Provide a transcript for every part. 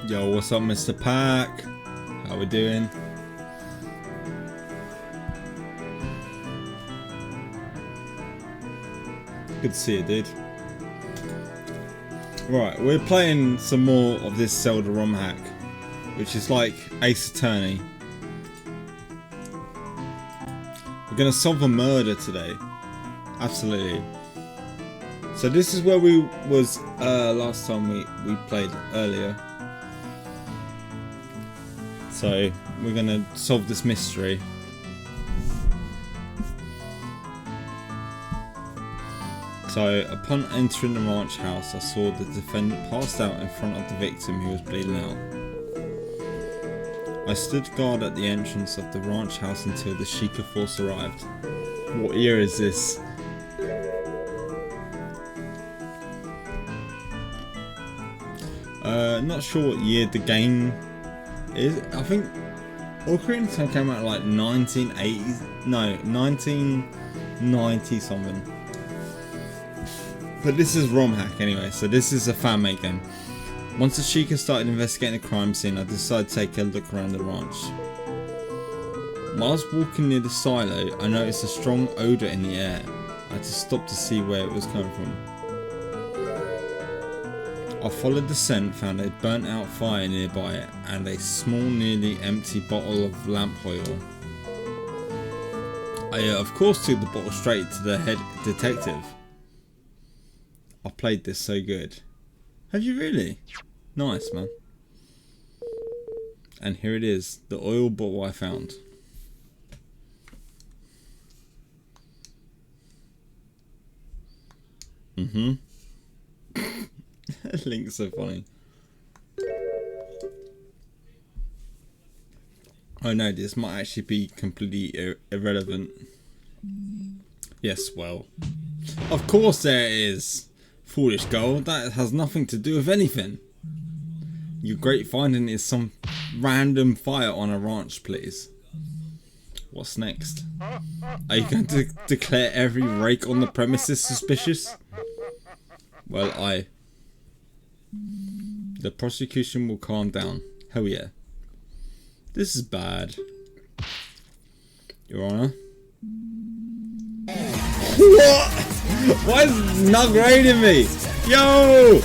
Yo, what's up, Mr. Pack? How we doing? Good to see you, dude. Right, we're playing some more of this Zelda ROM hack, which is like Ace Attorney. We're gonna solve a murder today. Absolutely. So this is where we was last time we played earlier. So we're gonna solve this mystery. So upon entering the ranch house, I saw the defendant passed out in front of the victim who was bleeding out. I stood guard at the entrance of the ranch house until the Sheikah force arrived. What year is this? Not sure what year the game is. I think Orcarina came out like 1980s. No, 1990 something. But this is ROM hack anyway, so this is a fan made game. Once the Sheikah started investigating the crime scene, I decided to take a look around the ranch. While I was walking near the silo, I noticed a strong odour in the air. I had to stop to see where it was coming from. I followed the scent, found a burnt out fire nearby and a small, nearly empty bottle of lamp oil. I of course took the bottle straight to the head detective. I played this so good. Have you really? Nice, man. And here it is, the oil bottle I found. Link's so funny. Oh no, this might actually be completely irrelevant. Yes, well. Of course there is. Foolish girl, that has nothing to do with anything. Your great finding is some random fire on a ranch, please. What's next? Are you going to declare every rake on the premises suspicious? Well, the prosecution will calm down. Hell yeah. This is bad. Your Honor. What? Why is it not raiding me? Yo!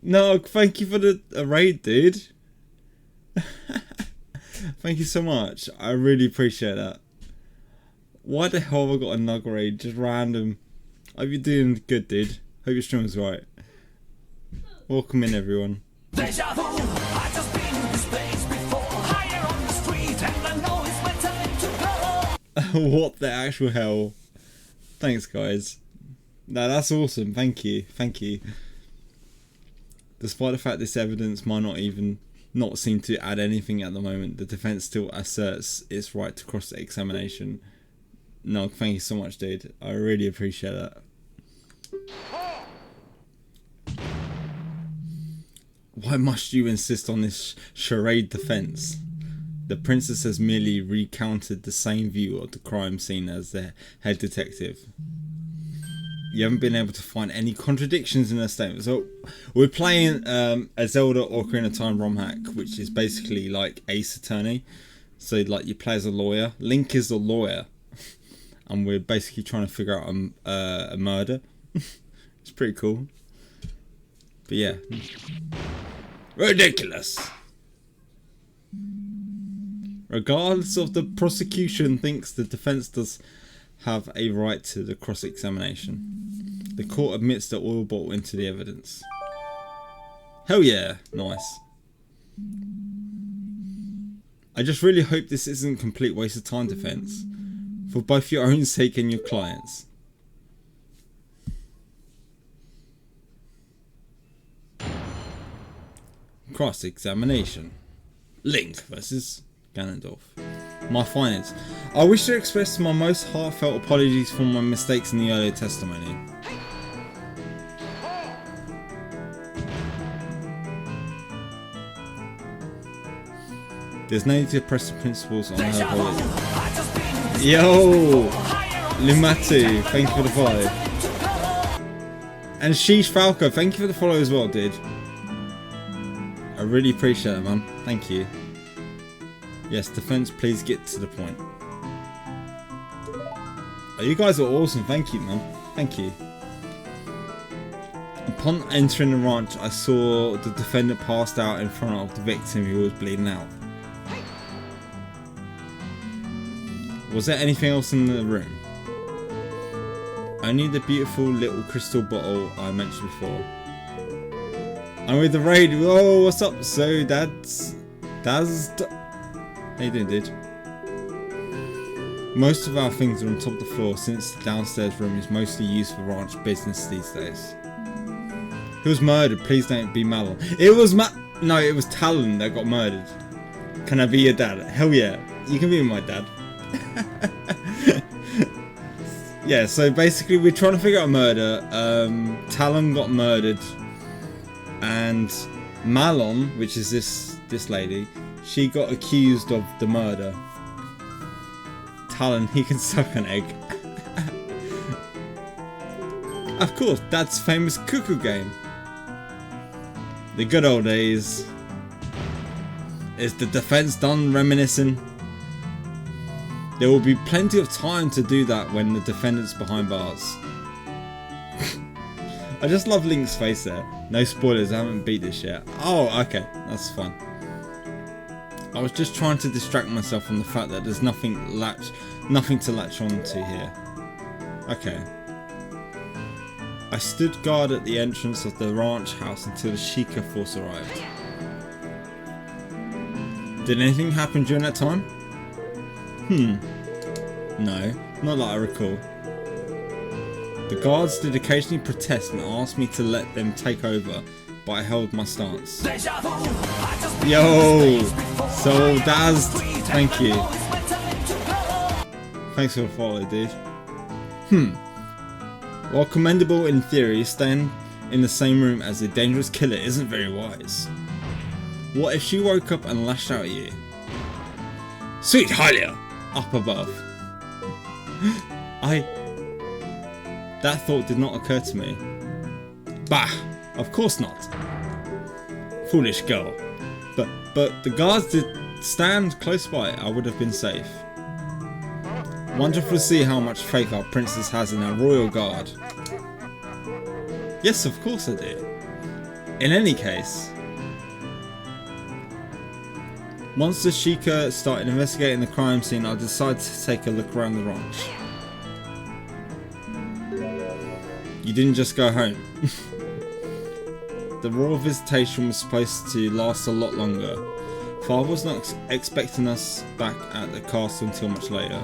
No, thank you for the raid, dude. Thank you so much. I really appreciate that. Why the hell have I got a nug raid? Just random. Hope you're doing good, dude. Hope your stream's right. Welcome in, everyone. Deja vu, I just been in this place before. Higher on the street, and I know it's my time to go. What the actual hell? Thanks, guys. No, that's awesome. Thank you. Thank you. Despite the fact this evidence might not seem to add anything at the moment, the defense still asserts its right to cross-examination. No, thank you so much, dude. I really appreciate that. Why must you insist on this charade defense? The princess has merely recounted the same view of the crime scene as the head detective. You haven't been able to find any contradictions in her statement. So we're playing a Zelda Orcarina Time ROM hack, which is basically like Ace Attorney. So like you play as a lawyer. Link is the lawyer, and we're basically trying to figure out a murder. It's pretty cool. But yeah. Ridiculous. Regardless of the prosecution thinks the defense does have a right to the cross-examination. The court admits the oil bottle into the evidence. Hell yeah, nice. I just really hope this isn't a complete waste of time, defense, for both your own sake and your clients. Cross-examination. Link versus Ganondorf. My findings. I wish to express my most heartfelt apologies for my mistakes in the earlier testimony. There's no need to press the principles on her apology. Yo! Lumatu, thank you for the follow. And Sheesh Falco, thank you for the follow as well, dude. I really appreciate it, man. Thank you. Yes, defense, please get to the point. Oh, you guys are awesome. Thank you, man. Thank you. Upon entering the ranch, I saw the defendant passed out in front of the victim who was bleeding out. Was there anything else in the room? Only the beautiful little crystal bottle I mentioned before. I'm with the raid. Whoa, what's up? So Daz. How you doing, dude? Most of our things are on top of the floor since the downstairs room is mostly used for ranch business these days. Who was murdered? Please don't be Malon. It was No, it was Talon that got murdered. Can I be your dad? Hell yeah. You can be my dad. Yeah, so basically we're trying to figure out a murder. Talon got murdered. And Malon, which is this lady, she got accused of the murder. Talon, he can suck an egg. Of course, that's famous cuckoo game. The good old days. Is the defense done reminiscing? There will be plenty of time to do that when the defendant's behind bars. I just love Link's face there. No spoilers, I haven't beat this yet. Oh, okay, that's fine. I was just trying to distract myself from the fact that there's nothing to latch on to here. Okay. I stood guard at the entrance of the ranch house until the Sheikah force arrived. Did anything happen during that time? No, not that I recall. The guards did occasionally protest and asked me to let them take over, but I held my stance. Yo! So Daz, thank you. Thanks for the follow, dude. While commendable in theory, staying in the same room as a dangerous killer isn't very wise. What if she woke up and lashed out at you? Sweet Hylia! Up above. That thought did not occur to me. Bah! Of course not. Foolish girl. But the guards did stand close by. I would have been safe. Wonderful to see how much faith our princess has in our royal guard. Yes, of course I do. In any case, once the Sheikah started investigating the crime scene, I decided to take a look around the ranch. You didn't just go home. The royal visitation was supposed to last a lot longer. Father was not expecting us back at the castle until much later.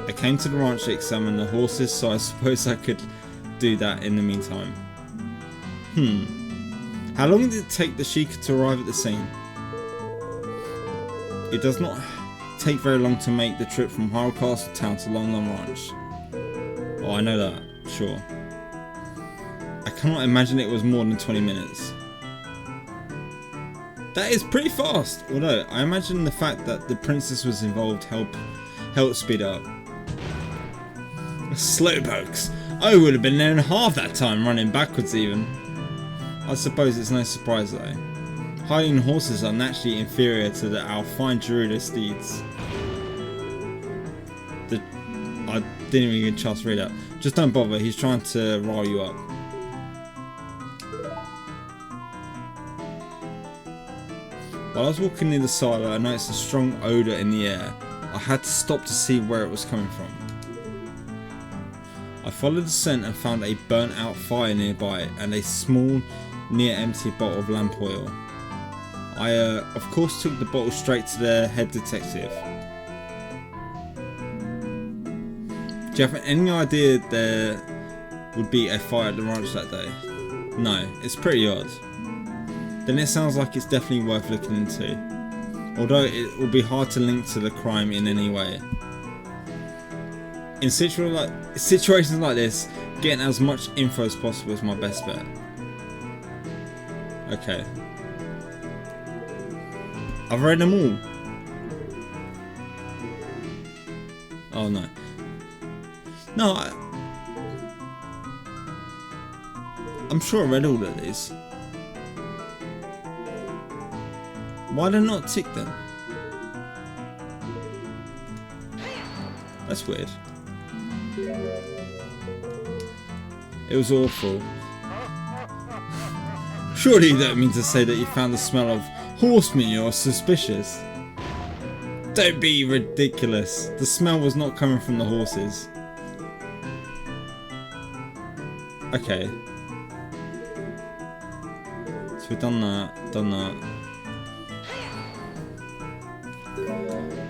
I came to the ranch to examine the horses, so I suppose I could do that in the meantime. How long did it take the Sheikah to arrive at the scene? It does not take very long to make the trip from Hyrule Castle town to Lon Ranch. Oh, I know that, sure. I cannot imagine it was more than 20 minutes. That is pretty fast, although I imagine the fact that the princess was involved helped speed up. Slowpokes. I would have been there in half that time, running backwards even. I suppose it's no surprise though. Hiding horses are naturally inferior to our fine Gerudo steeds. I didn't even get a chance to read that. Just don't bother, he's trying to rile you up. While I was walking near the silo, I noticed a strong odour in the air. I had to stop to see where it was coming from. I followed the scent and found a burnt out fire nearby and a small, near empty bottle of lamp oil. I of course took the bottle straight to the head detective. Do you have any idea there would be a fire at the ranch that day? No, it's pretty odd. Then it sounds like it's definitely worth looking into, although it will be hard to link to the crime in any way. In situations like this, getting as much info as possible is my best bet. Okay. I've read them all. Oh no. No, I'm sure I read all of these. Why do not tick then? That's weird. It was awful. Surely you don't mean to say that you found the smell of horse manure suspicious? Don't be ridiculous. The smell was not coming from the horses. Okay. So we've done that, done that.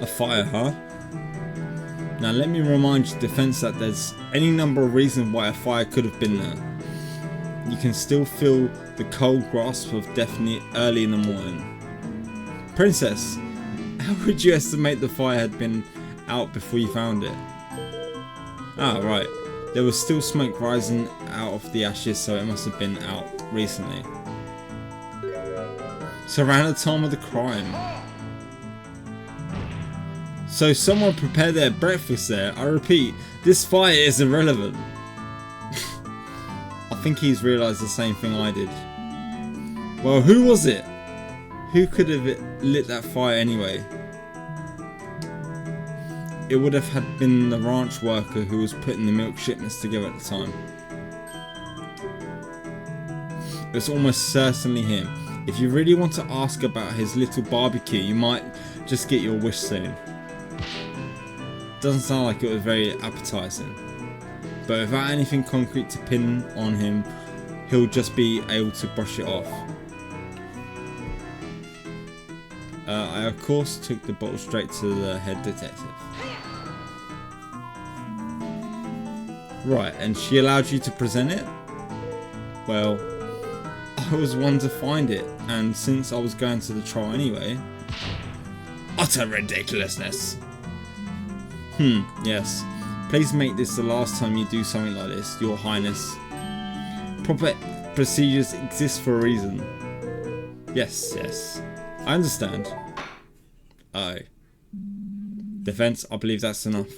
A fire, huh? Now let me remind you, defense, that there's any number of reasons why a fire could have been there. You can still feel the cold grasp of death early in the morning. Princess, how would you estimate the fire had been out before you found it? Ah, right. There was still smoke rising out of the ashes, so it must have been out recently. So around the time of the crime. So someone prepared their breakfast there. I repeat, this fire is irrelevant. I think he's realised the same thing I did. Well, who was it? Who could have lit that fire anyway? It would have had been the ranch worker who was putting the milk shipments together at the time. It was almost certainly him. If you really want to ask about his little barbecue, you might just get your wish soon. Doesn't sound like it was very appetizing. But without anything concrete to pin on him, he'll just be able to brush it off. I of course took the bottle straight to the head detective. Right, and she allowed you to present it? Well, I was one to find it, and since I was going to the trial anyway... Utter ridiculousness! Yes. Please make this the last time you do something like this, Your Highness. Proper procedures exist for a reason. Yes, yes. I understand. Oh. Defense, I believe that's enough.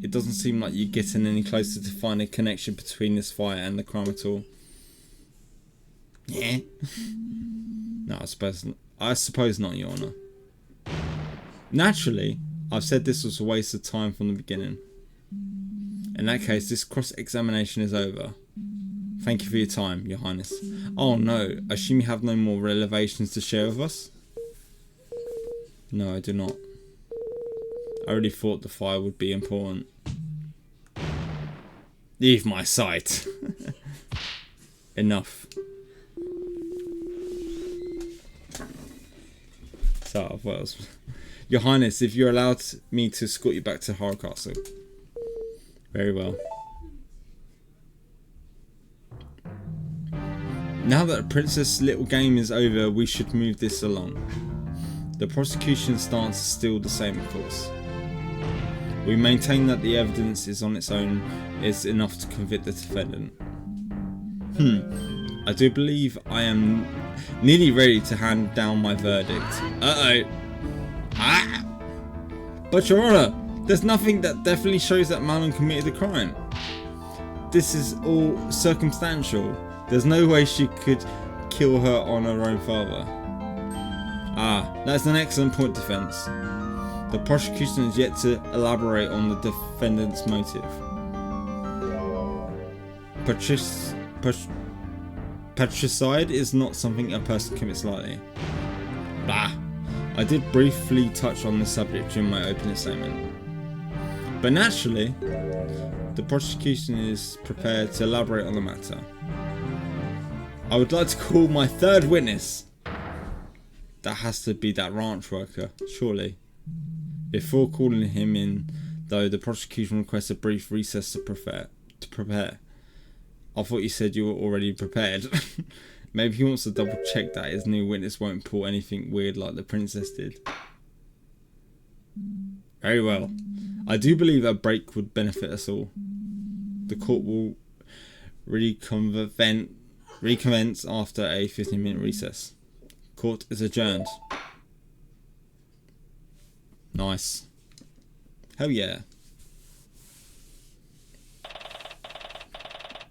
It doesn't seem like you're getting any closer to finding a connection between this fire and the crime at all. Yeah. No, I suppose not, Your Honour. Naturally, I've said this was a waste of time from the beginning. In that case, this cross-examination is over. Thank you for your time, Your Highness. Oh no, I assume you have no more revelations to share with us? No, I do not. I really thought the fire would be important. Leave my sight. Enough. So, what else? Your Highness, if you're allowed me to escort you back to Horror Castle. Very well. Now that the Princess' little game is over, we should move this along. The prosecution's stance is still the same, of course. We maintain that the evidence is on its own is enough to convict the defendant. I do believe I am nearly ready to hand down my verdict. Uh-oh. Ah! But Your Honour, there's nothing that definitely shows that Manon committed the crime. This is all circumstantial. There's no way she could kill her on her own father. Ah, that's an excellent point, defence. The prosecution has yet to elaborate on the defendant's motive. Patricide is not something a person commits lightly. Bah! I did briefly touch on the subject during my opening statement. But naturally, the prosecution is prepared to elaborate on the matter. I would like to call my third witness. That has to be that ranch worker, surely. Before calling him in, though, the prosecution requests a brief recess to prepare. I thought you said you were already prepared. Maybe he wants to double check that his new witness won't pull anything weird like the princess did. Very well. I do believe a break would benefit us all. The court will recommence after a 15-minute recess. Court is adjourned. Nice. Hell yeah.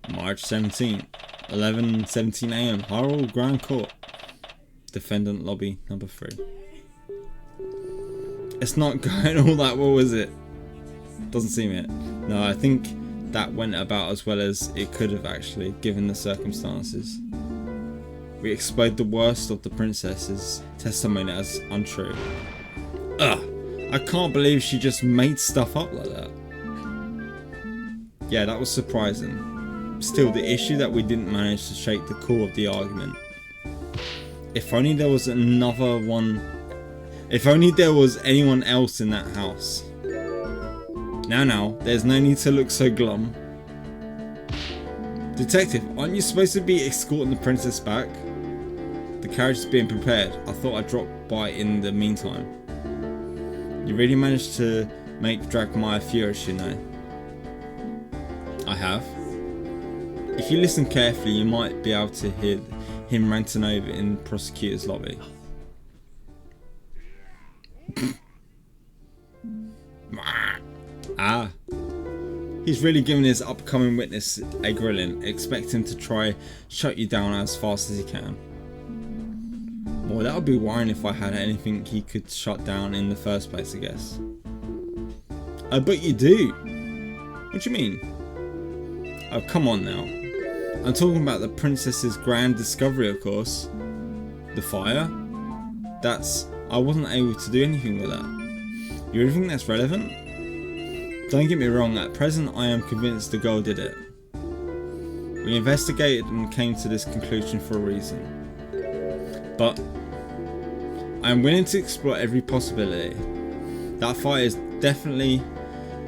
March 17th. 11:17 a.m. Hyrule Grand Court. Defendant lobby number 3. It's not going all that well, is it? Doesn't seem it. No, I think that went about as well as it could have actually, given the circumstances. We exposed the worst of the princess's testimony as untrue. Ugh! I can't believe she just made stuff up like that. Yeah, that was surprising. Still, the issue that we didn't manage to shake the core of the argument. If only there was another one. If only there was anyone else in that house. Now, there's no need to look so glum. Detective, aren't you supposed to be escorting the princess back? The carriage is being prepared. I thought I'd drop by in the meantime. You really managed to make Dragmire furious, you know. I have. If you listen carefully, you might be able to hear him ranting over in the prosecutor's lobby. Ah. He's really giving his upcoming witness a grilling. Expect him to try shut you down as fast as he can. Well, that would be worrying if I had anything he could shut down in the first place, I guess. I bet you do. What do you mean? Oh, come on now. I'm talking about the princess's grand discovery, of course. The fire? I wasn't able to do anything with that. You really think that's relevant? Don't get me wrong, at present I am convinced the girl did it. We investigated and came to this conclusion for a reason. But I am willing to explore every possibility. That fire is definitely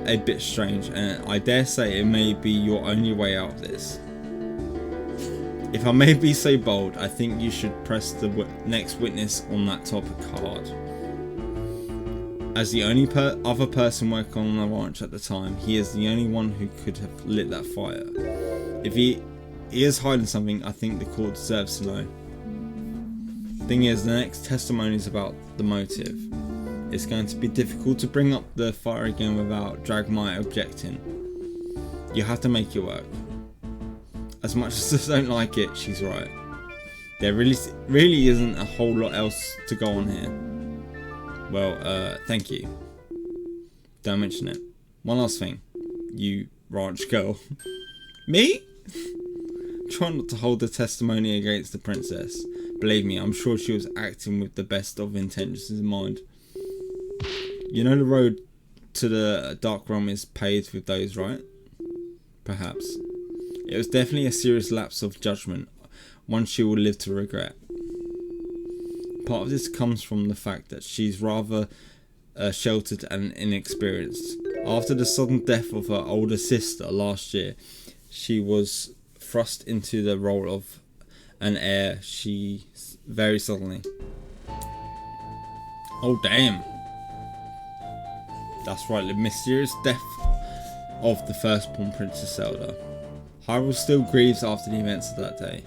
a bit strange, and I dare say it may be your only way out of this. If I may be so bold, I think you should press the next witness on that topic hard. As the only other person working on the ranch at the time, he is the only one who could have lit that fire. If he is hiding something, I think the court deserves to know. Thing is, the next testimony is about the motive. It's going to be difficult to bring up the fire again without Dragmire objecting. You have to make it work. As much as I don't like it, she's right. There really isn't a whole lot else to go on here. Well, thank you. Don't mention it. One last thing. You ranch girl. Me? Try not to hold the testimony against the princess. Believe me, I'm sure she was acting with the best of intentions in mind. You know the road to the Dark Realm is paved with those, right? Perhaps. It was definitely a serious lapse of judgment, one she will live to regret. Part of this comes from the fact that she's rather sheltered and inexperienced. After the sudden death of her older sister last year, she was thrust into the role of an heir very suddenly. Oh damn. That's right, the mysterious death of the firstborn Princess Zelda. Hyrule still grieves after the events of that day,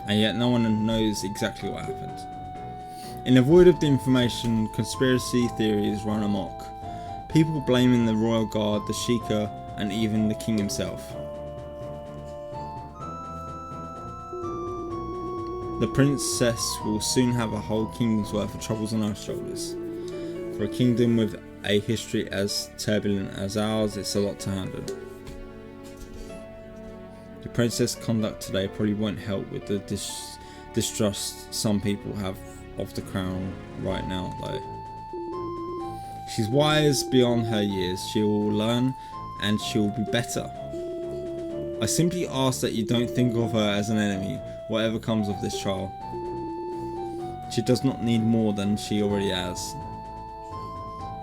and yet no one knows exactly what happened. In the void of the information, conspiracy theories run amok. People blaming the royal guard, the Sheikah, and even the king himself. The princess will soon have a whole kingdom's worth of troubles on her shoulders. For a kingdom with a history as turbulent as ours, it's a lot to handle. The princess' conduct today probably won't help with the distrust some people have of the crown right now, though. She's wise beyond her years. She will learn and she will be better. I simply ask that you don't think of her as an enemy, whatever comes of this trial. She does not need more than she already has.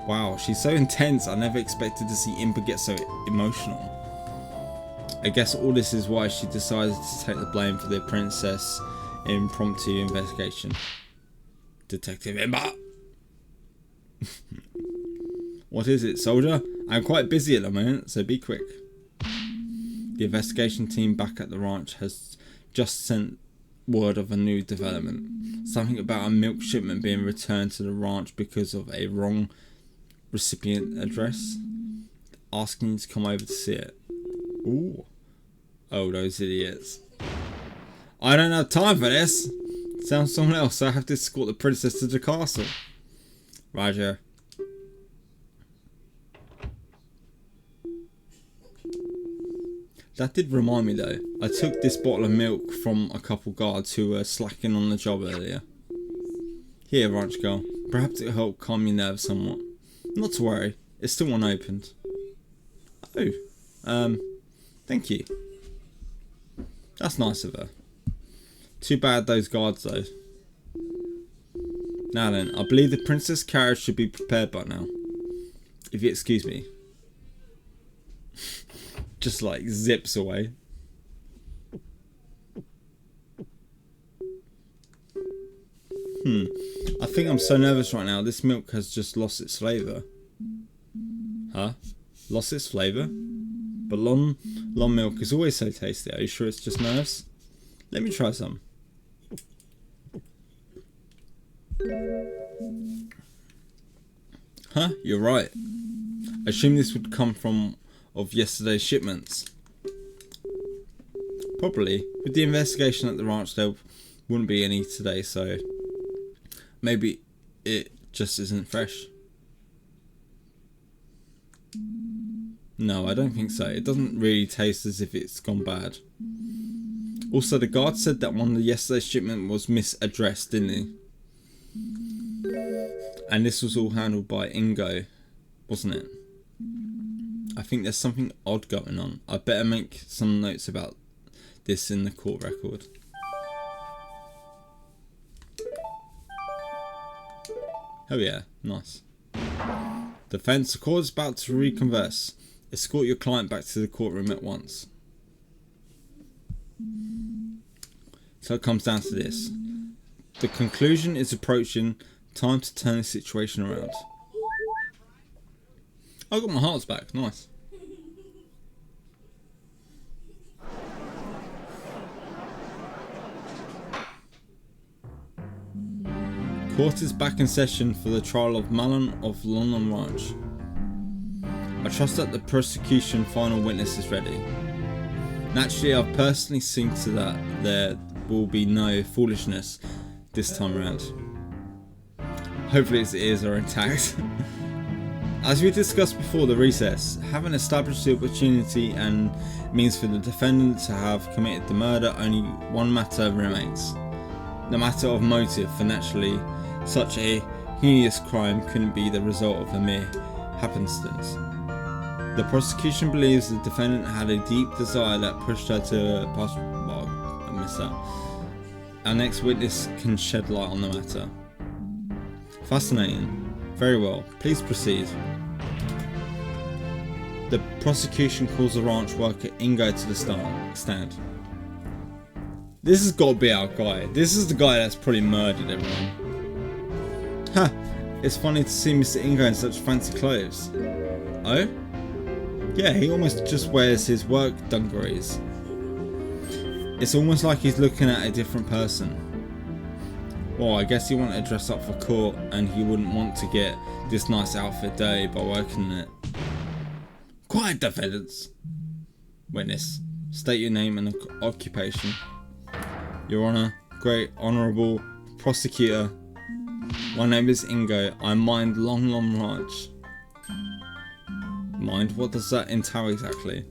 Wow, she's so intense. I never expected to see Impa get so emotional. I guess all this is why she decided to take the blame for the princess' impromptu investigation. Detective Impa! What is it, soldier? I'm quite busy at the moment, so be quick. The investigation team back at the ranch has just sent word of a new development. Something about a milk shipment being returned to the ranch because of a wrong recipient address. Asking you to come over to see it. Ooh. Oh, those idiots. I don't have time for this. Sounds someone else, so I have to escort the princess to the castle. Roger. That did remind me though, I took this bottle of milk from a couple guards who were slacking on the job earlier. Here, ranch girl, perhaps it'll help calm your nerves somewhat. Not to worry, it's still unopened. Oh, thank you. That's nice of her. Too bad those guards though. Now then, I believe the princess' carriage should be prepared by now. If you excuse me. Just like zips away. I think I'm so nervous right now. This milk has just lost its flavour. Huh? Lost its flavour? But long milk is always so tasty. Are you sure it's just nerves? Let me try some. Huh? You're right. I assume this would come from of yesterday's shipments. Probably. With the investigation at the ranch, there wouldn't be any today, so maybe it just isn't fresh. No, I don't think so. It doesn't really taste as if it's gone bad. Also, the guard said that one of yesterday's shipment was misaddressed, didn't he? And this was all handled by Ingo, wasn't it? I think there's something odd going on. I better make some notes about this in the court record. Oh yeah, nice. Defense, the court is about to reconverse. Escort your client back to the courtroom at once. So it comes down to this. The conclusion is approaching. Time to turn the situation around. I got my hearts back. Nice. Court is back in session for the trial of Malon of London Ranch. I trust that the prosecution final witness is ready. Naturally, I've personally seen to that there will be no foolishness this time around. Hopefully its ears are intact. As we discussed before the recess, having established the opportunity and means for the defendant to have committed the murder, only one matter remains. The matter of motive, for naturally such a heinous crime couldn't be the result of a mere happenstance. The prosecution believes the defendant had a deep desire that pushed her to pass. Well, I missed that. Our next witness can shed light on the matter. Fascinating. Very well. Please proceed. The prosecution calls the ranch worker Ingo to the stand. This has got to be our guy. This is the guy that's probably murdered everyone. Ha! It's funny to see Mr. Ingo in such fancy clothes. Oh? Yeah, he almost just wears his work dungarees. It's almost like he's looking at a different person. Well, I guess he wanted to dress up for court and he wouldn't want to get this nice outfit dirty by working in it. Quiet, defendants. Witness, state your name and occupation. Your Honour, Great Honourable Prosecutor. My name is Ingo. I mind Long Ranch. Mind? What does that entail exactly?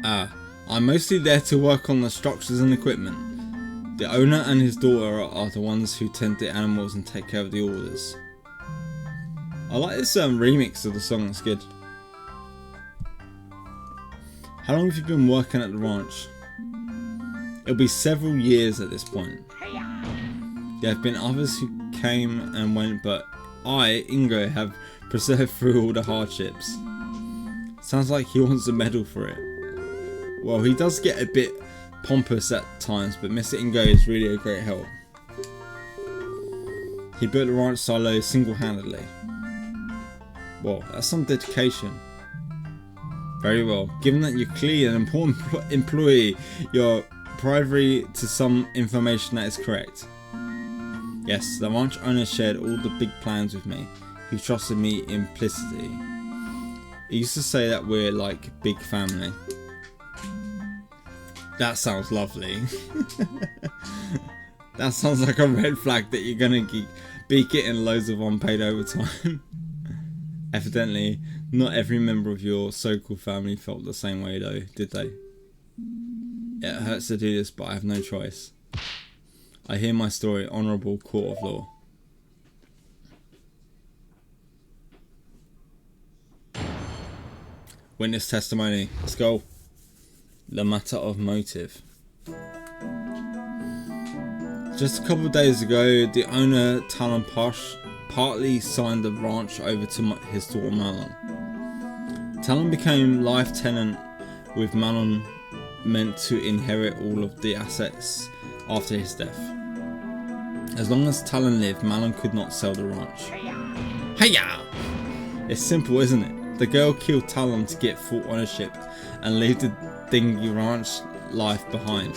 I'm mostly there to work on the structures and equipment. The owner and his daughter are the ones who tend the animals and take care of the orders. I like this remix of the song, it's good. How long have you been working at the ranch? It'll be several years at this point. There have been others who came and went, but I, Ingo, have persevered through all the hardships. Sounds like he wants a medal for it. Well, he does get a bit pompous at times, but Mr. Ingo is really a great help. He built the ranch silo single-handedly. Well, that's some dedication. Very well. Given that you're clearly an important employee, you're privy to some information that is correct. Yes, the ranch owner shared all the big plans with me. He trusted me implicitly. He used to say that we're like big family. That sounds lovely. That sounds like a red flag that you're gonna be getting loads of unpaid overtime. Evidently, not every member of your so-called family felt the same way though, did they? It hurts to do this, but I have no choice. I hear my story, Honourable Court of Law. Witness testimony. Let's go. The matter of motive. Just a couple of days ago, the owner, Talon Posh, partly signed the ranch over to his daughter Malon. Talon became life tenant, with Malon meant to inherit all of the assets after his death. As long as Talon lived, Malon could not sell the ranch. Hiya! It's simple, isn't it? The girl killed Talon to get full ownership and leave the dingy ranch life behind.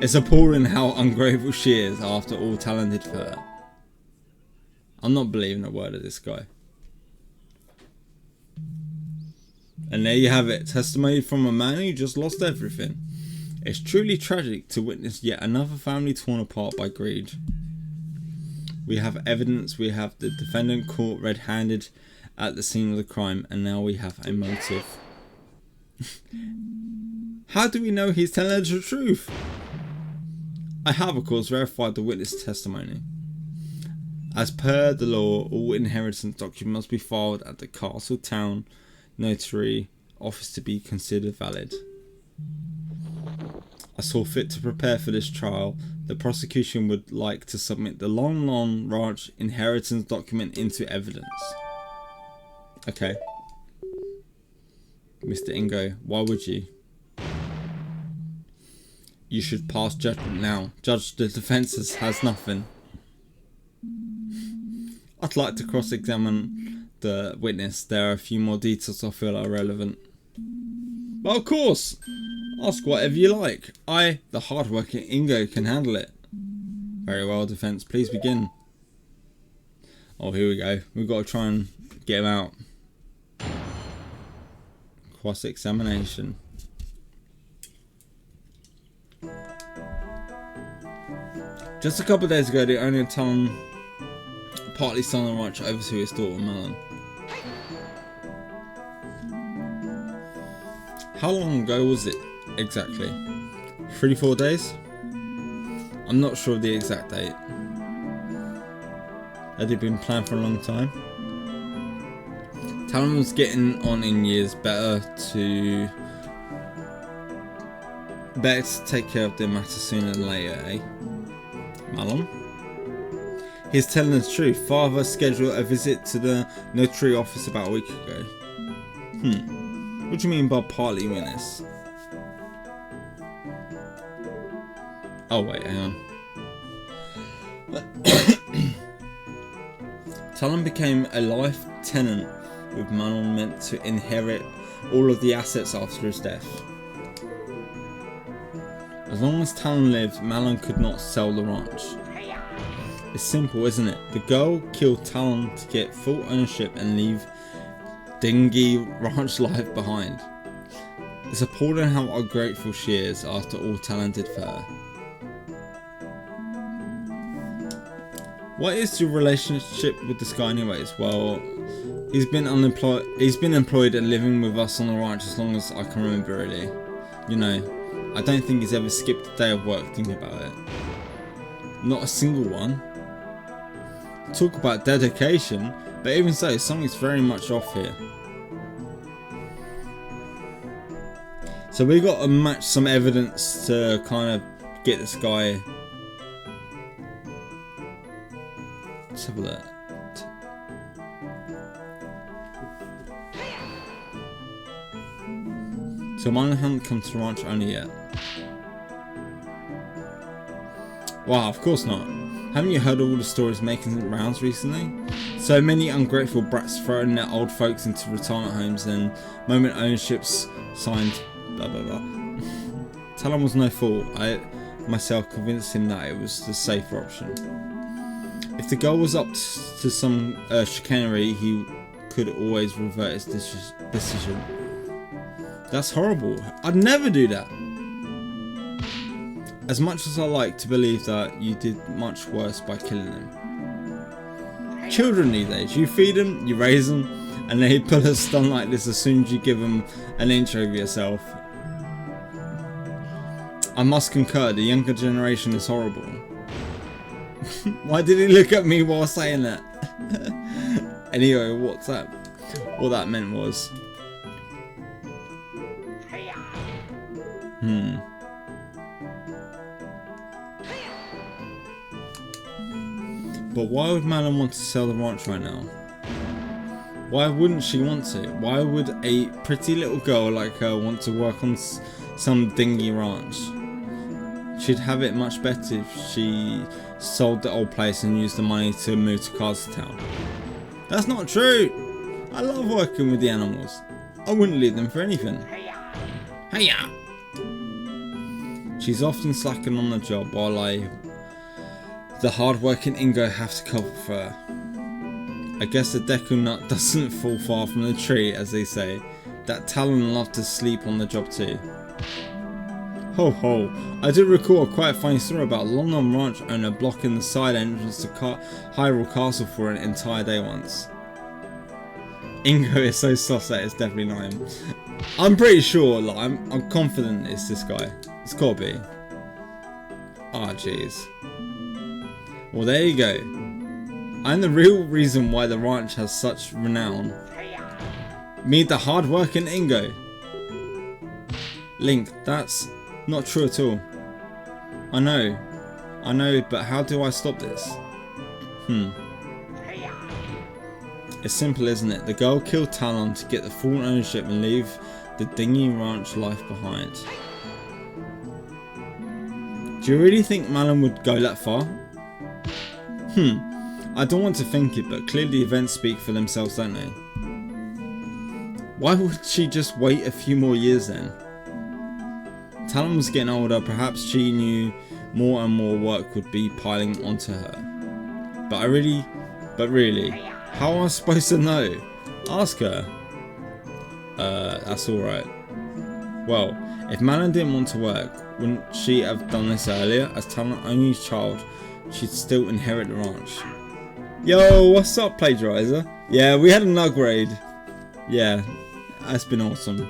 It's appalling how ungrateful she is after all Talon did for her. I'm not believing a word of this guy. And there you have it, testimony from a man who just lost everything. It's truly tragic to witness yet another family torn apart by greed. We have evidence, we have the defendant caught red-handed at the scene of the crime, and now we have a motive. How do we know he's telling the truth? I have, of course, verified the witness testimony. As per the law, all inheritance documents must be filed at the Castle Town Notary office to be considered valid. I saw fit to prepare for this trial. The prosecution would like to submit the Long Ranch inheritance document into evidence. Okay. Mr. Ingo, why would you? You should pass judgment now. Judge, the defence has nothing. I'd like to cross-examine the witness. There are a few more details I feel are relevant. Well, of course. Ask whatever you like. I, the hard-working Ingo, can handle it. Very well, defence. Please begin. Oh, here we go. We've got to try and get him out. Cross-examination. Just a couple of days ago, the owner of Talon partly sold the ranch over to his daughter Malon. How long ago was it exactly? 3-4 days? I'm not sure of the exact date. Had it been planned for a long time? Talon was getting on in years, better to take care of the matter sooner than later, eh? Malon? He's telling the truth. Father scheduled a visit to the notary office about a week ago. What do you mean by partly witness? Oh wait, hang on. Talon became a life tenant, with Malon meant to inherit all of the assets after his death. As long as Talon lived, Malon could not sell the ranch. It's simple, isn't it? The girl killed Talon to get full ownership and leave dingy ranch life behind. It's appalling how ungrateful she is after all Talon did for her. What is your relationship with this guy anyways? Well, he's been employed and living with us on the ranch as long as I can remember, really. You know, I don't think he's ever skipped a day of work thinking about it. Not a single one. Talk about dedication, but even so, something's very much off here. So we got to match some evidence to kind of get this guy. Let's have a look. So mine hadn't come to the ranch only yet. Wow, of course not. Haven't you heard all the stories making the rounds recently? So many ungrateful brats throwing their old folks into retirement homes and moment ownerships signed blah blah blah. Talon was no fool. I myself convinced him that it was the safer option. If the girl was up to some chicanery, he could always revert his decision. That's horrible. I'd never do that. As much as I like to believe that you did much worse by killing him. Children these days, you feed them, you raise them, and they pull a stunt like this as soon as you give them an intro of yourself. I must concur, the younger generation is horrible. Why did he look at me while saying that? Anyway, what that meant was... But why would Malin want to sell the ranch right now? Why wouldn't she want to? Why would a pretty little girl like her want to work on some dingy ranch? She'd have it much better if she sold the old place and used the money to move to Castletown. That's not true! I love working with the animals. I wouldn't leave them for anything. Hiya! She's often slacking on the job while the hard-working Ingo have to cover for her. I guess the Deku nut doesn't fall far from the tree, as they say. That Talon loved to sleep on the job too. Ho ho, I do recall a quite funny story about a London ranch owner blocking the side entrance to Hyrule Castle for an entire day once. Ingo is so sus that it's definitely not him. I'm pretty sure, like, I'm confident it's this guy. It's gotta be. Ah, jeez. Well, there you go. I'm the real reason why the ranch has such renown. Meet the hard-working Ingo. Link, that's not true at all. I know, but how do I stop this? It's simple, isn't it? The girl killed Talon to get the full ownership and leave the dingy ranch life behind. Do you really think Malin would go that far? I don't want to think it, but clearly events speak for themselves, don't they? Why would she just wait a few more years then? Talon was getting older, perhaps she knew more and more work would be piling onto her. But really, how am I supposed to know? Ask her. That's alright. Well, if Malin didn't want to work, wouldn't she have done this earlier? As Talon's only child, she'd still inherit the ranch. Yo, what's up, Plagiarizer? Yeah, we had an upgrade. Yeah, that's been awesome.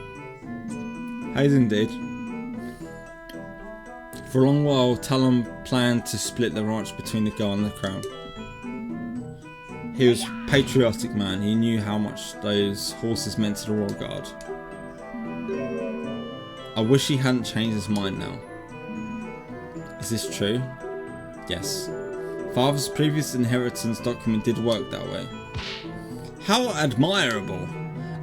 Has indeed. For a long while, Talon planned to split the ranch between the girl and the crown. He was a patriotic man. He knew how much those horses meant to the royal guard. I wish he hadn't changed his mind now. Is this true? Yes. Father's previous inheritance document did work that way. How admirable!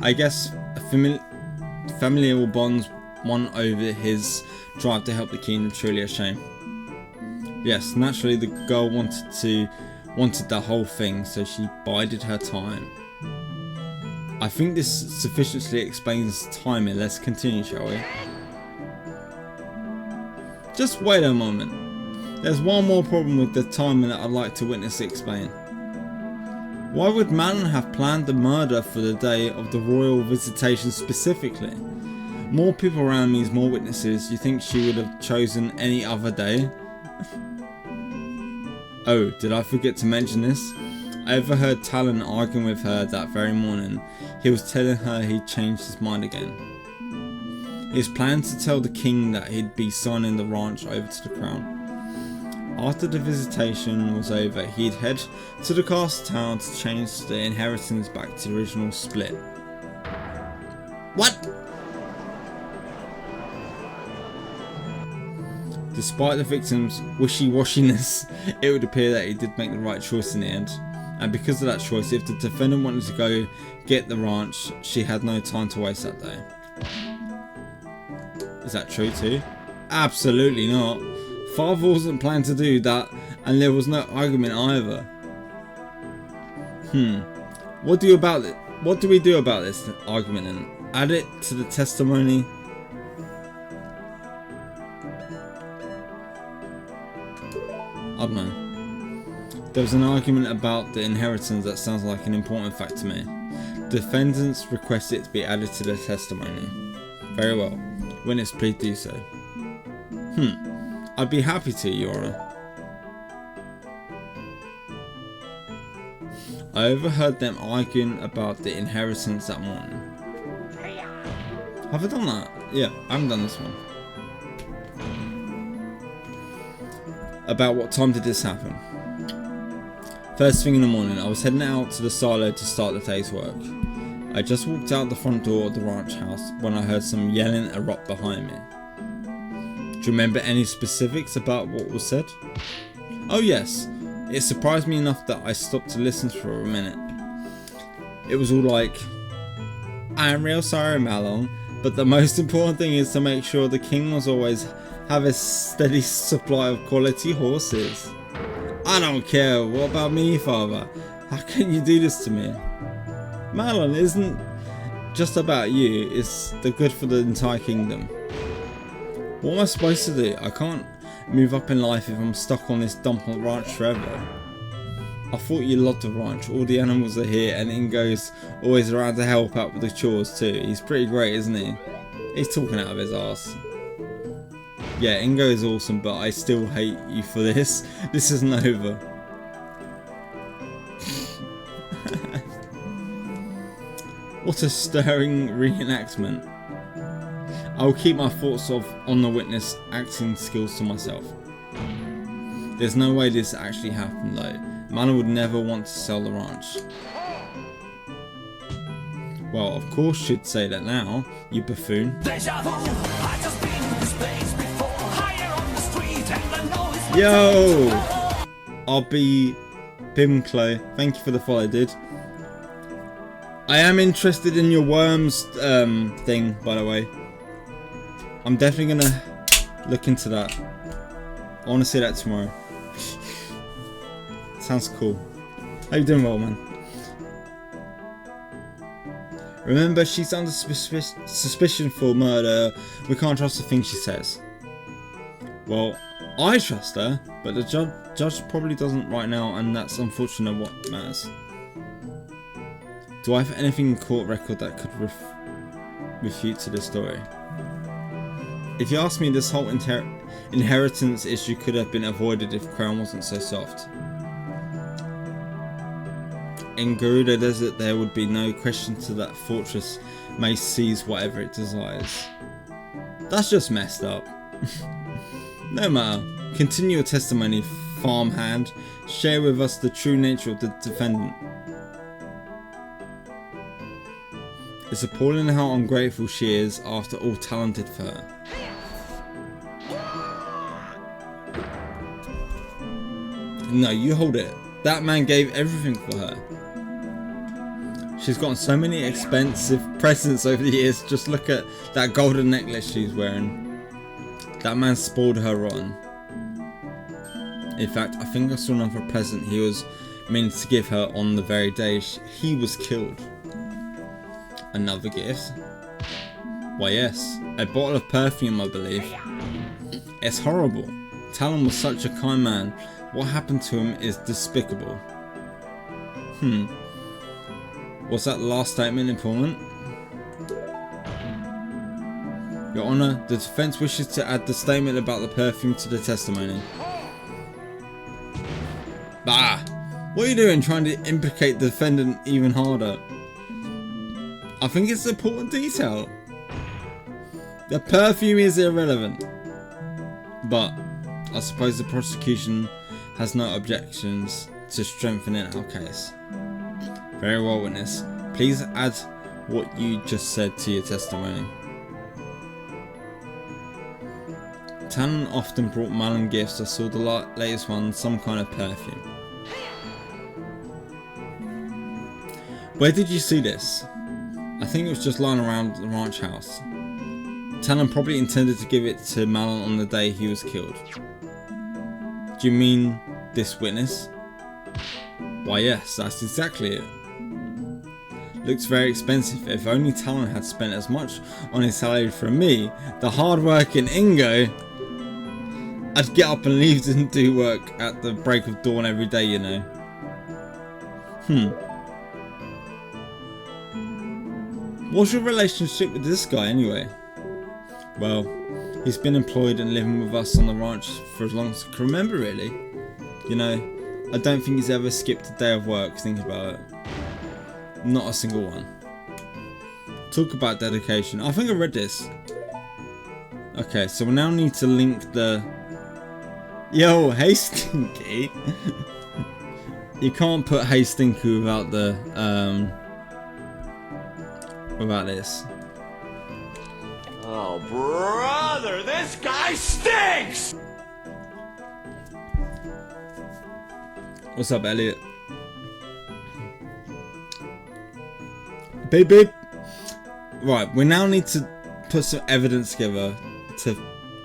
I guess familial bonds won over his drive to help the kingdom. Truly a shame. Yes, naturally the girl wanted the whole thing, so she bided her time. I think this sufficiently explains timing. Let's continue, shall we? Just wait a moment. There's one more problem with the timing that I'd like to witness explain. Why would Malin have planned the murder for the day of the royal visitation specifically? More people around means more witnesses. You think she would have chosen any other day? Oh, did I forget to mention this? I overheard Talon arguing with her that very morning. He was telling her he'd changed his mind again. He was planning to tell the king that he'd be signing the ranch over to the crown. After the visitation was over, he'd head to the castle town to change the inheritance back to the original split. What? Despite the victim's wishy-washiness, it would appear that he did make the right choice in the end. And because of that choice, if the defendant wanted to go get the ranch, she had no time to waste that day. Is that true too? Absolutely not. Father wasn't planning to do that, and there was no argument either. What do we do about this argument then? Add it to the testimony? I don't know. There was an argument about the inheritance that sounds like an important fact to me. Defendants requested it to be added to their testimony. Very well. Witness, please do so. I'd be happy to, Your Honor. I overheard them arguing about the inheritance that morning. Have I done that? Yeah, I haven't done this one. About what time did this happen? First thing in the morning, I was heading out to the silo to start the day's work. I just walked out the front door of the ranch house when I heard some yelling erupt behind me. Do you remember any specifics about what was said? Oh yes, it surprised me enough that I stopped to listen for a minute. It was all like, I'm real sorry, Malon, but the most important thing is to make sure the king must always have a steady supply of quality horses. I don't care, what about me, father? How can you do this to me? Malon isn't just about you, it's the good for the entire kingdom. What am I supposed to do? I can't move up in life if I'm stuck on this dump on ranch forever. I thought you loved the ranch, all the animals are here and Ingo's always around to help out with the chores too. He's pretty great, isn't he? He's talking out of his arse. Yeah, Ingo is awesome, but I still hate you for this. This isn't over. What a stirring reenactment. I'll keep my thoughts on the witness acting skills to myself. There's no way this actually happened though. Malon would never want to sell the ranch. Well, of course you'd say that now, you buffoon. Deja vu. I just been in this place before. Higher on the street and I know it's my Yo! time to go. I'll be Bimclo. Thank you for the follow, dude. I am interested in your worms thing, by the way. I'm definitely gonna look into that. I want to see that tomorrow. Sounds cool. How you doing, well, man? Remember, she's under suspicion for murder. We can't trust the things she says. Well, I trust her, but the judge probably doesn't right now, and that's unfortunate what matters. Do I have anything in court record that could refute to this story? If you ask me, this whole inheritance issue could have been avoided if Crown wasn't so soft. In Garuda Desert, there would be no question to that fortress may seize whatever it desires. That's just messed up. No matter. Continue your testimony, farmhand. Share with us the true nature of the defendant. It's appalling how ungrateful she is after all talented for her. No, you hold it. That man gave everything for her. She's gotten so many expensive presents over the years. Just look at that golden necklace she's wearing. That man spoiled her rotten. In fact, I think I saw another present he was meant to give her on the very day he was killed. Another gift? Why yes, a bottle of perfume, I believe. It's horrible. Talon was such a kind man. What happened to him is despicable. Was that last statement important? Your Honour, the defence wishes to add the statement about the perfume to the testimony. Bah! What are you doing trying to implicate the defendant even harder? I think it's an important detail. The perfume is irrelevant. But I suppose the prosecution has no objections to strengthening our case. Very well, witness. Please add what you just said to your testimony. Talon often brought Malon gifts. I saw the latest one, some kind of perfume. Where did you see this? I think it was just lying around the ranch house. Talon probably intended to give it to Malon on the day he was killed. Do you mean this witness? Why yes, that's exactly it. Looks very expensive. If only Talon had spent as much on his salary from me, the hard working Ingo, I'd get up and leave and do work at the break of dawn every day, you know. What's your relationship with this guy anyway? Well, He's been employed and living with us on the ranch for as long as I can remember, really. You know, I don't think he's ever skipped a day of work, thinking about it. Not a single one. Talk about dedication. I think I read this. Okay, so we now need to link the... Yo, hey Stinky! You can't put hey Stinky without the, without this. Oh, brother, this guy stinks! What's up, Elliot? Beep beep. Right, we now need to put some evidence together to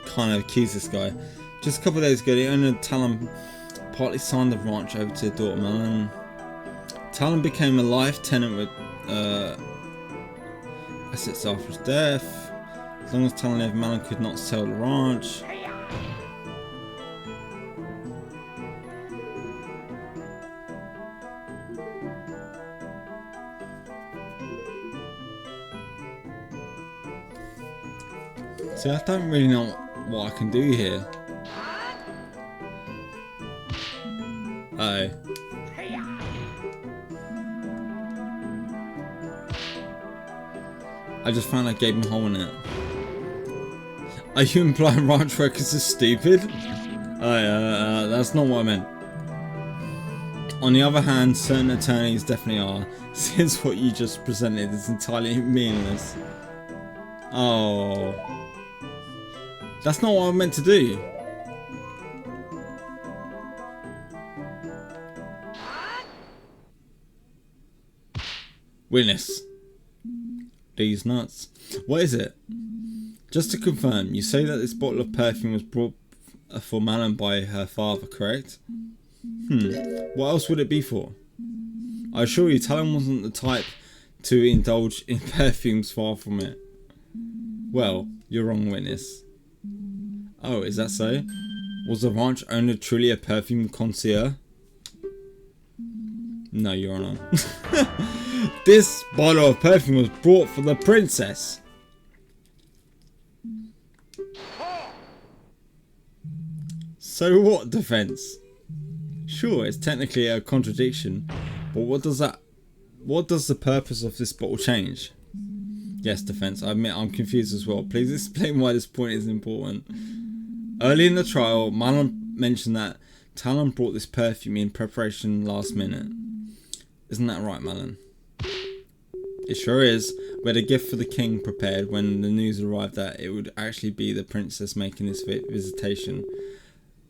kind of accuse this guy. Just a couple of days ago, the owner Talon partly signed the ranch over to daughter Melon. Talon became a life tenant with assets after his death. As long as Talon lived, Melon could not sell the ranch. See, I don't really know what I can do here. Uh-oh. I just found I gave him a hole in it. Are you implying ranch workers are stupid? That's not what I meant. On the other hand, certain attorneys definitely are, since what you just presented is entirely meaningless. Oh. That's not what I meant to do. Witness. These nuts. What is it? Just to confirm, you say that this bottle of perfume was brought for Malin by her father, correct? What else would it be for? I assure you, Talon wasn't the type to indulge in perfumes, far from it. Well, you're wrong, witness. Oh, is that so? Was the ranch owner truly a perfume connoisseur? No, Your Honor. This bottle of perfume was brought for the princess. So what, defense? Sure, it's technically a contradiction, but what does the purpose of this bottle change? Yes, defense, I admit I'm confused as well. Please explain why this point is important. Early in the trial, Malon mentioned that Talon brought this perfume in preparation last minute. Isn't that right, Malon? It sure is. We had a gift for the king prepared when the news arrived that it would actually be the princess making this visitation.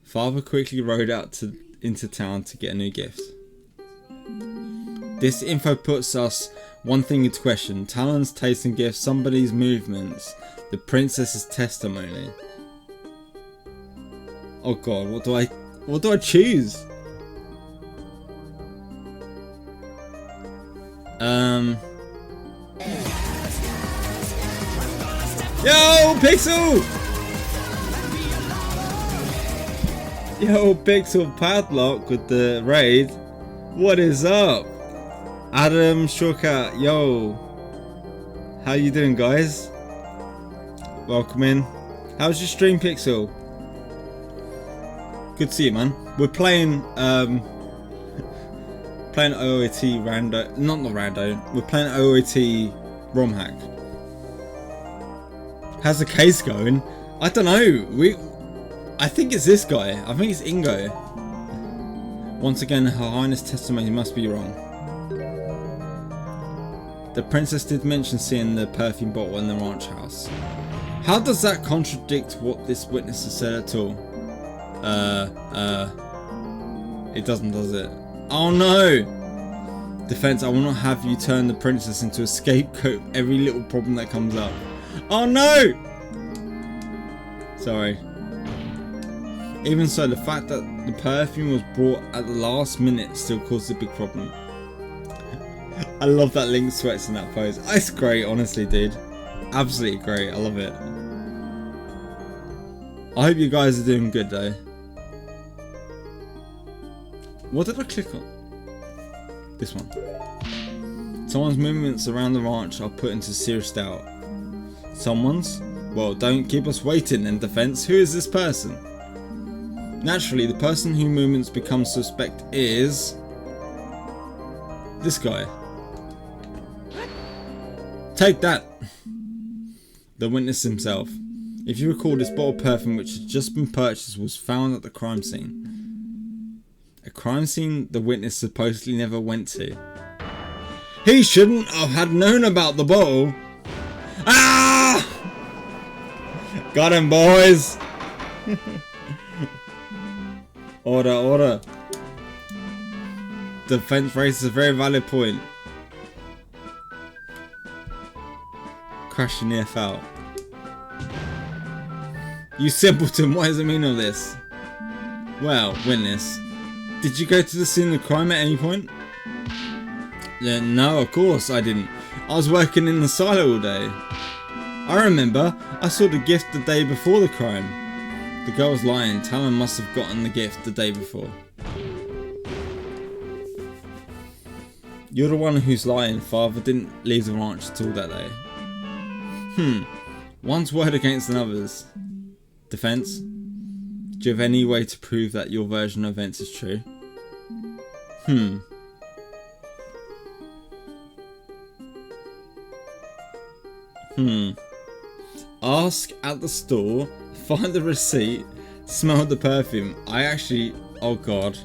Father quickly rode out into town to get a new gift. This info puts us one thing into question: Talon's taste in gifts, somebody's movements, the princess's testimony. Oh god, what do I choose? Yo, Pixel! Yo, Pixel Padlock with the raid. What is up? Adam Shortcut, yo. How you doing, guys? Welcome in. How's your stream, Pixel? Good to see you, man. We're playing playing OOT rando, not the rando. We're playing OOT ROM hack. How's the case going? I don't know. I think it's this guy. I think it's Ingo. Once again, Her Highness' testimony must be wrong. The princess did mention seeing the perfume bottle in the ranch house. How does that contradict what this witness has said at all? It doesn't, does it? Oh no! Defense, I will not have you turn the princess into a scapegoat for every little problem that comes up. Oh no! Sorry. Even so, the fact that the perfume was brought at the last minute still caused a big problem. I love that Link sweats in that pose. It's great, honestly, dude. Absolutely great. I love it. I hope you guys are doing good, though. What did I click on? This one. Someone's movements around the ranch are put into serious doubt. Someone's? Well, don't keep us waiting then, defense. Who is this person? Naturally, the person whose movements become suspect is... this guy. Take that! The witness himself. If you recall, this bottle of perfume which had just been purchased was found at the crime scene. A crime scene the witness supposedly never went to. He shouldn't have had known about the bottle. Ah! Got him, boys! Order, order. Defense raises a very valid point. Crash your near foul. You simpleton, what does it mean all this? Well, witness, did you go to the scene of the crime at any point? No, of course I didn't. I was working in the silo all day. I remember, I saw the gift the day before the crime. The girl was lying. Talon must have gotten the gift the day before. You're the one who's lying. Father didn't leave the ranch at all that day. One's word against another's. Defense? Do you have any way to prove that your version of events is true? Ask at the store, find the receipt, smell the perfume. Oh god.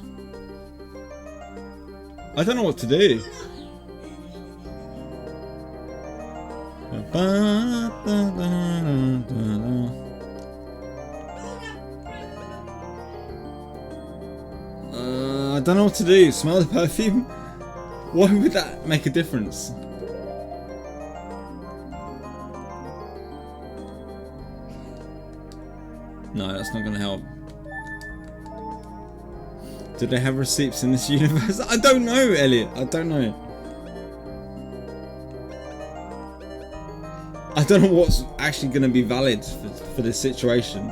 I don't know what to do. I don't know what to do. Smell the perfume? Why would that make a difference? No, that's not going to help. Do they have receipts in this universe? I don't know, Elliot. I don't know. I don't know what's actually going to be valid for this situation.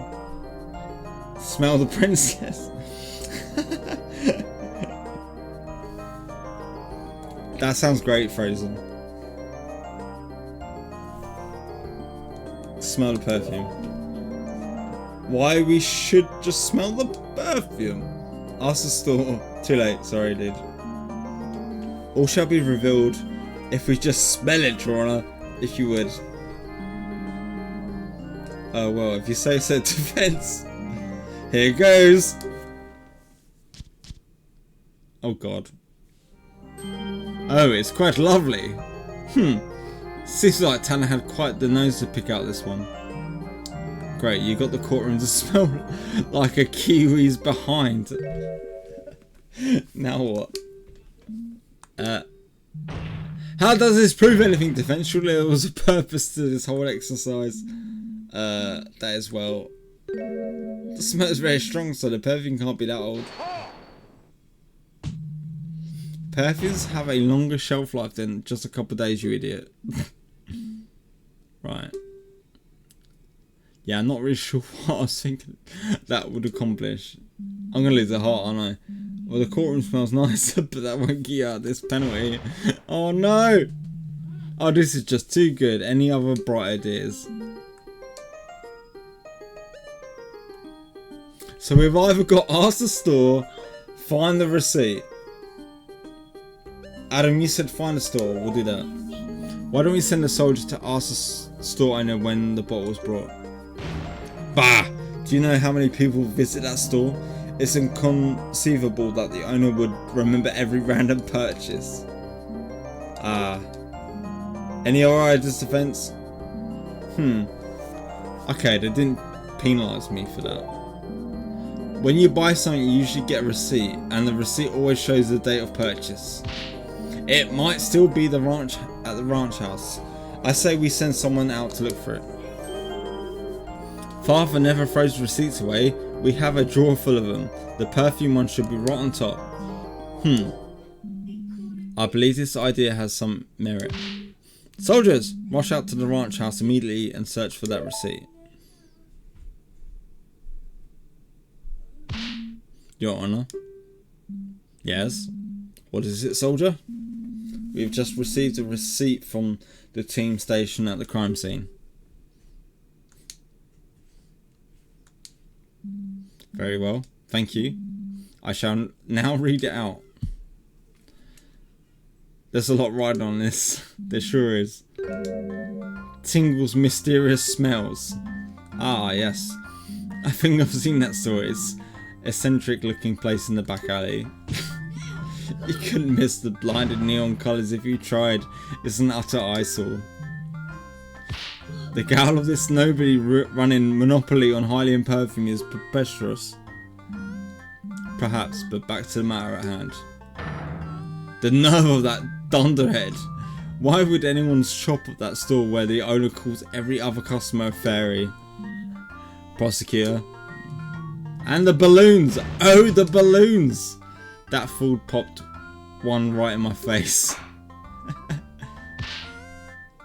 Smell the princess. That sounds great, Frozen. Smell the perfume. Why we should just smell the perfume? Ask the store. Too late, sorry dude. All shall be revealed if we just smell it, Your Honor, if you would. Oh well, if you say so, defense. Here goes. Oh god. Oh, it's quite lovely. Seems like Tanner had quite the nose to pick out this one. Great, you got the courtroom to smell like a kiwi's behind. Now what? How does this prove anything, defense? Surely there was a purpose to this whole exercise. That as well. The smell is very strong, so the perfume can't be that old. Perfumes have a longer shelf life than just a couple of days, you idiot. Right. Yeah, I'm not really sure what I was thinking that would accomplish. I'm going to lose a heart, aren't I? Well, the courtroom smells nice, but that won't get you out this penalty. Oh no! Oh, this is just too good. Any other bright ideas? So we've either got ask the store, find the receipt. Adam, you said find the store. We'll do that. Why don't we send a soldier to ask the store owner when the bottle was brought? Bah! Do you know how many people visit that store? It's inconceivable that the owner would remember every random purchase. Any other ideas, defense? Okay, they didn't penalise me for that. When you buy something, you usually get a receipt, and the receipt always shows the date of purchase. It might still be the ranch at the ranch house. I say we send someone out to look for it. Father never throws receipts away. We have a drawer full of them. The perfume one should be right on top. I believe this idea has some merit. Soldiers, rush out to the ranch house immediately and search for that receipt. Your Honor. Yes? What is it, soldier? We've just received a receipt from the team station at the crime scene. Very well. Thank you. I shall now read it out. There's a lot riding on this. There sure is. Tingle's mysterious smells. Ah, yes. I think I've seen that store. It's eccentric looking place in the back alley. You couldn't miss the blinded neon colours if you tried. It's an utter eyesore. The gal of this nobody running monopoly on Hylian perfume is preposterous. Perhaps, but back to the matter at hand. The nerve of that dunderhead. Why would anyone shop at that store where the owner calls every other customer a fairy? Prosecutor. And the balloons! Oh, the balloons! That fool popped one right in my face.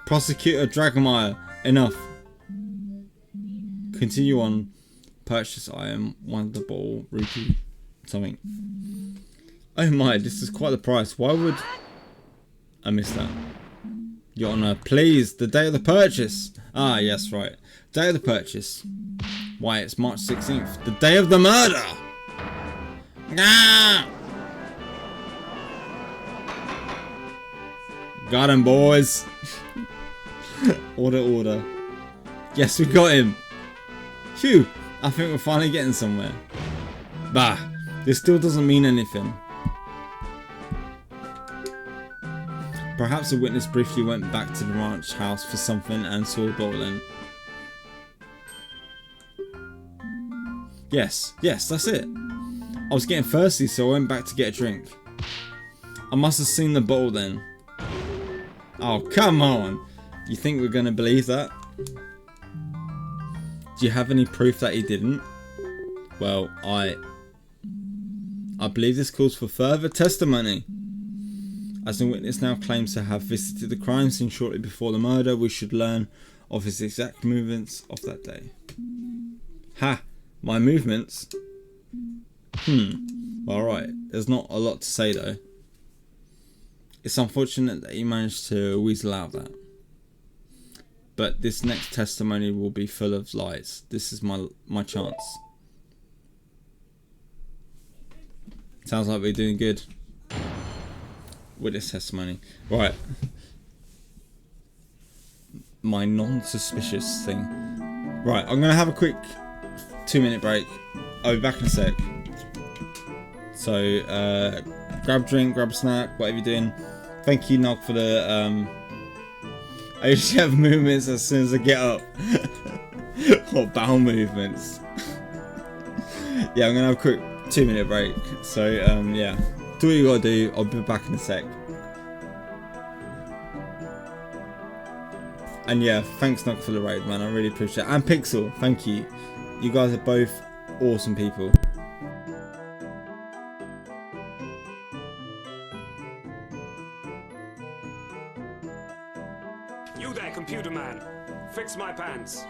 Prosecutor Dragomire, enough. Continue on. Purchase item, one the ball, rupee, something. Oh my, this is quite the price. Why would I miss that? Your Honour, please, the day of the purchase. Ah, yes, right. Day of the purchase. Why, it's March 16th. The day of the murder! Ah! Got him, boys. Order, order. Yes, we got him. Phew, I think we're finally getting somewhere. Bah, this still doesn't mean anything. Perhaps the witness briefly went back to the ranch house for something and saw the bottle then. Yes, that's it. I was getting thirsty, so I went back to get a drink. I must have seen the bottle then. Oh, come on. You think we're going to believe that? Do you have any proof that he didn't? Well, I believe this calls for further testimony. As the witness now claims to have visited the crime scene shortly before the murder, we should learn of his exact movements of that day. Ha! My movements? Alright, there's not a lot to say though. It's unfortunate that he managed to weasel out that. But this next testimony will be full of lies. This is my chance. Sounds like we're doing good with this testimony. Right. My non-suspicious thing. Right, I'm going to have a quick 2-minute break. I'll be back in a sec. So, grab a drink, grab a snack, whatever you're doing. Thank you, Nog, for the... I usually have movements as soon as I get up. Or bowel movements. Yeah, I'm going to have a quick 2-minute break. So, yeah. Do what you gotta do. I'll be back in a sec. And yeah, thanks Nog for the raid, man. I really appreciate it. And Pixel, thank you. You guys are both awesome people. You there, computer man. Fix my pants.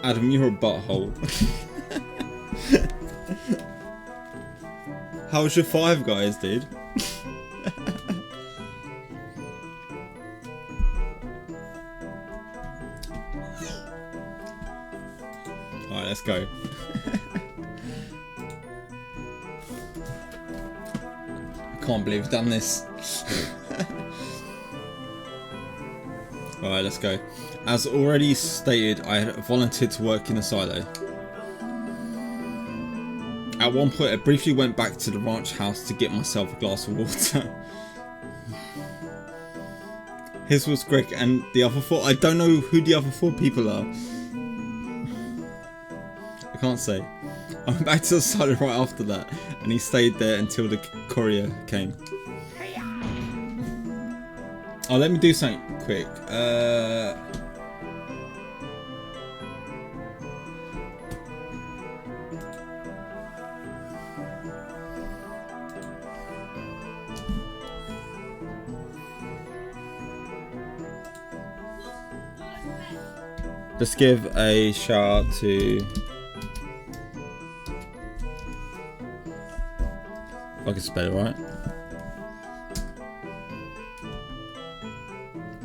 Adam, you're a butthole. How was your Five Guys, dude? Alright, let's go. I can't believe we've done this. Alright, let's go. As already stated, I had volunteered to work in a silo. At one point, I briefly went back to the ranch house to get myself a glass of water. His was Greg and the other four. I don't know who the other four people are. I can't say. I went back to the silo right after that, and he stayed there until the courier came. Oh, let me do something quick. Let's give a shout out to, if I can spell it right.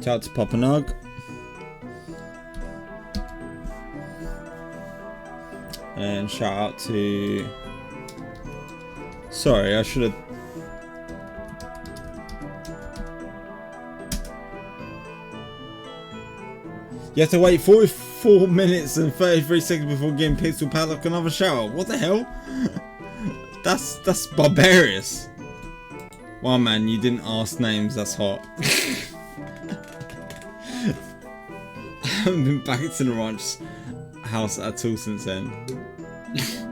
Shout out to Papa Nug. And shout out to, sorry, I should have, you have to wait 44 minutes and 33 seconds before getting Pixel Paddock another shout out. What the hell? That's barbarous. Wow, man, you didn't ask names, that's hot. I haven't been back to the ranch house at all since then.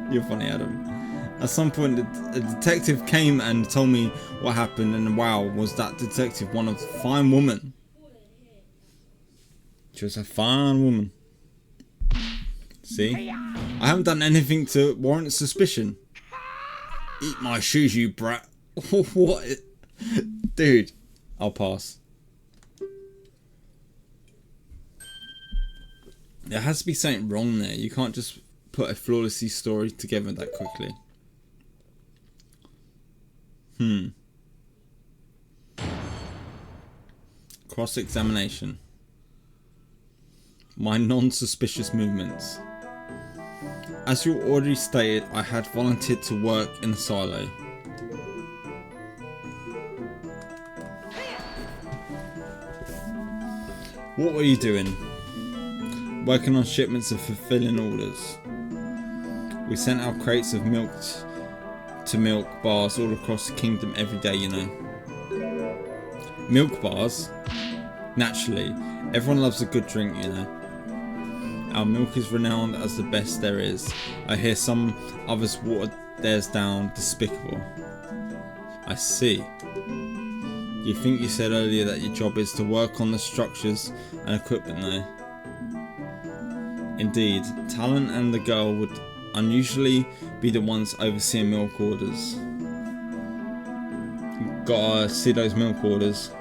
You're funny, Adam. At some point, a detective came and told me what happened, and wow, was that detective one of the fine woman. She was a fine woman. See? I haven't done anything to warrant suspicion. Eat my shoes, you brat. What? Dude, I'll pass. There has to be something wrong there. You can't just put a flawlessly story together that quickly. Cross-examination. My non-suspicious movements. As you already stated, I had volunteered to work in a silo. What were you doing? Working on shipments and fulfilling orders. We sent out crates of milk to milk bars all across the kingdom every day, you know. Milk bars? Naturally, everyone loves a good drink, you know. Our milk is renowned as the best there is. I hear some others water theirs down despicable. I see. You think you said earlier that your job is to work on the structures and equipment there? Indeed, Talon and the girl would unusually be the ones overseeing milk orders. Gotta see those milk orders.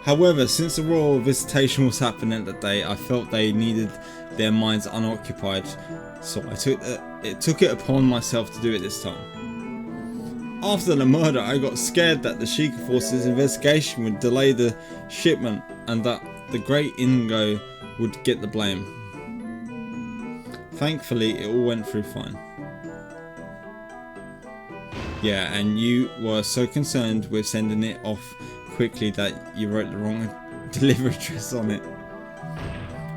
However, since the royal visitation was happening that day, I felt they needed their minds unoccupied, so I took it upon myself to do it this time. After the murder, I got scared that the Sheikah Force's investigation would delay the shipment and that the Great Ingo would get the blame. Thankfully, it all went through fine. Yeah, and you were so concerned with sending it off quickly that you wrote the wrong delivery address on it.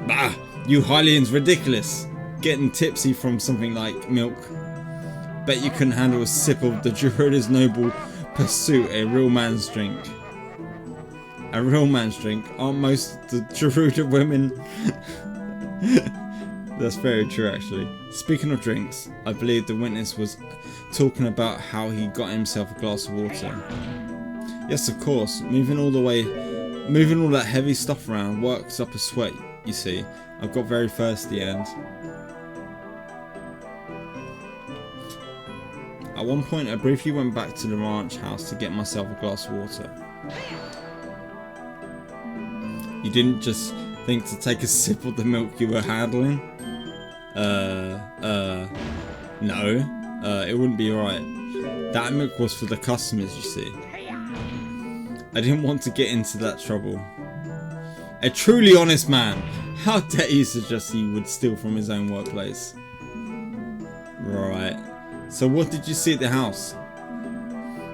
Bah! You Hylians, ridiculous! Getting tipsy from something like milk. Bet you couldn't handle a sip of the Geruda's noble pursuit, a real man's drink. A real man's drink? Aren't most of the Geruda women? That's very true, actually. Speaking of drinks, I believe the witness was talking about how he got himself a glass of water. Yes, of course. Moving all that heavy stuff around works up a sweat, you see. I got very thirsty and... At one point, I briefly went back to the ranch house to get myself a glass of water. You didn't just think to take a sip of the milk you were handling? No. It wouldn't be right. That milk was for the customers, you see. I didn't want to get into that trouble. A truly honest man. How dare you suggest he would steal from his own workplace? Right. So what did you see at the house?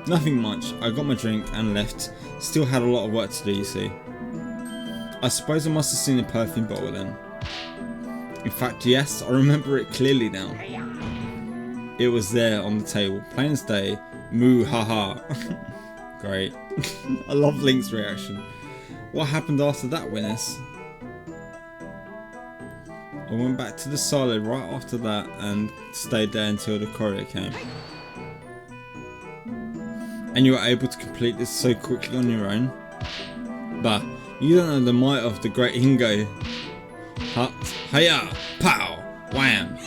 Nothing much. I got my drink and left. Still had a lot of work to do, you see. I suppose I must have seen a perfume bottle then. In fact, yes, I remember it clearly now. It was there on the table, plain as day. Moo haha. Great. I love Link's reaction. What happened after that, witness? I went back to the silo right after that and stayed there until the courier came. And you were able to complete this so quickly on your own? Bah, you don't know the might of the great Ingo. Hut, hiya, pow, wham.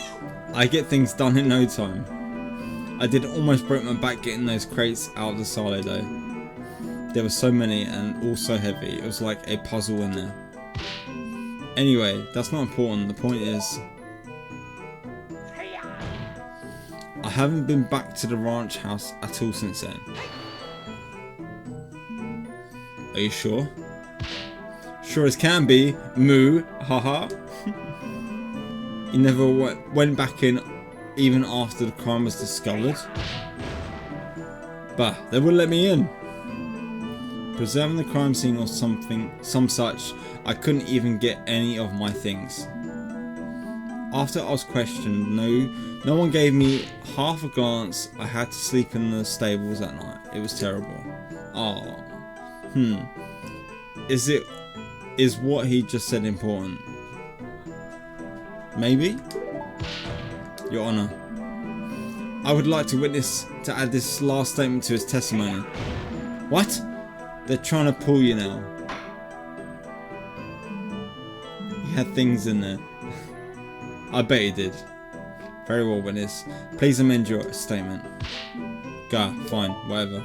I get things done in no time. I did almost break my back getting those crates out of the silo though. There were so many and all so heavy, it was like a puzzle in there. Anyway, that's not important, the point is... I haven't been back to the ranch house at all since then. Are you sure? Sure as can be, moo, haha. You never went back in even after the crime was discovered? Bah, they wouldn't let me in. Preserving the crime scene or something, some such, I couldn't even get any of my things. After I was questioned, no one gave me half a glance. I had to sleep in the stables that night. It was terrible. Oh, Is what he just said important? Maybe? Your Honour, I would like to witness to add this last statement to his testimony. What? They're trying to pull you now. He had things in there. I bet he did. Very well, witness. Please amend your statement. Go, fine, whatever.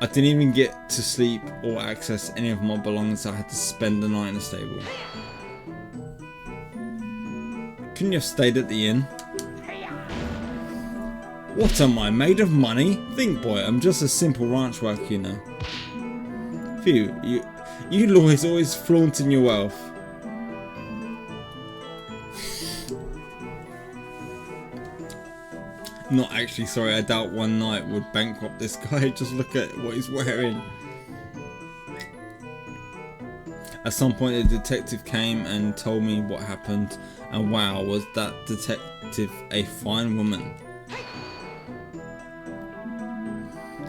I didn't even get to sleep or access any of my belongings. I had to spend the night in the stable. Couldn't you have stayed at the inn? What am I, made of money? Think, boy, I'm just a simple ranch worker, you know. Phew, you lawyers always flaunting your wealth. Not actually, sorry, I doubt one night would bankrupt this guy. Just look at what he's wearing. At some point the detective came and told me what happened, and wow, was that detective a fine woman.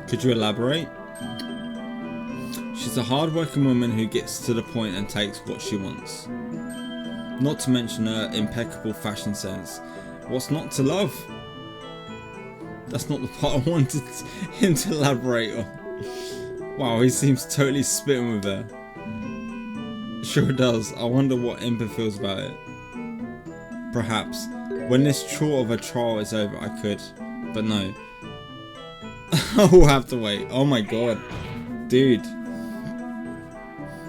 Could you elaborate? She's a hard-working woman who gets to the point and takes what she wants. Not to mention her impeccable fashion sense. What's not to love? That's not the part I wanted him to elaborate on. Wow, he seems totally smitten with her. Sure does. I wonder what Impa feels about it. Perhaps. When this chore of a trial is over, I could. But no. I'll have to wait. Oh my god. Dude.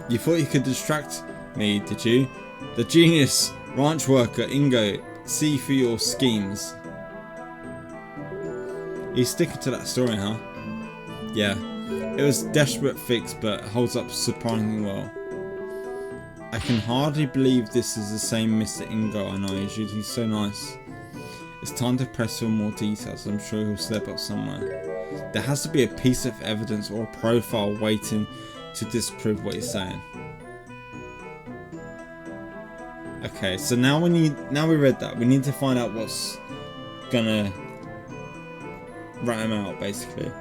You thought you could distract me, did you? The genius ranch worker, Ingo. See through your schemes. He's sticking to that story, huh? Yeah. It was a desperate fix, but holds up surprisingly well. I can hardly believe this is the same Mr. Ingo I know. He's usually so nice. It's time to press for more details. I'm sure he'll slip up somewhere. There has to be a piece of evidence or a profile waiting to disprove what he's saying. Okay, so now we read that. We need to find out what's gonna rat him out, basically.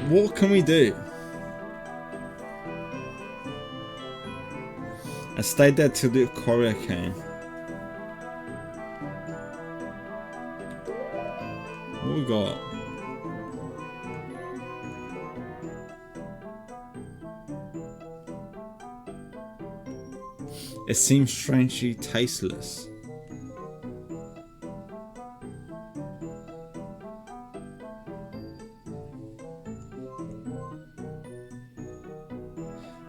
What can we do? I stayed there till the courier came. What we got? It seems strangely tasteless.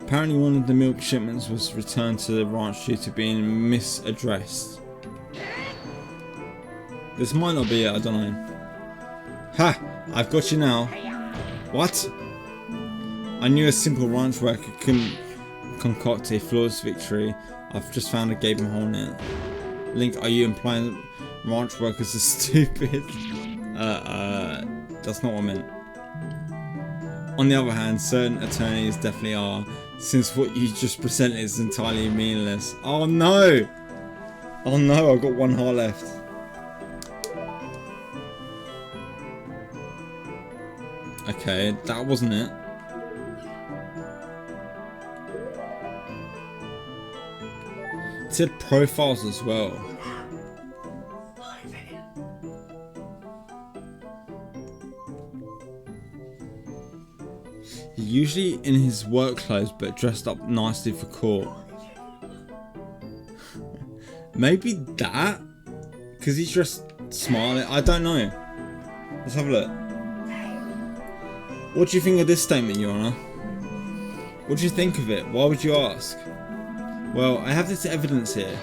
Apparently one of the milk shipments was returned to the ranch due to being misaddressed. This might not be it, I don't know. Ha! I've got you now. What? I knew a simple ranch worker couldn't concoct a flawless victory. I've just found a gaping hole in it. Link, are you implying that ranch workers are stupid? That's not what I meant. On the other hand, certain attorneys definitely are, since what you just presented is entirely meaningless. Oh no! Oh no, I've got one heart left. Okay, that wasn't it. It said profiles as well. Usually in his work clothes but dressed up nicely for court. Maybe that? Because he's dressed smartly? I don't know. Let's have a look. What do you think of this statement, Your Honour? What do you think of it? Why would you ask? Well, I have this evidence here.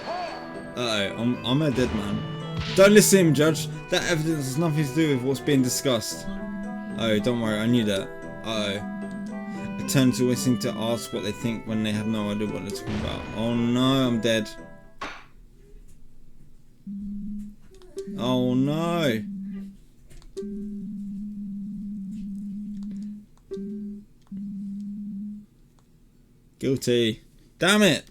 Uh-oh, I'm a dead man. Don't listen to him, Judge. That evidence has nothing to do with what's being discussed. Oh, don't worry, I knew that. Uh-oh. Attorneys always seem to ask what they think when they have no idea what they're talking about. Oh no, I'm dead. Oh no. Guilty. Damn it.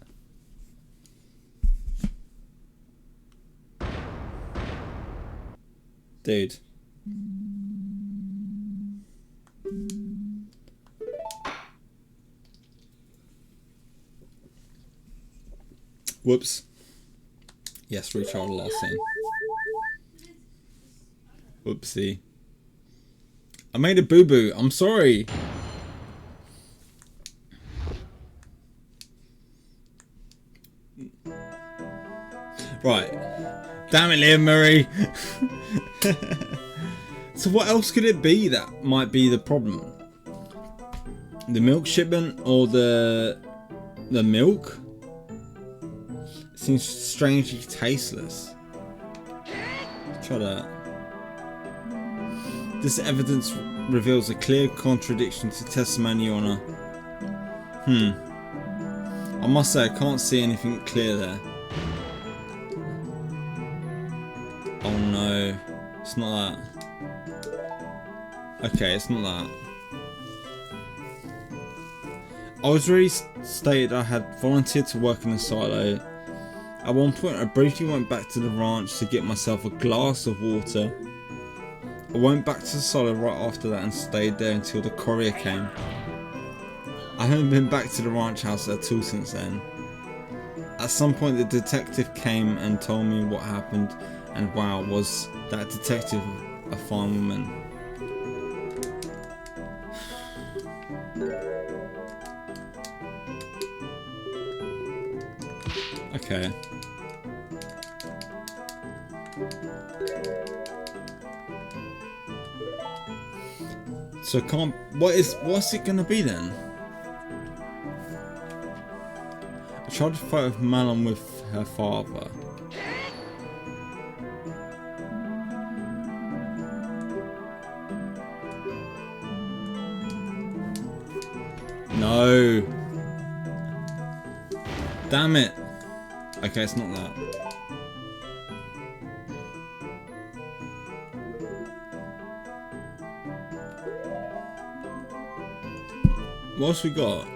Dude. Whoops. Yes, retry the last scene. Whoopsie. I made a boo-boo. I'm sorry. Right. Damn it, Liam Murray. So what else could it be that might be the problem? The milk shipment or the milk? Seems strangely tasteless. Try that. This evidence reveals a clear contradiction to testimony, Your Honour. I must say I can't see anything clear there. Oh no, it's not that. Okay, it's not that. I was already stated I had volunteered to work in the silo. At one point I briefly went back to the ranch to get myself a glass of water. I went back to the silo right after that and stayed there until the courier came. I haven't been back to the ranch house at all since then. At some point the detective came and told me what happened, and wow, was that detective a fine woman. Okay. So can't. What's it gonna be then? I tried to fight with Malon with her father. No. Damn it. Okay, it's not that. What else we got?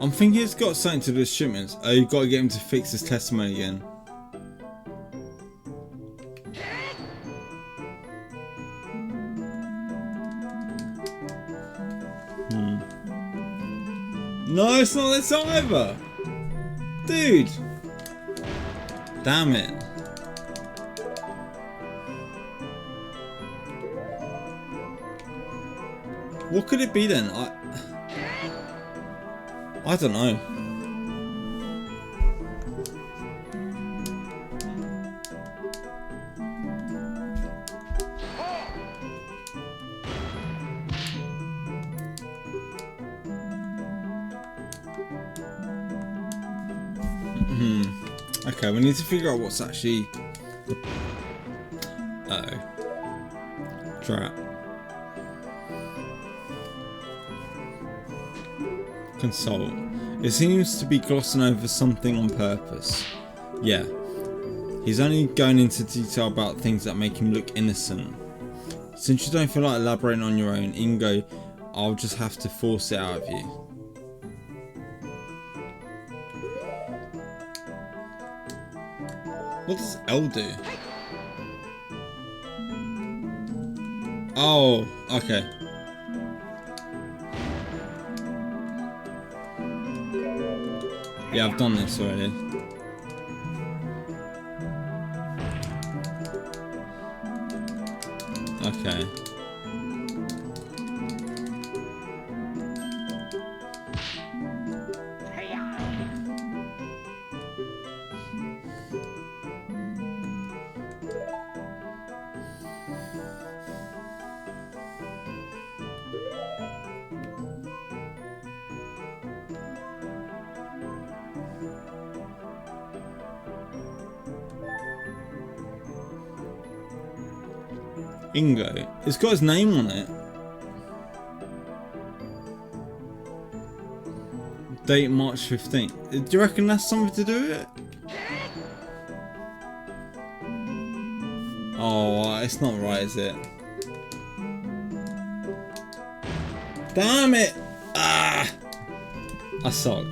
I'm thinking it's got something to do with shipments. Oh, you've got to get him to fix his testimony again. No, it's not this either. Dude. Damn it. What could it be then? I don't know. Okay, we need to figure out what's actually. Uh-oh. Trap. Consult. It seems to be glossing over something on purpose. Yeah. He's only going into detail about things that make him look innocent. Since you don't feel like elaborating on your own, Ingo, I'll just have to force it out of you. What does L do? Oh, okay. Yeah, I've done this already. Okay. Ingo. It's got his name on it. Date March 15th. Do you reckon that's something to do with it? Oh, it's not right, is it? Damn it! Ah! I suck.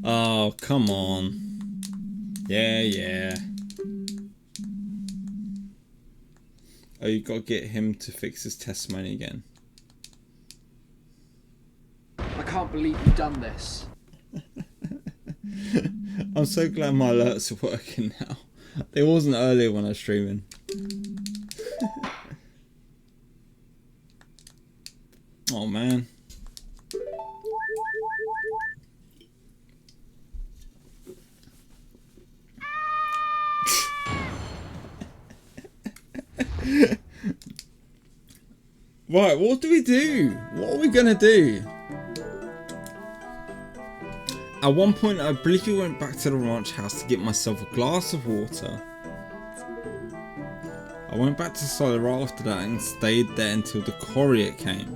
Oh, come on. Yeah. Oh, you gotta get him to fix his testimony again. I can't believe you've done this. I'm so glad my alerts are working now. It wasn't earlier when I was streaming. Oh man. Right, what do we do? What are we gonna do? At one point, I briefly went back to the ranch house to get myself a glass of water. I went back to Solar after that and stayed there until the courier came.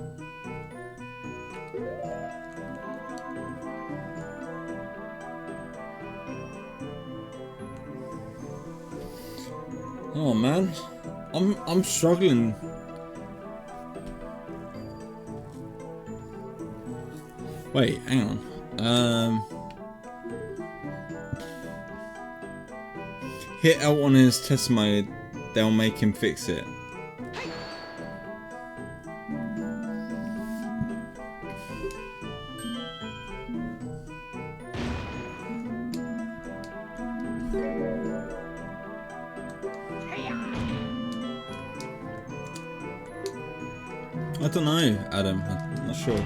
Oh man, I'm struggling. Wait, hang on. Hit L on his testimony, they'll make him fix it. I don't know, Adam. I'm not sure.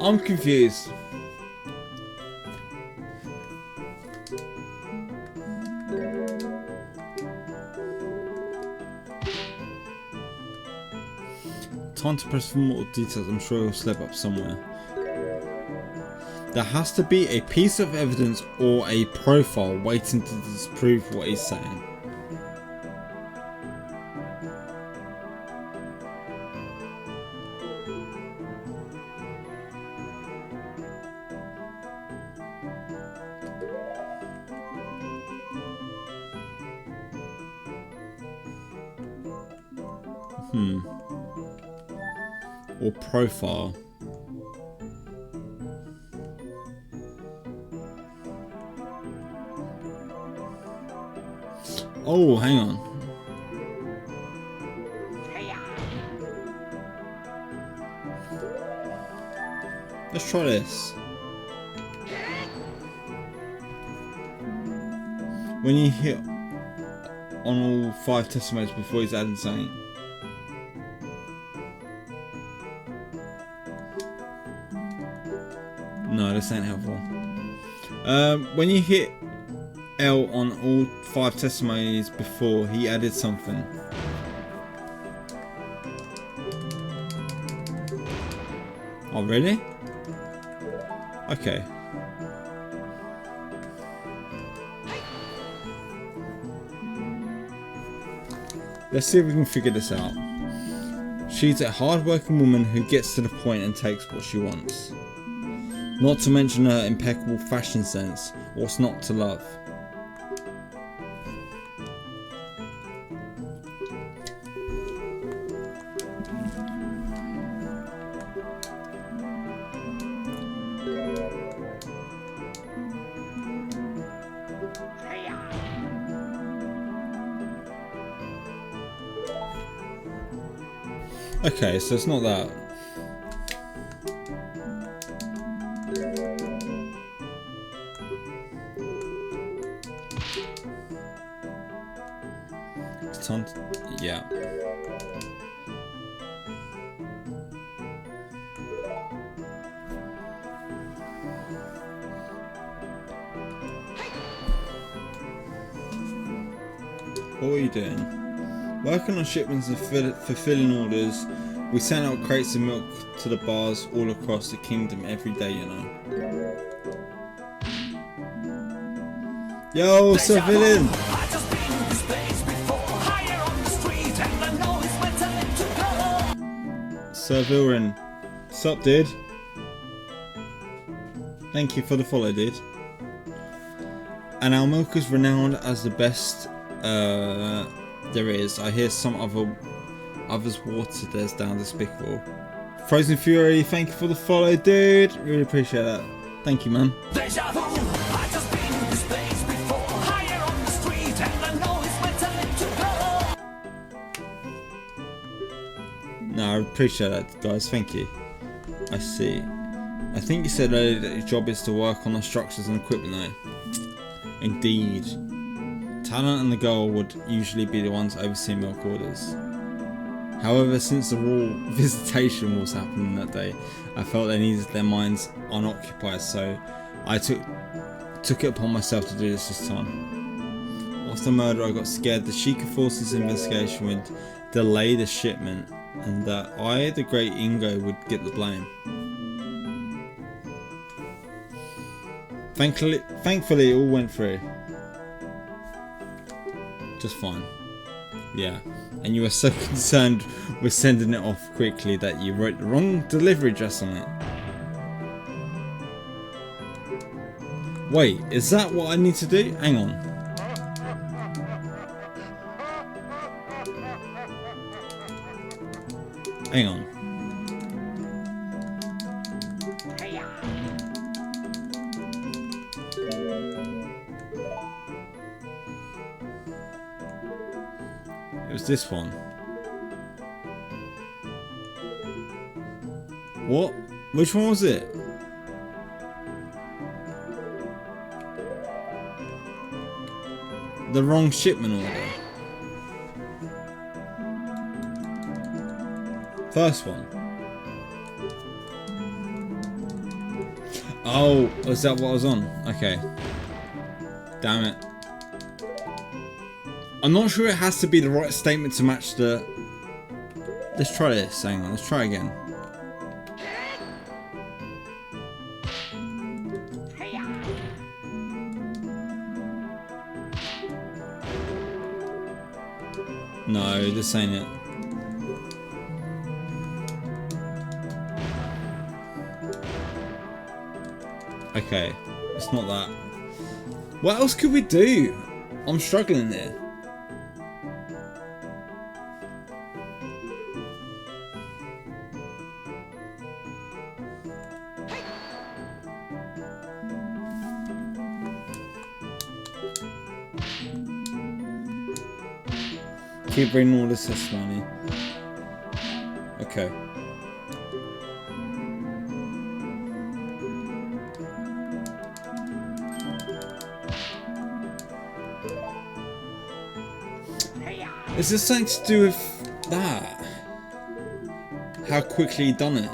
I'm confused. Time to press for more details. I'm sure it'll slip up somewhere. There has to be a piece of evidence or a profile waiting to disprove what he's saying. Or profile. Oh, hang on. Let's try this. When you hit on all 5 testimonies before he's added something. No, this ain't helpful. When you hit L on all 5 testimonies before he added something. Oh, really? Okay. Let's see if we can figure this out. She's a hard-working woman who gets to the point and takes what she wants. Not to mention her impeccable fashion sense. What's not to love? Okay, so it's not that. It's time to, yeah. What are you doing? Working on shipments and fulfilling orders, we send out crates of milk to the bars all across the kingdom every day, you know. Yo, civilian! Sir Vilren, sup, dude? Thank you for the follow, dude. And our milk is renowned as the best there is. I hear some others water theirs down despicable. Frozen Fury, thank you for the follow, dude. Really appreciate that. Thank you, man. No, I appreciate that, guys. Thank you. I see. I think you said earlier that your job is to work on the structures and equipment, though. Indeed. Talent and the girl would usually be the ones overseeing milk orders. However, since the royal visitation was happening that day, I felt they needed their minds unoccupied, so I took it upon myself to do this time. After the murder, I got scared the Sheikah Force's investigation would delay the shipment, and that I, the great Ingo, would get the blame. Thankfully, it all went through. Just fine. Yeah. And you were so concerned with sending it off quickly that you wrote the wrong delivery address on it. Wait, is that what I need to do? Hang on. Hang on. It was this one. What? Which one was it? The wrong shipment order. First one. Oh, is that what I was on? Okay. Damn it. I'm not sure it has to be the right statement to match the Let's try this. Hang on. Let's try again. No, this ain't it. Okay, it's not that. What else could we do? I'm struggling there. Keep bringing all this testimony. Okay. Is this something to do with that? How quickly he done it?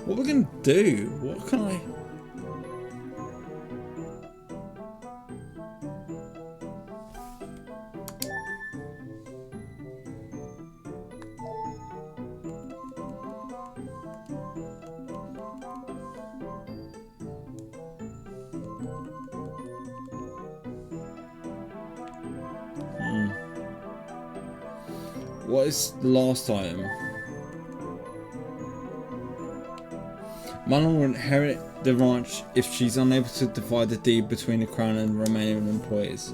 What are we gonna do? What can I... What is the last item? Manon will inherit the ranch if she's unable to divide the deed between the crown and the remaining employees.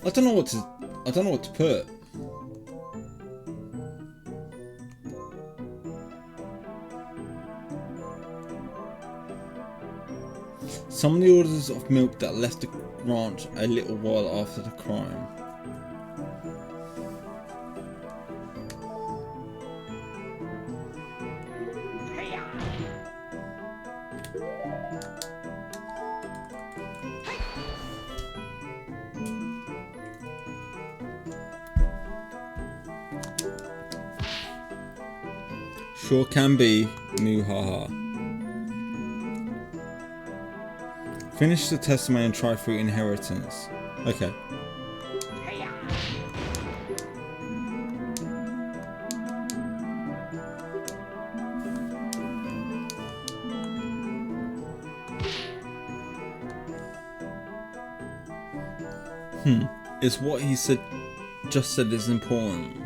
I don't know what to put. Some of the orders of milk that left the ranch a little while after the crime. Sure can be, Muhaha. Finish the testimony and try through inheritance. Okay. Is what he said just said is important.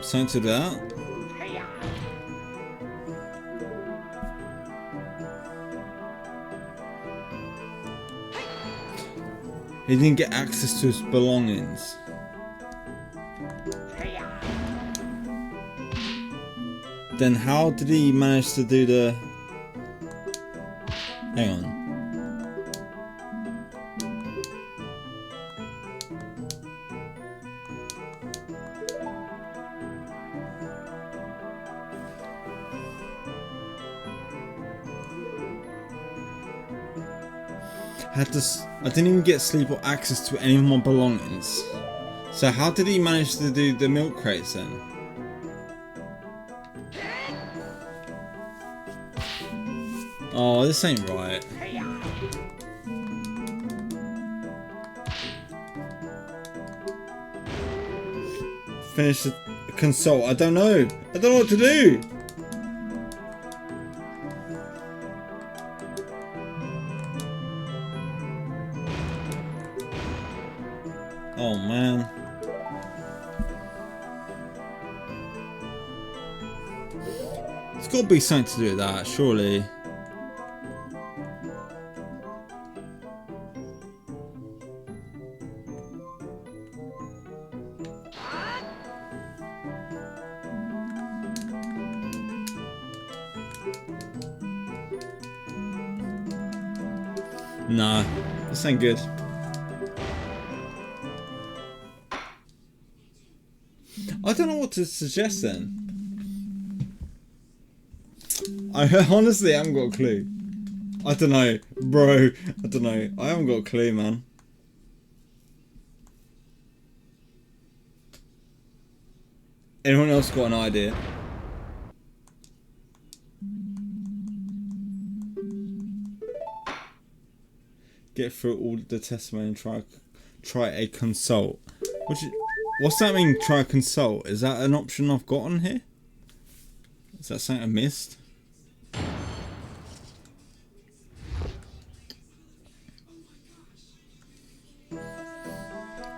Something to that. He didn't get access to his belongings. Then how did he manage to do the... Hang on. I didn't even get sleep or access to any of my belongings. So how did he manage to do the milk crates then? Oh, this ain't right. Finish the consult. I don't know. I don't know what to do. Oh man. It's got to be something to do with that, surely. Nah, this ain't good. I don't know what to suggest then. I honestly haven't got a clue. I don't know, bro. I don't know. I haven't got a clue, man. Anyone else got an idea? Get through all the testimony and try a consult. What's that mean? Try a consult? Is that an option I've got on here? Is that something I missed?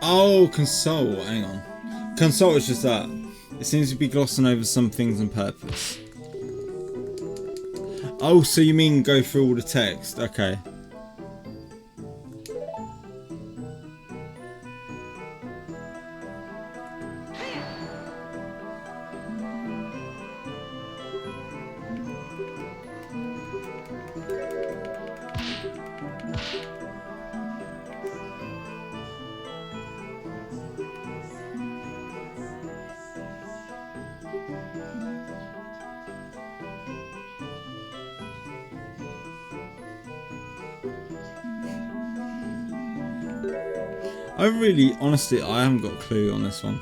Oh, consult. Hang on. Consult is just that. It seems to be glossing over some things on purpose. Oh, so you mean go through all the text? Okay. Honestly, I haven't got a clue on this one.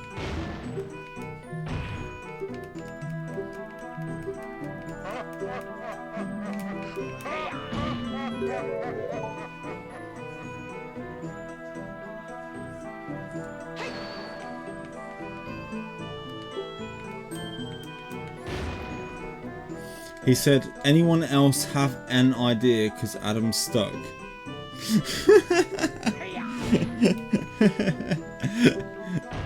He said, anyone else have an idea because Adam's stuck?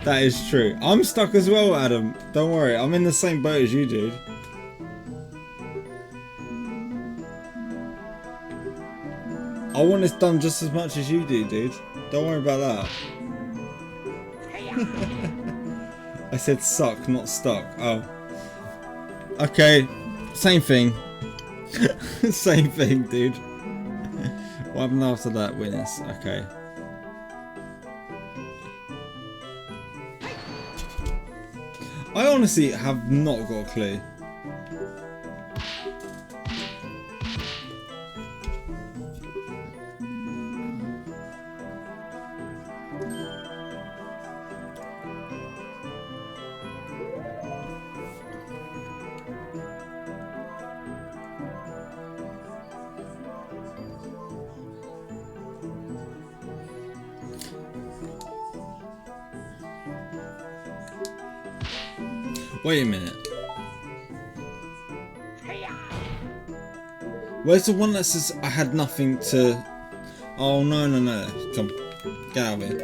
That is true. I'm stuck as well, Adam. Don't worry, I'm in the same boat as you, dude. I want this done just as much as you do, dude. Don't worry about that. I said suck, not stuck. Oh. Okay. Same thing. Same thing, dude. What happened after that? Witness. Okay. I honestly have not got a clue. Wait a minute. Where's the one that says I had nothing to... Oh, no. Come. Get out of here.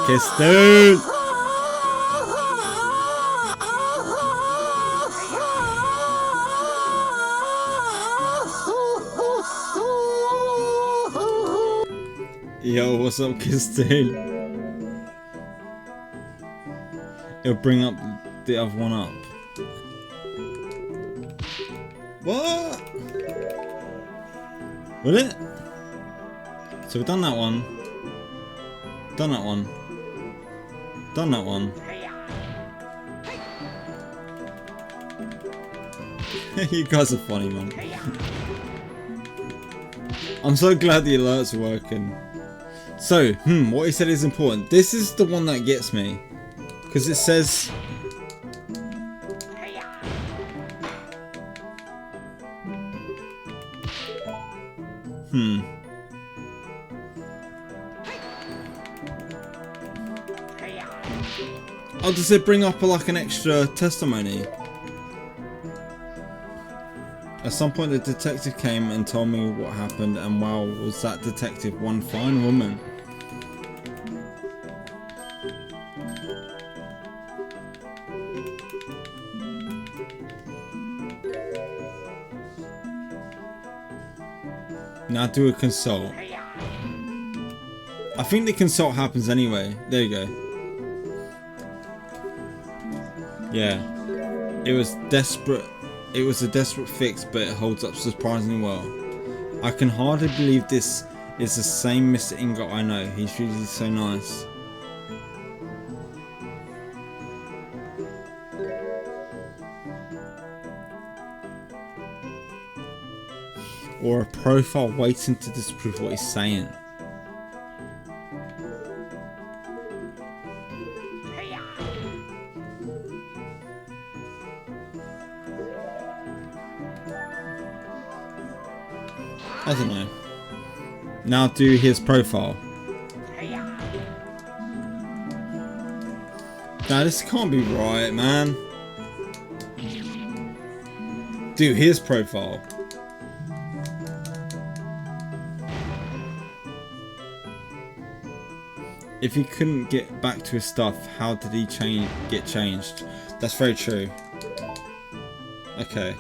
Kiss dude! Yo, what's up, Kistine? It'll bring up the other one up. What? Will it? So we've done that one. Done that one. Done that one. You guys are funny, man. I'm so glad the alerts are working. So, what he said is important. This is the one that gets me. Because it says... Oh, does it bring up like an extra testimony? At some point the detective came and told me what happened, and wow, was that detective one fine woman. Now do a consult. I think the consult happens anyway. There you go. Yeah. It was desperate. It was a desperate fix, but it holds up surprisingly well. I can hardly believe this is the same Mr. Ingot I know. He's usually so nice. Or a profile waiting to disprove what he's saying. I don't know. Now do his profile. Nah, this can't be right, man. Do his profile. If he couldn't get back to his stuff, how did he get changed? That's very true. Okay.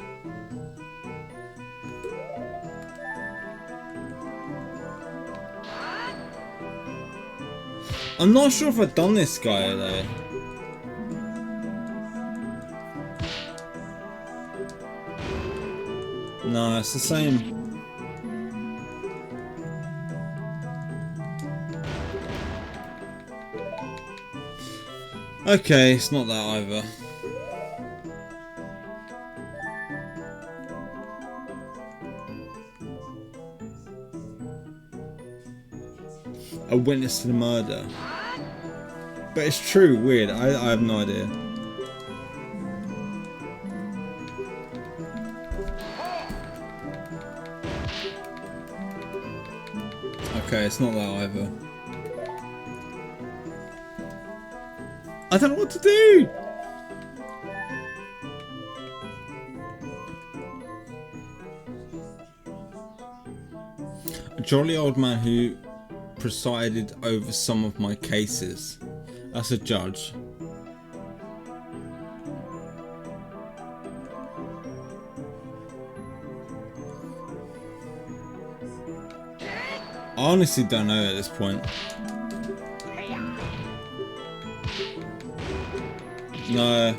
I'm not sure if I've done this guy though. No, it's the same. Okay, it's not that either. A witness to the murder. But it's true, weird. I have no idea. Okay, it's not that either. I don't know what to do! A jolly old man who presided over some of my cases. That's a judge. I honestly don't know at this point. No,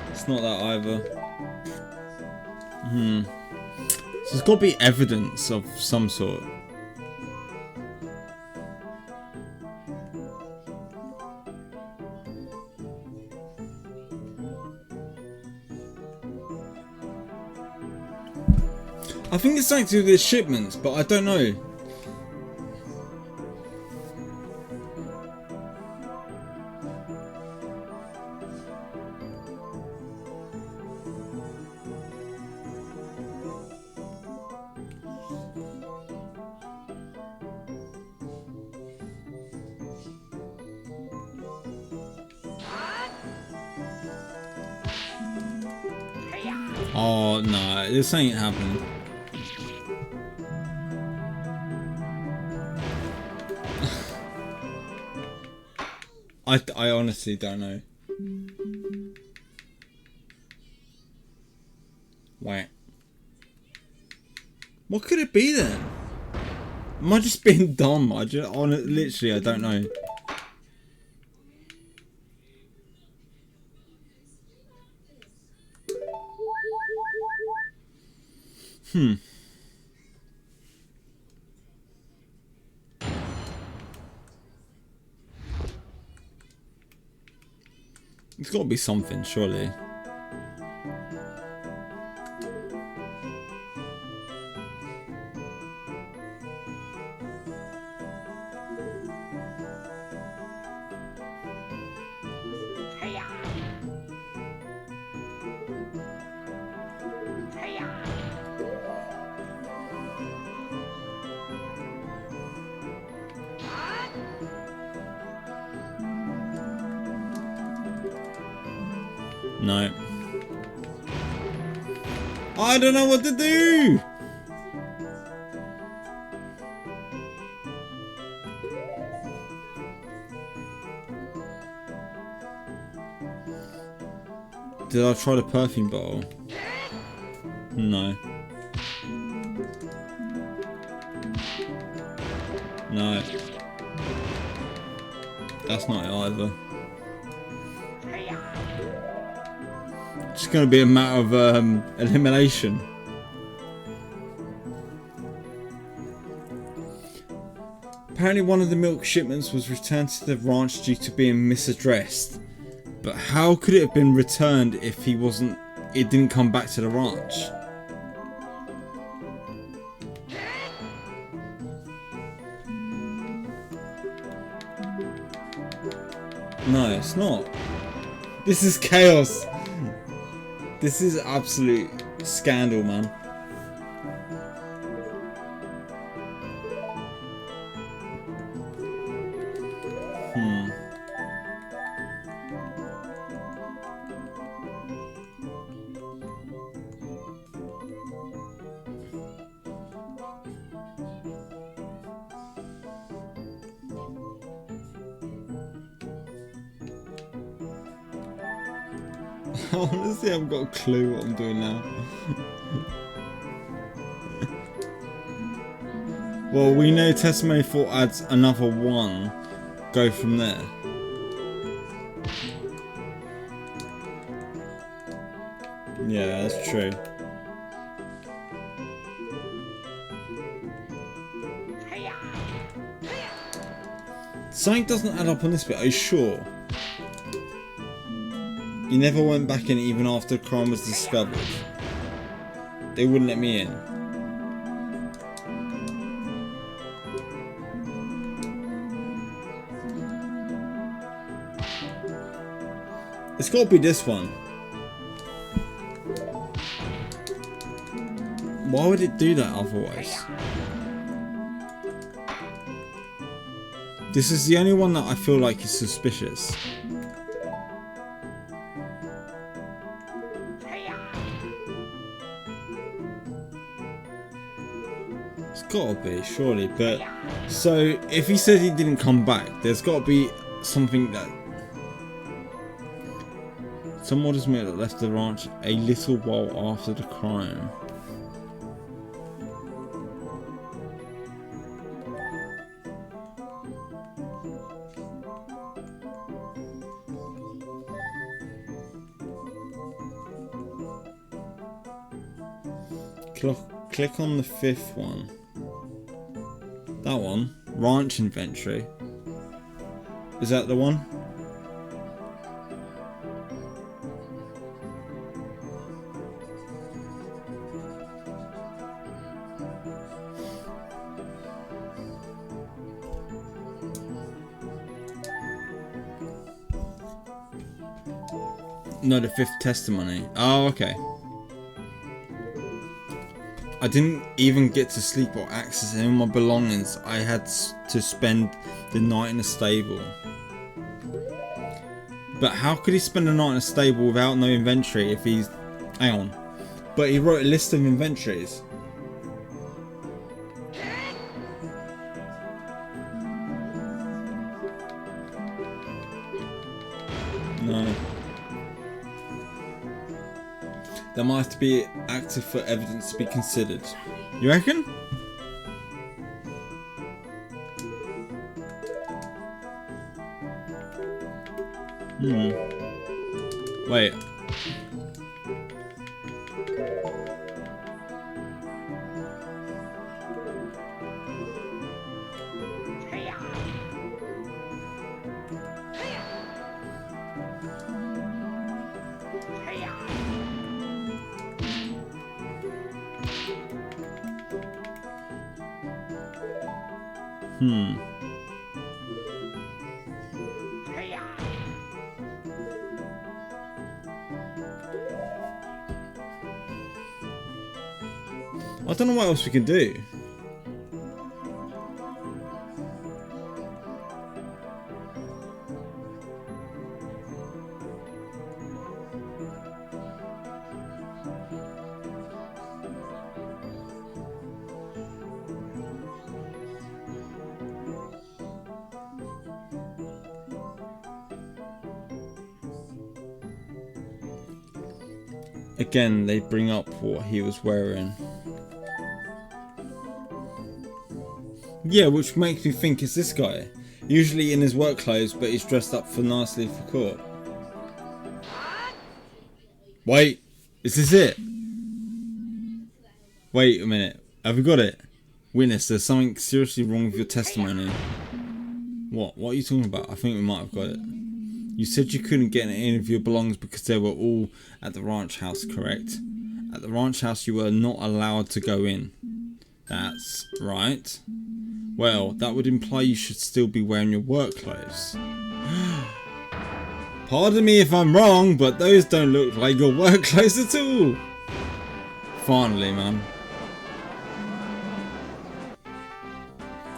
it's not that either. So there's got to be evidence of some sort. I think it's something to do with the shipments, but I don't know. Oh no, this ain't happening. I honestly don't know. Wait. What could it be then? Am I just being dumb? Literally, I don't know. It's got to be something, surely. No. I don't know what to do! Did I try the perfume bottle? No. No. That's not it either. It's going to be a matter of elimination. Apparently one of the milk shipments was returned to the ranch due to being misaddressed. But how could it have been returned if it didn't come back to the ranch? No, it's not. This is chaos. This is absolute scandal, man. Honestly, I've got a clue what I'm doing now. Well, we know testimony 4 adds another 1. Go from there. Yeah, that's true. Something doesn't add up on this bit, are you sure? You never went back in even after the crime was discovered. They wouldn't let me in. It's got to be this one. Why would it do that otherwise? This is the only one that I feel like is suspicious. It's gotta be, surely, but... So, if he said he didn't come back, there's gotta be something that... Some models may have left the ranch a little while after the crime. Click on the 5th one. That one. Ranch inventory. Is that the one? No, the 5th testimony. Oh, okay. I didn't even get to sleep or access any of my belongings. I had to spend the night in a stable. But how could he spend a night in a stable without no inventory if he's... Hang on. But he wrote a list of inventories. No. There might have to be active for evidence to be considered. You reckon? Wait. I don't know what else we can do. Again, they bring up what he was wearing. Yeah, which makes me think it's this guy. Usually in his work clothes, but he's dressed up for nicely for court. Wait, is this it? Wait a minute, have we got it? Witness, there's something seriously wrong with your testimony. What are you talking about? I think we might have got it. You said you couldn't get any of your belongings because they were all at the ranch house, correct? At the ranch house you were not allowed to go in. That's right. Well, that would imply you should still be wearing your work clothes. Pardon me if I'm wrong, but those don't look like your work clothes at all. Finally, man.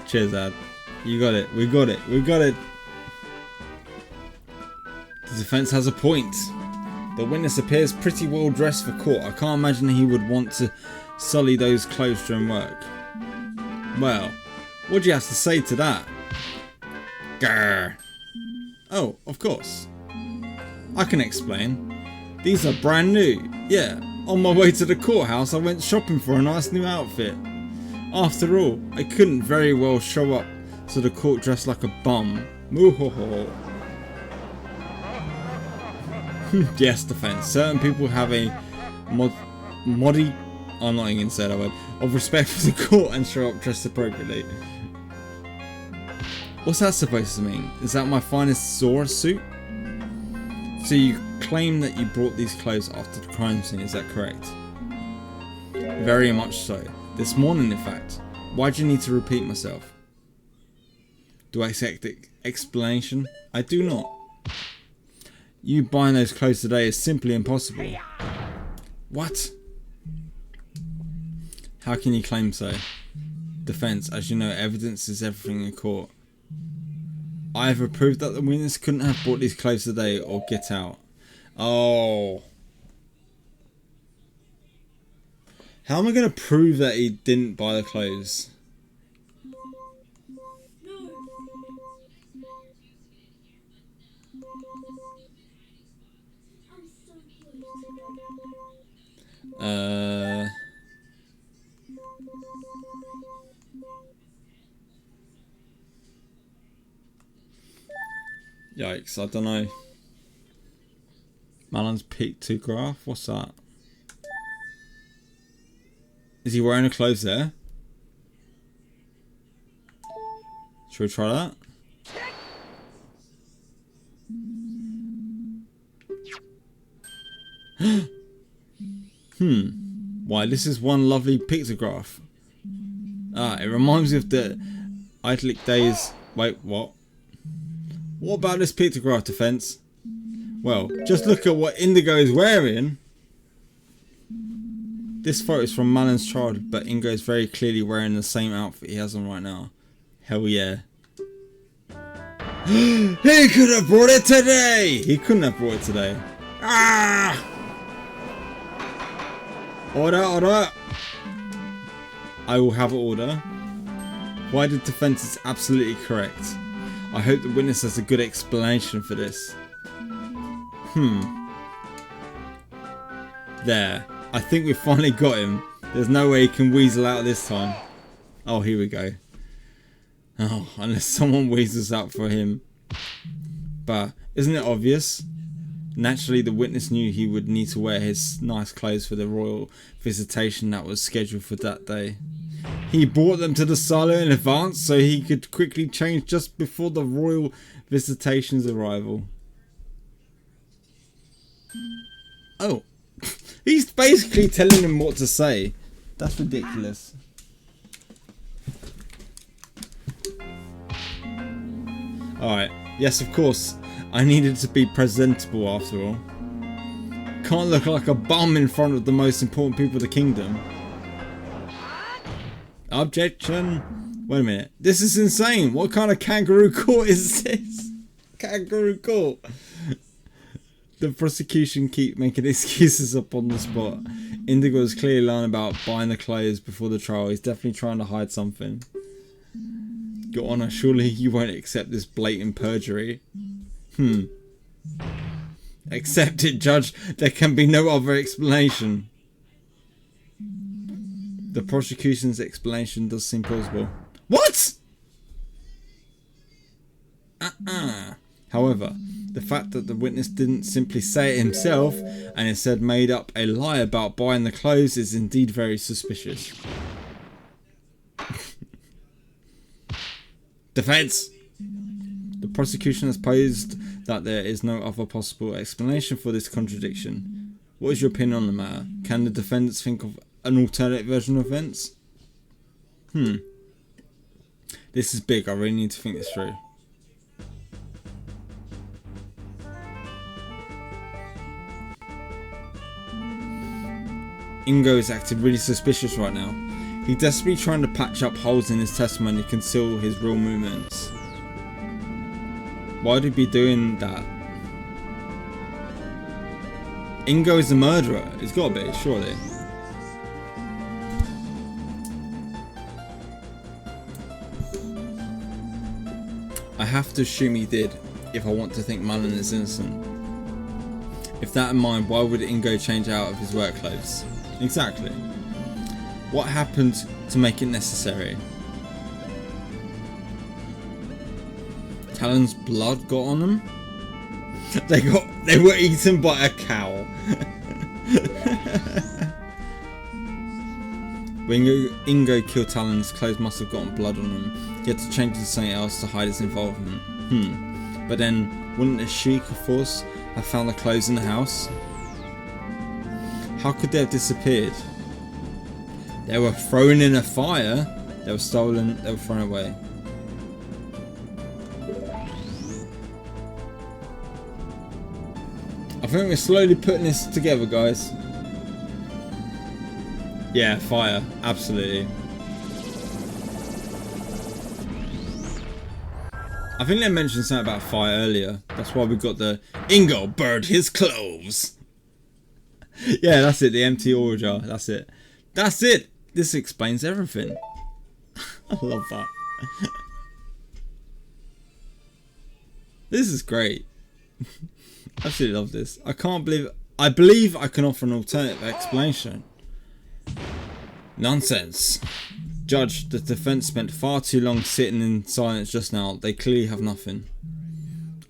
Cheers, Ad. You got it. We got it. We got it. The defense has a point. The witness appears pretty well dressed for court. I can't imagine he would want to sully those clothes during work. Well, what do you have to say to that? Grr. Oh, of course. I can explain. These are brand new. Yeah, on my way to the courthouse I went shopping for a nice new outfit. After all, I couldn't very well show up to the court dressed like a bum. Moohoho. Yes, defense. Certain people have a I'm not even going to say that word. Of respect for the court and show up dressed appropriately. What's that supposed to mean? Is that my finest Zora suit? So you claim that you brought these clothes after the crime scene, is that correct? Very much so. This morning, in fact. Why do you need to repeat myself? Do I accept explanation? I do not. You buying those clothes today is simply impossible. What? How can you claim so? Defense, as you know, evidence is everything in court. I have proved that the witness couldn't have bought these clothes today or get out. Oh. How am I going to prove that he didn't buy the clothes? Yikes, I don't know. Malon's pictograph? What's that? Is he wearing the clothes there? Should we try that? Why, this is one lovely pictograph. Ah, it reminds me of the idyllic days. Wait, what? What about this pictograph, defense? Well, just look at what Indigo is wearing. This photo is from Malon's childhood, but Indigo is very clearly wearing the same outfit he has on right now. Hell yeah. He could have brought it today! He couldn't have brought it today. Ah! Order, order! I will have order. Why the defense is absolutely correct. I hope the witness has a good explanation for this. There. I think we've finally got him. There's no way he can weasel out this time. Oh, here we go. Oh, unless someone weasels out for him. But isn't it obvious? Naturally, the witness knew he would need to wear his nice clothes for the royal visitation that was scheduled for that day. He brought them to the silo in advance so he could quickly change just before the royal visitation's arrival. Oh, he's basically telling him what to say. That's ridiculous. Alright, yes, of course, I needed to be presentable after all. Can't look like a bum in front of the most important people of the kingdom. Objection. Wait a minute. This is insane. What kind of kangaroo court is this? Kangaroo court. The prosecution keep making excuses up on the spot. Indigo is clearly lying about buying the clothes before the trial. He's definitely trying to hide something. Your Honor, surely you won't accept this blatant perjury. Accept it, Judge. There can be no other explanation. The prosecution's explanation does seem plausible. What? However, the fact that the witness didn't simply say it himself and instead made up a lie about buying the clothes is indeed very suspicious. Defense! The prosecution has posed that there is no other possible explanation for this contradiction. What is your opinion on the matter? Can the defendants think of an alternate version of events? This is big, I really need to think this through. Ingo is acting really suspicious right now. He's desperately trying to patch up holes in his testimony to conceal his real movements. Why would he be doing that? Ingo is the murderer. It's gotta be, surely. I have to assume he did, if I want to think Mullen is innocent. If that in mind, why would Ingo change out of his work clothes? Exactly. What happened to make it necessary? Talon's blood got on them? They were eaten by a cow. When Ingo killed Talon, his clothes must have gotten blood on them. He had to change to something else to hide his involvement. But then, wouldn't the Sheikah force have found the clothes in the house? How could they have disappeared? They were thrown in a fire. They were stolen. They were thrown away. I think we're slowly putting this together, guys. Yeah, fire. Absolutely. I think they mentioned something about fire earlier. That's why we got the Ingo burned his clothes. Yeah, that's it. The empty oil jar. That's it. That's it. This explains everything. I love that. This is great. I absolutely love this. I believe I can offer an alternative explanation. Nonsense. Judge, the defense spent far too long sitting in silence just now. They clearly have nothing.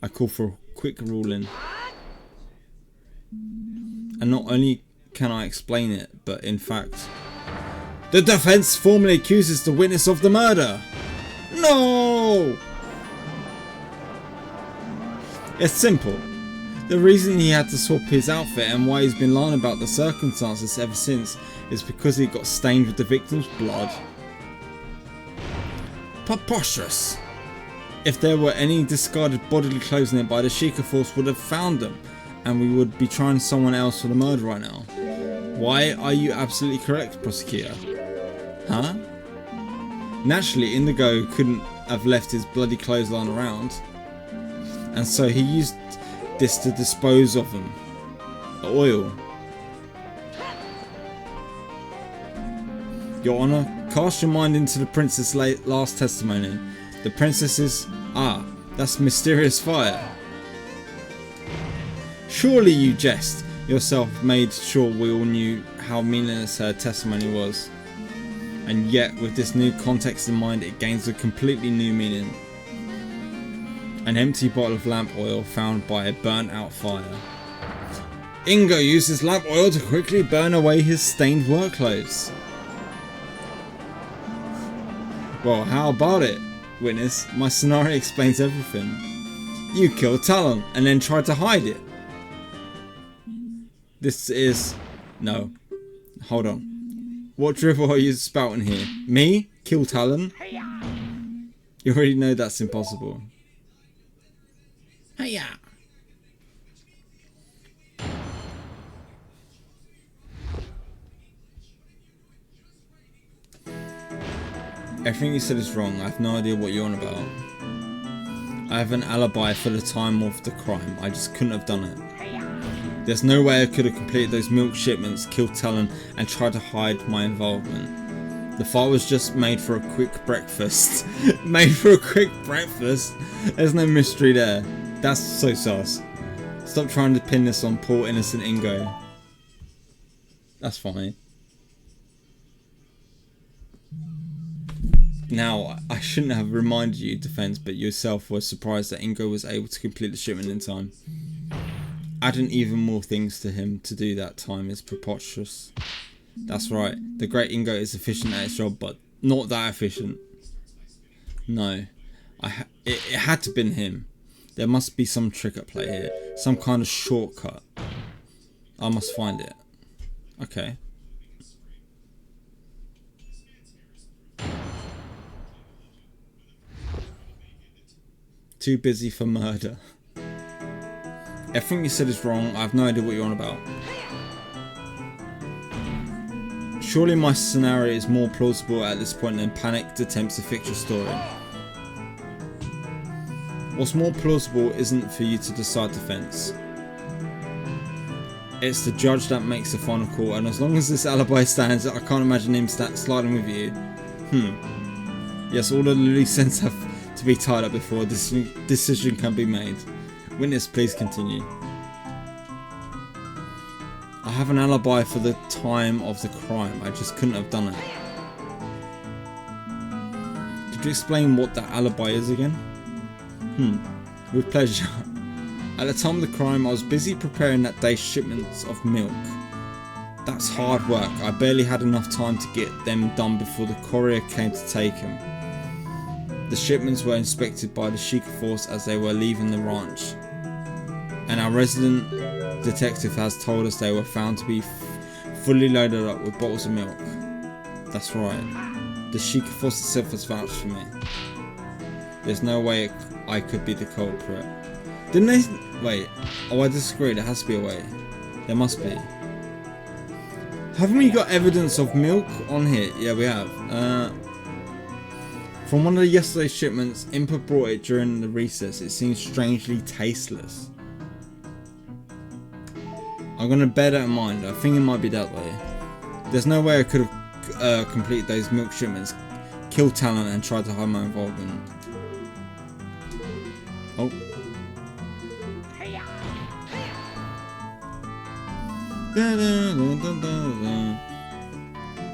I call for a quick ruling. And not only can I explain it, but in fact, the defense formally accuses the witness of the murder. No! It's simple. The reason he had to swap his outfit and why he's been lying about the circumstances ever since is because he got stained with the victim's blood. Preposterous. If there were any discarded bodily clothes nearby, the Sheikah force would have found them and we would be trying someone else for the murder right now. Why are you absolutely correct, prosecutor? Huh? Naturally, Indigo couldn't have left his bloody clothes lying around, and so he used this to dispose of them. The oil. Your Honour, cast your mind into the princess' last testimony. The princess's... that's mysterious fire. Surely you jest. Yourself made sure we all knew how meaningless her testimony was. And yet, with this new context in mind, it gains a completely new meaning. An empty bottle of lamp oil found by a burnt out fire. Ingo uses lamp oil to quickly burn away his stained work clothes. Well, how about it, witness? My scenario explains everything. You killed Talon and then tried to hide it. This is... No. Hold on. What dribble are you spouting here? Me? Kill Talon? You already know that's impossible. Hiya! Everything you said is wrong. I have no idea what you're on about. I have an alibi for the time of the crime. I just couldn't have done it. There's no way I could have completed those milk shipments, killed Talon, and tried to hide my involvement. The fire was just made for a quick breakfast. Made for a quick breakfast? There's no mystery there. That's so sus. Stop trying to pin this on poor innocent Ingo. That's funny. Now, I shouldn't have reminded you, Defense, but yourself were surprised that Ingo was able to complete the shipment in time. Adding even more things to him to do that time is preposterous. That's right, the great Ingo is efficient at his job, but not that efficient. No, it had to have been him. There must be some trick at play here, some kind of shortcut. I must find it. Okay. Too busy for murder. Everything you said is wrong. I have no idea what you're on about. Surely my scenario is more plausible at this point than panicked attempts to fix your story. What's more plausible isn't for you to decide, Defense. It's the judge that makes the final call, and as long as this alibi stands, I can't imagine him sliding with you. Yes, all of the loose ends have to be tied up before this decision can be made. Witness, please continue. I have an alibi for the time of the crime. I just couldn't have done it. Could you explain what that alibi is again? With pleasure. At the time of the crime, I was busy preparing that day's shipments of milk. That's hard work. I barely had enough time to get them done before the courier came to take them. The shipments were inspected by the Sheikah force as they were leaving the ranch. And our resident detective has told us they were found to be fully loaded up with bottles of milk. That's right. The Sheikah force itself has vouched for me. There's no way I could be the culprit. Didn't they? Wait. Oh, I disagree. There has to be a way. There must be. Haven't we got evidence of milk on here? Yeah, we have. From one of yesterday's shipments, Impa brought it during the recess. It seems strangely tasteless. I'm gonna bear that in mind. I think it might be that way. There's no way I could have completed those milk shipments, killed Talon, and tried to hide my involvement. Oh.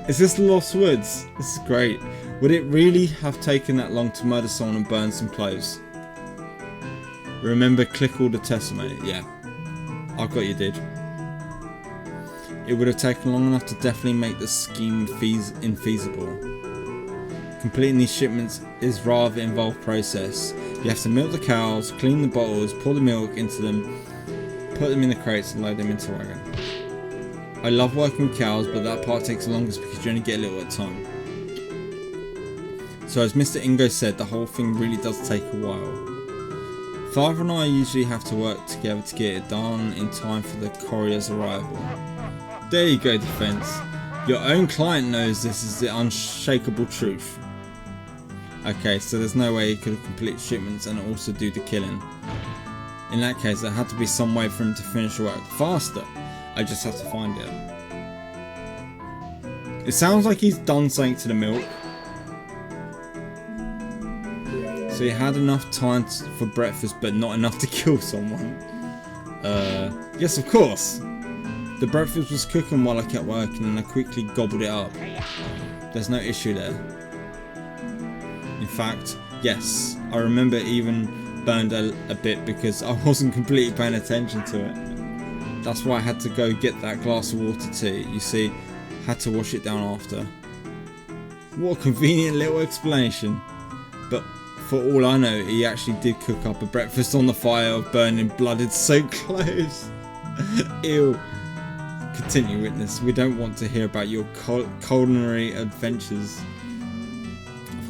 Is this Lost Woods? This is great. Would it really have taken that long to murder someone and burn some clothes? Remember, click all the testimony. Yeah, I got you, dude. It would have taken long enough to definitely make the scheme infeasible. Completing these shipments is rather involved process. You have to milk the cows, clean the bottles, pour the milk into them, put them in the crates and load them into a wagon. I love working with cows, but that part takes the longest because you only get a little at a time. So as Mr. Ingo said, the whole thing really does take a while. Father and I usually have to work together to get it done in time for the courier's arrival. There you go, Defense. Your own client knows this is the unshakable truth. Okay, so there's no way he could have completed shipments and also do the killing. In that case, there had to be some way for him to finish the work faster. I just have to find it. It sounds like he's done something to the milk. So he had enough time for breakfast, but not enough to kill someone. Yes, of course. The breakfast was cooking while I kept working and I quickly gobbled it up. There's no issue there. In fact, yes, I remember it even burned a bit because I wasn't completely paying attention to it. That's why I had to go get that glass of water too. You see, had to wash it down after. What a convenient little explanation. But for all I know, he actually did cook up a breakfast on the fire of burning blooded soaked clothes. Ew. Continue, witness. We don't want to hear about your culinary adventures.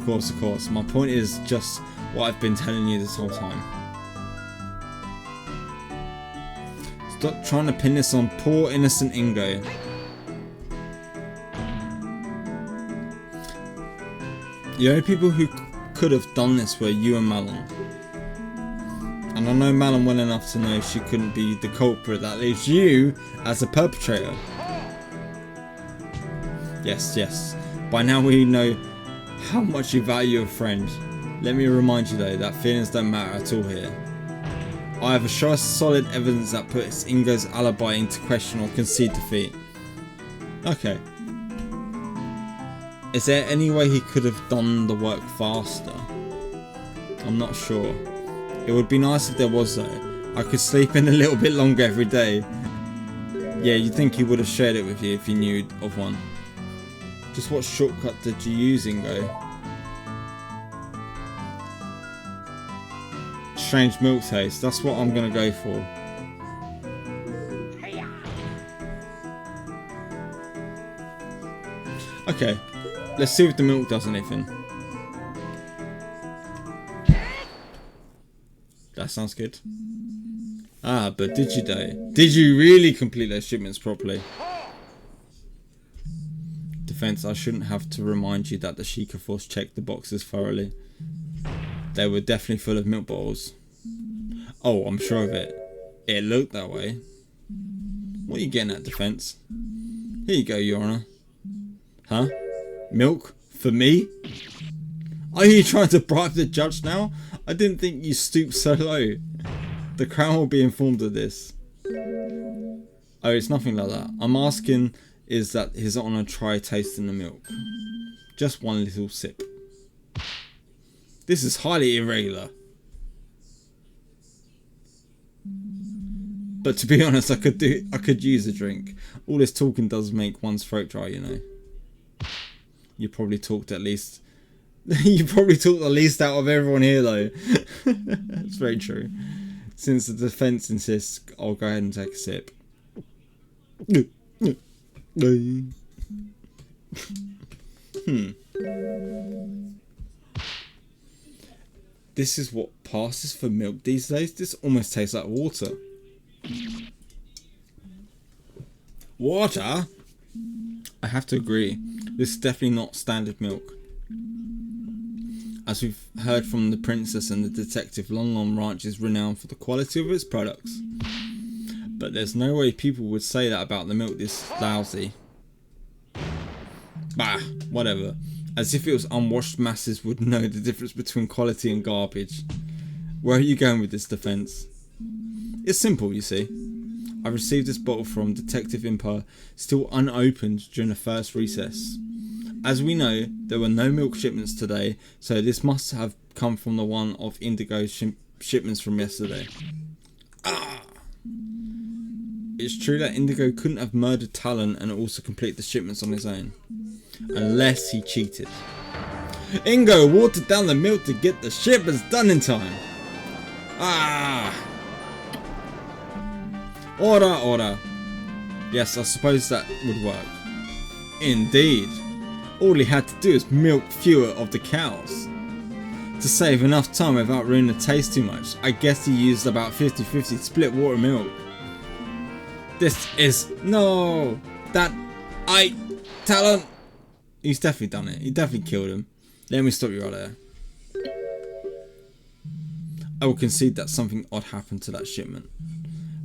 Of course. My point is just what I've been telling you this whole time. Stop trying to pin this on poor innocent Ingo. The only people who could have done this were you and Malon. And I know Malon well enough to know she couldn't be the culprit. That leaves you as a perpetrator. Yes. By now we know how much you value a friend. Let me remind you though that feelings don't matter at all here. I have a show us solid evidence that puts Ingo's alibi into question or concede defeat. Okay. Is there any way he could have done the work faster? I'm not sure. It would be nice if there was though. I could sleep in a little bit longer every day. Yeah, you'd think he would have shared it with you if you knew of one. Just what shortcut did you use, Ingo? Strange milk taste. That's what I'm gonna go for. Okay, let's see if the milk does anything. That sounds good. Ah, but did you though? Did you really complete those shipments properly? Defense, I shouldn't have to remind you that the Sheikah Force checked the boxes thoroughly. They were definitely full of milk bottles. Oh, I'm sure of it. It looked that way. What are you getting at, Defense? Here you go, Your Honor. Huh? Milk? For me? Are you trying to bribe the judge now? I didn't think you stooped so low. The Crown will be informed of this. Oh, it's nothing like that. I'm asking is that His Honor try tasting the milk. Just one little sip. This is highly irregular. But to be honest, I could use a drink. All this talking does make one's throat dry, you know. You probably talked at least. You probably talked the least out of everyone here, though. It's very true. Since the defense insists, I'll go ahead and take a sip. This is what passes for milk these days. This almost tastes like water. Water? I have to agree. This is definitely not standard milk. As we've heard from the princess and the detective, Long Long Ranch is renowned for the quality of its products. But there's no way people would say that about the milk this lousy. Bah, whatever. As if it was unwashed masses would know the difference between quality and garbage. Where are you going with this, Defense? It's simple, you see. I received this bottle from Detective Impa, still unopened during the first recess. As we know, there were no milk shipments today, so this must have come from the one of Indigo's shipments from yesterday. Ah! It's true that Indigo couldn't have murdered Talon and also complete the shipments on his own. Unless he cheated. Ingo watered down the milk to get the shipments done in time. Ah! Order, order. Yes, I suppose that would work. Indeed. All he had to do is milk fewer of the cows. To save enough time without ruining the taste too much, I guess he used about 50-50 split water milk. This is... No! Talon! He's definitely done it. He definitely killed him. Let me stop you right there. I will concede that something odd happened to that shipment.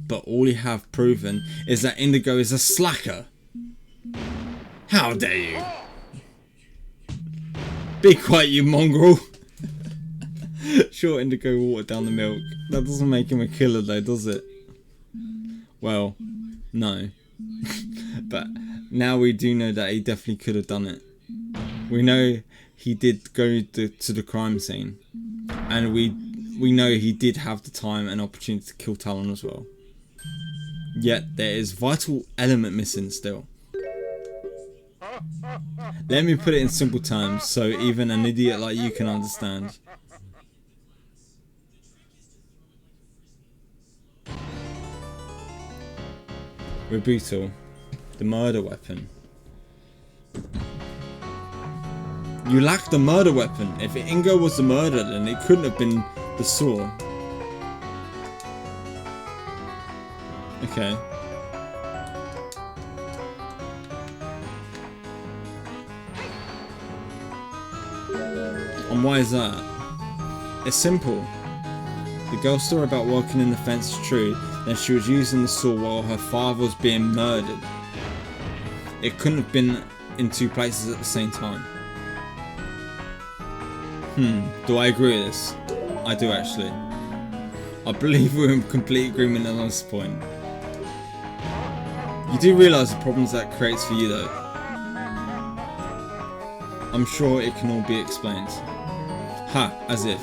But all you have proven is that Indigo is a slacker. How dare you? Be quiet, you mongrel. Sure, Indigo watered down the milk. That doesn't make him a killer though, does it? Well, no. But now we do know that he definitely could have done it. We know he did go to the crime scene. And we know he did have the time and opportunity to kill Talon as well. Yet there is vital element missing still. Let me put it in simple terms so even an idiot like you can understand. Rebuttal. The murder weapon. You lack the murder weapon. If Ingo was the murderer, then it couldn't have been the saw. Okay. And why is that? It's simple. The girl's story about working in the fence is true, then she was using the saw while her father was being murdered. It couldn't have been in two places at the same time. Do I agree with this? I do actually. I believe we're in complete agreement on this point. You do realise the problems that creates for you though. I'm sure it can all be explained. Ha, as if.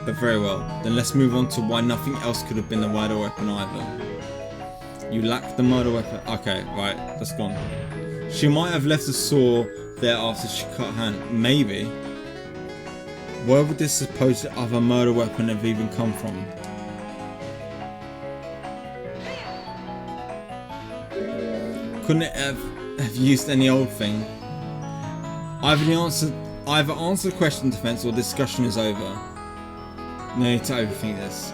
But very well, then let's move on to why nothing else could have been the murder weapon either. You lack the murder weapon. Okay, right, that's gone. She might have left the saw there after she cut her hand. Maybe. Where would this supposed other murder weapon have even come from? Couldn't it have used any old thing? Either answer the question defense or discussion is over. No need to overthink this.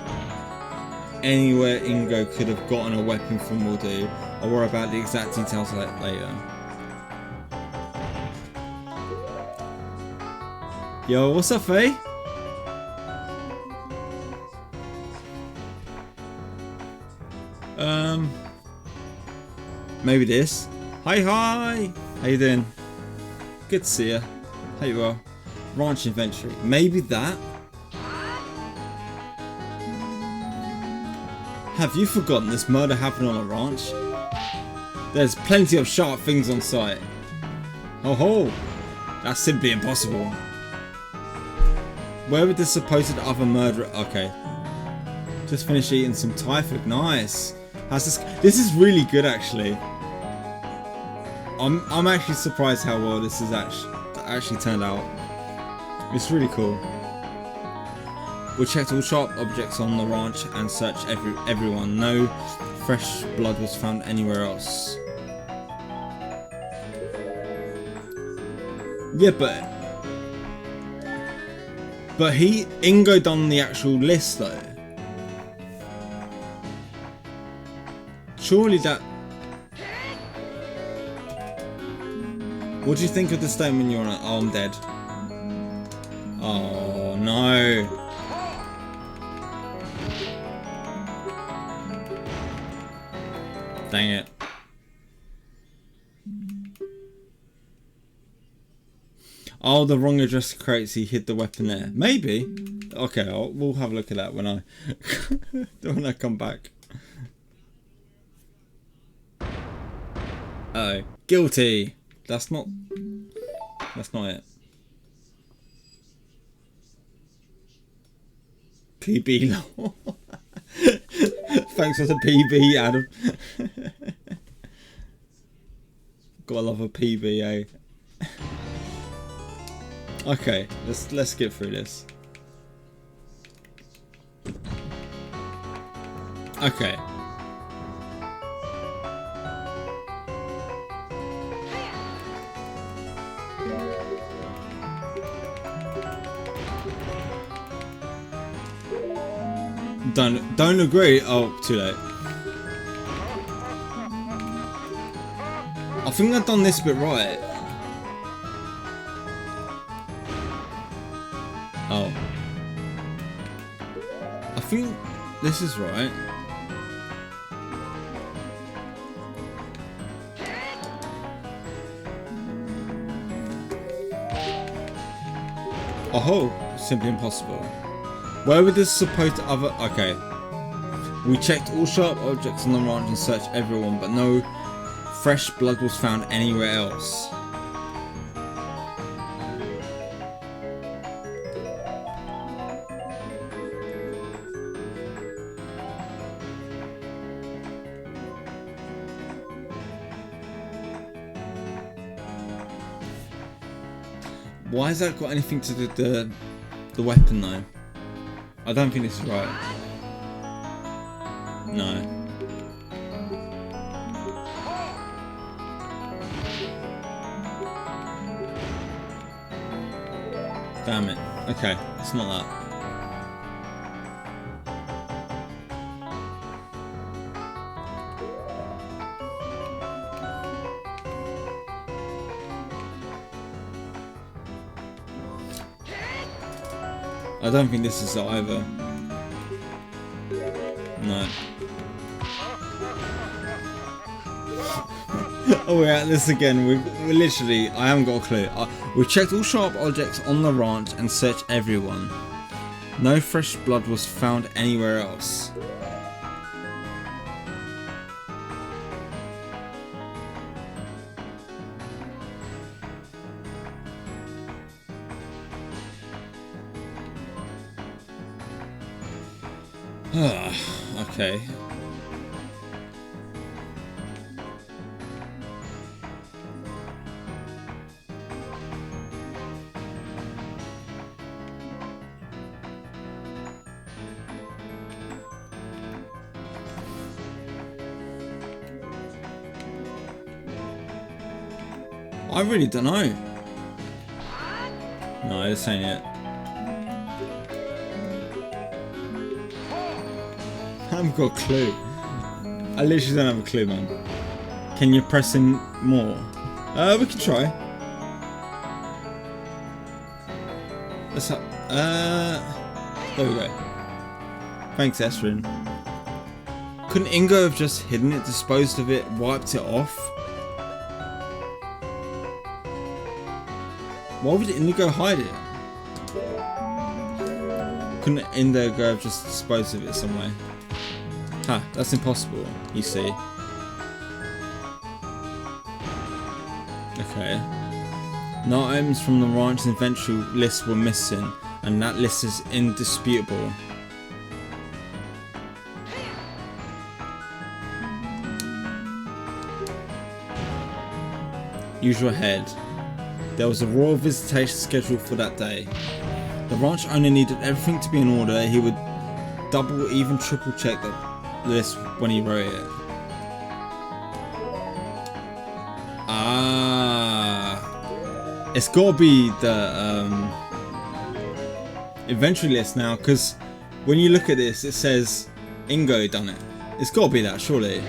Anywhere Ingo could have gotten a weapon from will do. I'll worry about the exact details later. Yo, what's up, Faye? Maybe this. Hi. How you doing? Good to see ya. How you are? Ranch inventory. Maybe that. Have you forgotten this murder happened on a ranch? There's plenty of sharp things on site. Oh ho! That's simply impossible. Where would this supposed other murderer... Okay. Just finished eating some Thai food. Nice. How's this... This is really good, actually. I'm actually surprised how well this has actually turned out. It's really cool. We checked all sharp objects on the ranch and searched everyone. No fresh blood was found anywhere else. Yeah, but Ingo done the actual list though. Surely that... What do you think of the statement you're on? Oh, I'm dead. Oh no. Dang it. Oh, the wrong address crates. He hid the weapon there. Maybe. Okay, we'll have a look at that when I when I come back. Oh, guilty. That's not it. PB law. Thanks for the PB, Adam. Gotta love a PB, eh? Okay, let's get through this. Okay. Don't agree. Oh, too late. I think I've done this bit right. Oh. I think this is right. Oh, simply impossible. Where would this supposed to other... Okay. We checked all sharp objects on the ranch and searched everyone, but no fresh blood was found anywhere else. Why has that got anything to do with the weapon though? I don't think this is right. No. Damn it. Okay, it's not that. I don't think this is it either. No. Oh, we're at this again. We're literally... I haven't got a clue. We've checked all sharp objects on the ranch and searched everyone. No fresh blood was found anywhere else. Okay. I really don't know. No, this ain't it. I haven't got a clue. I literally don't have a clue, man. Can you press in more? We can try. Let's have, there we go. Thanks, Esrin. Couldn't Ingo have just hidden it, disposed of it, wiped it off? Why would Indigo hide it? Couldn't Indigo have just disposed of it some way? Ha, that's impossible, you see. Okay. No items from the ranch's inventory list were missing, and that list is indisputable. Usual head. There was a royal visitation scheduled for that day. The ranch owner needed everything to be in order. He would double, even triple check the list when he wrote it. Ah, it's gotta be the inventory list now, because when you look at this, it says Ingo done it. It's gotta be that, surely.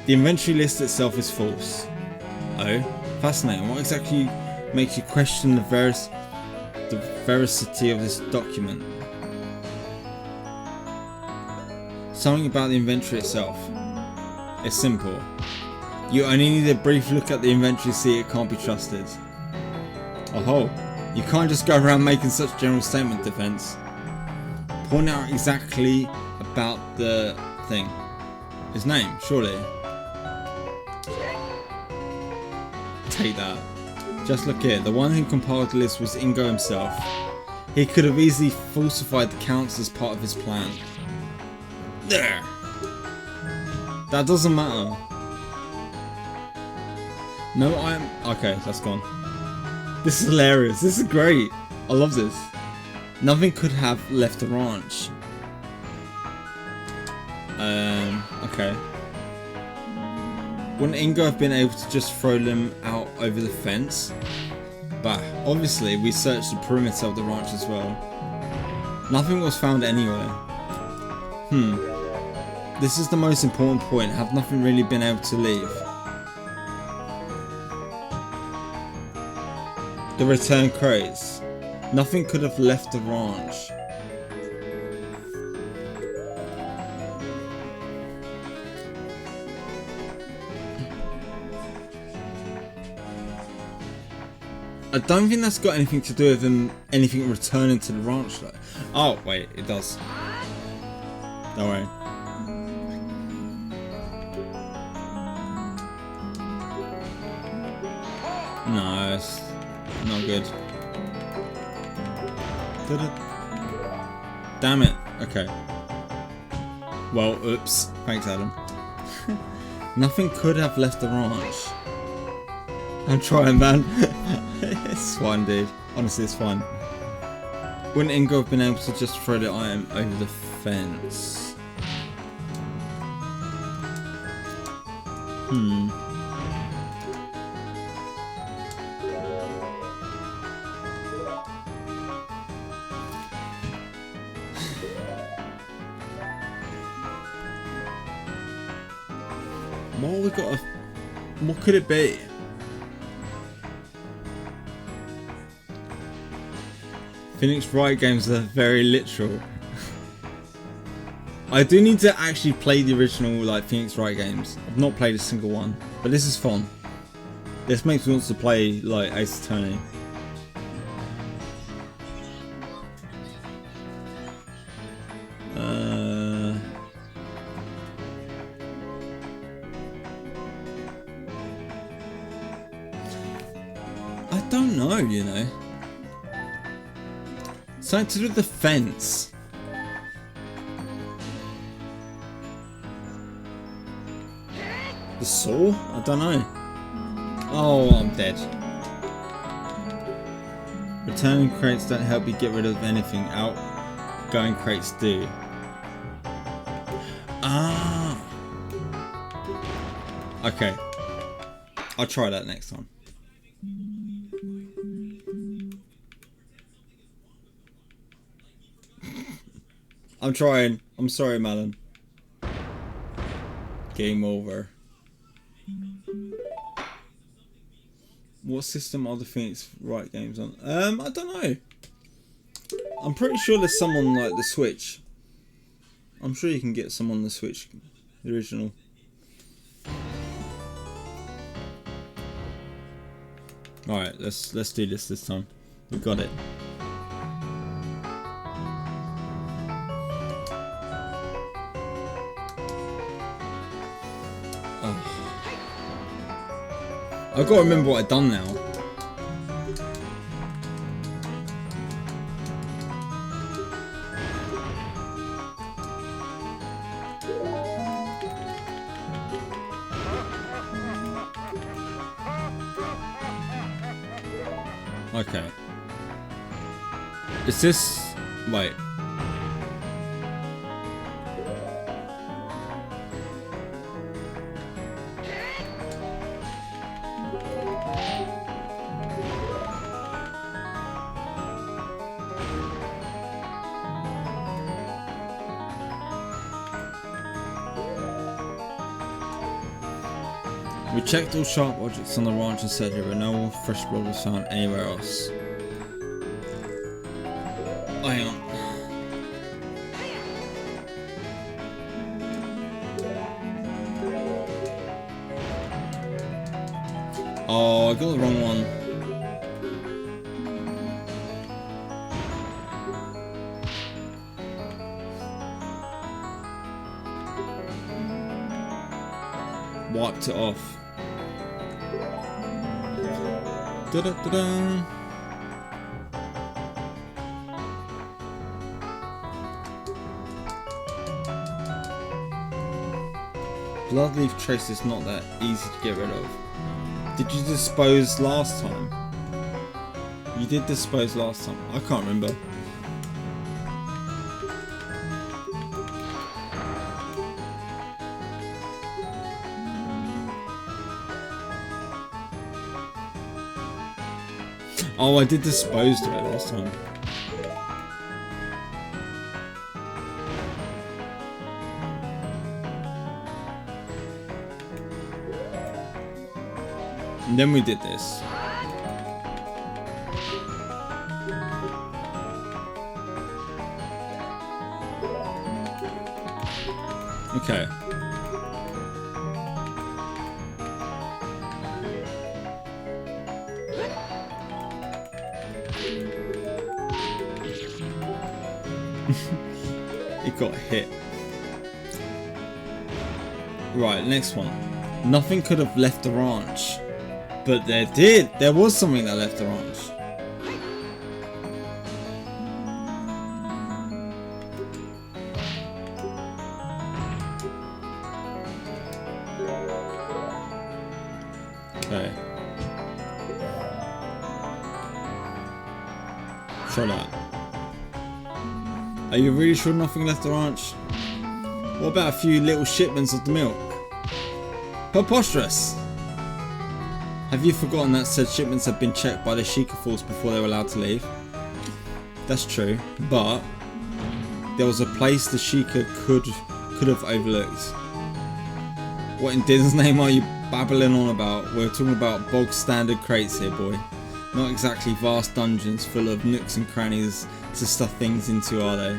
The inventory list itself is false. Oh, fascinating. What exactly makes you question the veracity of this document? Something about the inventory itself. It's simple. You only need a brief look at the inventory to see it can't be trusted. Oh, you can't just go around making such general statement, Defense. Point out exactly about the thing. His name, surely. Take that. Just look here. The one who compiled the list was Ingo himself. He could have easily falsified the counts as part of his plan. There. That doesn't matter. No, okay, that's gone. This is hilarious. This is great. I love this. Nothing could have left the ranch. Okay. Wouldn't Ingo have been able to just throw them out over the fence? Bah, obviously we searched the perimeter of the ranch as well. Nothing was found anywhere. This is the most important point. Have nothing really been able to leave? The return crates. Nothing could have left the ranch. I don't think that's got anything to do with anything returning to the ranch though. Oh wait, it does. Don't worry. No, it's not good. Damn it. Okay. Well, oops. Thanks, Adam. Nothing could have left the ranch. I'm trying, man. It's fine, dude. Honestly, it's fine. Wouldn't Ingo have been able to just throw the item over the fence? What could it be? Phoenix Wright games are very literal. I do need to actually play the original Phoenix Wright games. I've not played a single one, but this is fun. This makes me want to play Ace Attorney. I don't know, you know. Something to do with the fence. The saw? I don't know. Oh, I'm dead. Returning crates don't help you get rid of anything. Outgoing crates do. Ah. Okay. I'll try that next time. I'm trying. I'm sorry, Malin. Game over. What system are the Phoenix Wright games on? I don't know. I'm pretty sure there's some on like the Switch. I'm sure you can get some on the Switch, the original. All right, let's do this time. We got it. Oh. I've got to remember what I've done now. Okay. Is this... Wait. We checked all sharp objects on the ranch and said but no more fresh blood was found anywhere else. Oh, hang on. Oh, I got the wrong one. Wiped it off. Da-da-da-da. Bloodleaf trace is not that easy to get rid of. Did you dispose last time? You did dispose last time. I can't remember. Oh, I did dispose of it last time. And then we did this. Okay. It got hit. Right, next one. Nothing could have left the ranch. But there did. There was something that left the ranch. Okay. Try that. Are you really sure nothing left the ranch? What about a few little shipments of the milk? Preposterous! Have you forgotten that said shipments have been checked by the Sheikah force before they were allowed to leave? That's true, but there was a place the Sheikah could have overlooked. What in Din's name are you babbling on about? We're talking about bog standard crates here, boy. Not exactly vast dungeons full of nooks and crannies to stuff things into, are they?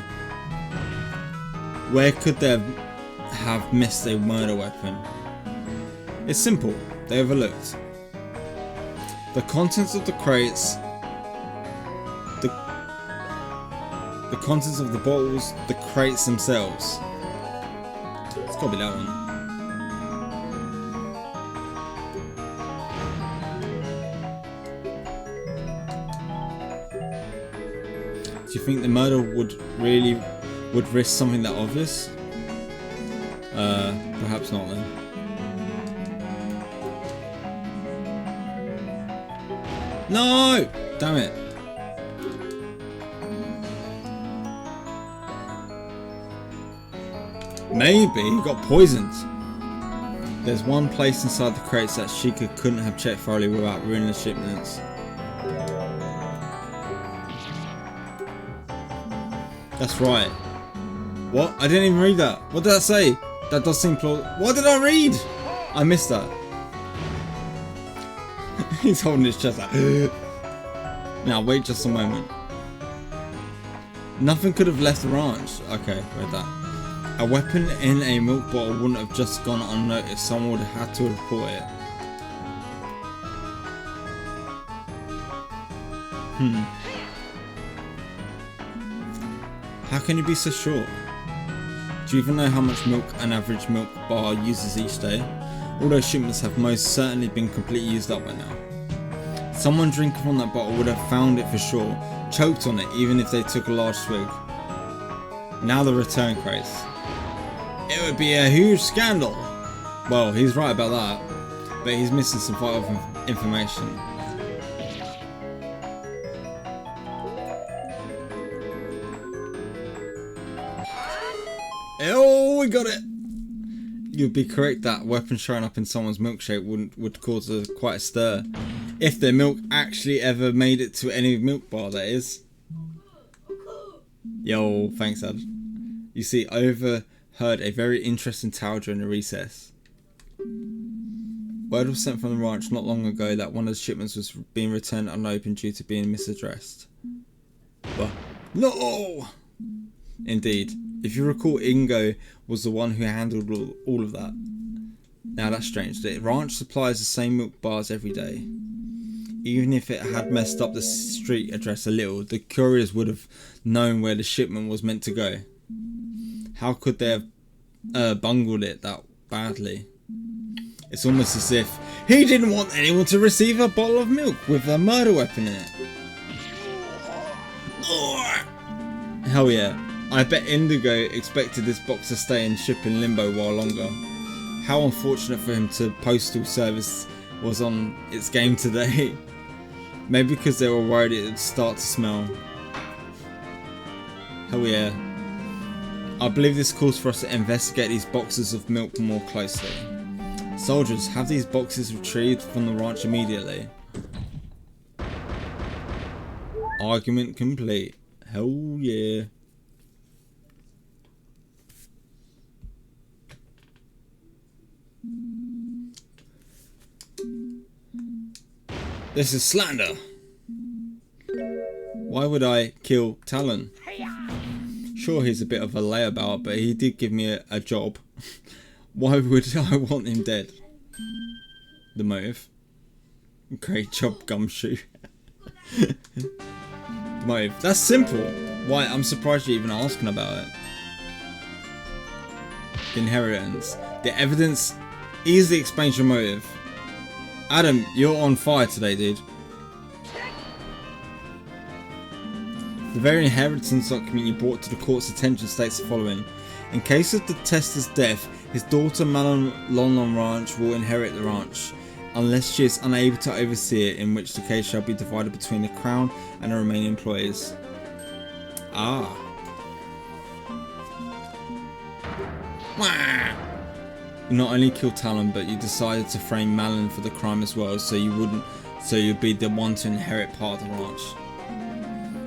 Where could they have missed a murder weapon? It's simple, they overlooked. The contents of the crates, the contents of the bottles, the crates themselves. It's gotta be that one. Do you think the murderer would risk something that obvious? Perhaps not then. No! Damn it. Maybe he got poisoned. There's one place inside the crates that Sheikah couldn't have checked thoroughly without ruining the shipments. That's right. What? I didn't even read that. What did I say? That does seem plausible. What did I read? I missed that. He's holding his chest like. Now wait just a moment. Nothing could have left the ranch. Okay, read that. A weapon in a milk bottle wouldn't have just gone unnoticed. Someone would have had to report it. How can you be so sure? Do you even know how much milk an average milk bar uses each day? All those shipments have most certainly been completely used up by now. Someone drinking from that bottle would have found it for sure, choked on it even if they took a large swig. Now the return crates. It would be a huge scandal. Well, he's right about that, but he's missing some vital information. Oh, we got it! You'd be correct that weapon showing up in someone's milkshake would cause quite a stir. If their milk actually ever made it to any milk bar, that is. Yo, thanks, Ad. You see, I overheard a very interesting tale during the recess. Word was sent from the ranch not long ago that one of the shipments was being returned unopened due to being misaddressed. But no! Indeed. If you recall, Ingo was the one who handled all of that. Now that's strange. The ranch supplies the same milk bars every day. Even if it had messed up the street address a little, the couriers would have known where the shipment was meant to go. How could they have bungled it that badly? It's almost as if he didn't want anyone to receive a bottle of milk with a murder weapon in it. Hell yeah. I bet Indigo expected this box to stay in shipping limbo while longer. How unfortunate for him to postal service was on its game today. Maybe because they were worried it would start to smell. Hell yeah. I believe this calls for us to investigate these boxes of milk more closely. Soldiers, have these boxes retrieved from the ranch immediately. Argument complete. Hell yeah. This is slander. Why would I kill Talon? Sure, he's a bit of a layabout, but he did give me a job. Why would I want him dead? The motive. Great job, Gumshoe. The motive. That's simple. Why, I'm surprised you're even asking about it. Inheritance. The evidence easily explains your motive. Adam, you're on fire today, dude. The very inheritance document you brought to the court's attention states the following. In case of the tester's death, his daughter Malon Lonlon Ranch will inherit the ranch, unless she is unable to oversee it, in which the case shall be divided between the Crown and the remaining employees. Ah. You not only killed Talon, but you decided to frame Malon for the crime as well, so you'd be the one to inherit part of the ranch.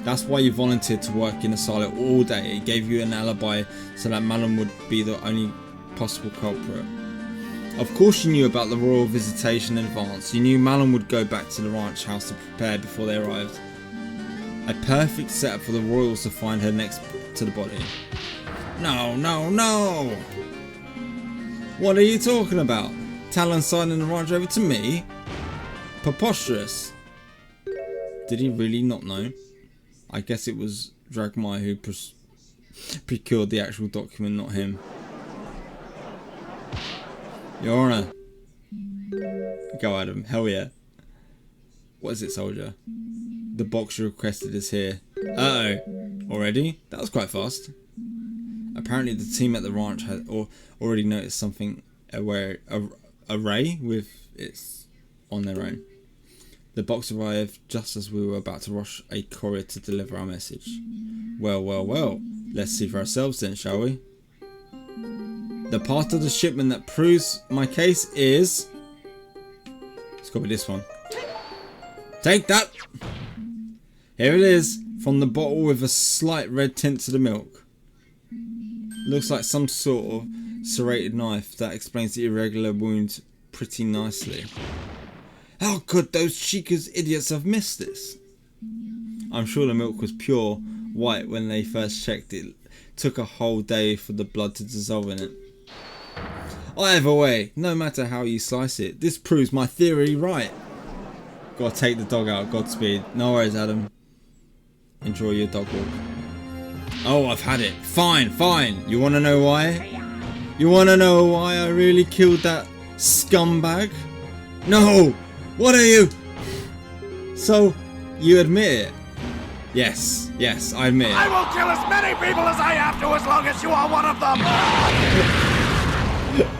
That's why you volunteered to work in a silo all day. It gave you an alibi so that Malon would be the only possible culprit. Of course you knew about the royal visitation in advance. You knew Malon would go back to the ranch house to prepare before they arrived. A perfect setup for the royals to find her next to the body. No, no, no! What are you talking about? Talon signing the ranch over to me? Preposterous. Did he really not know? I guess it was Dragmire who procured the actual document, not him. Your Honor. Go Adam, hell yeah. What is it, soldier? The box you requested is here. Uh-oh. Already? That was quite fast. Apparently the team at the ranch had already noticed something array with its on their own. The box arrived just as we were about to rush a courier to deliver our message. Well, well, well. Let's see for ourselves then, shall we? The part of the shipment that proves my case is... It's got to be this one. Take that! Here it is, from the bottle with a slight red tint to the milk. Looks like some sort of serrated knife. That explains the irregular wound pretty nicely. How could those Chica's idiots have missed this? I'm sure the milk was pure white when they first checked it. Took a whole day for the blood to dissolve in it. Either way, no matter how you slice it, this proves my theory right. Gotta take the dog out, Godspeed. No worries, Adam. Enjoy your dog walk. Oh, I've had it. Fine, fine. You wanna know why? You wanna know why I really killed that scumbag? No! What are you? So, you admit it? Yes, yes, I admit it. I will kill as many people as I have to, as long as you are one of them!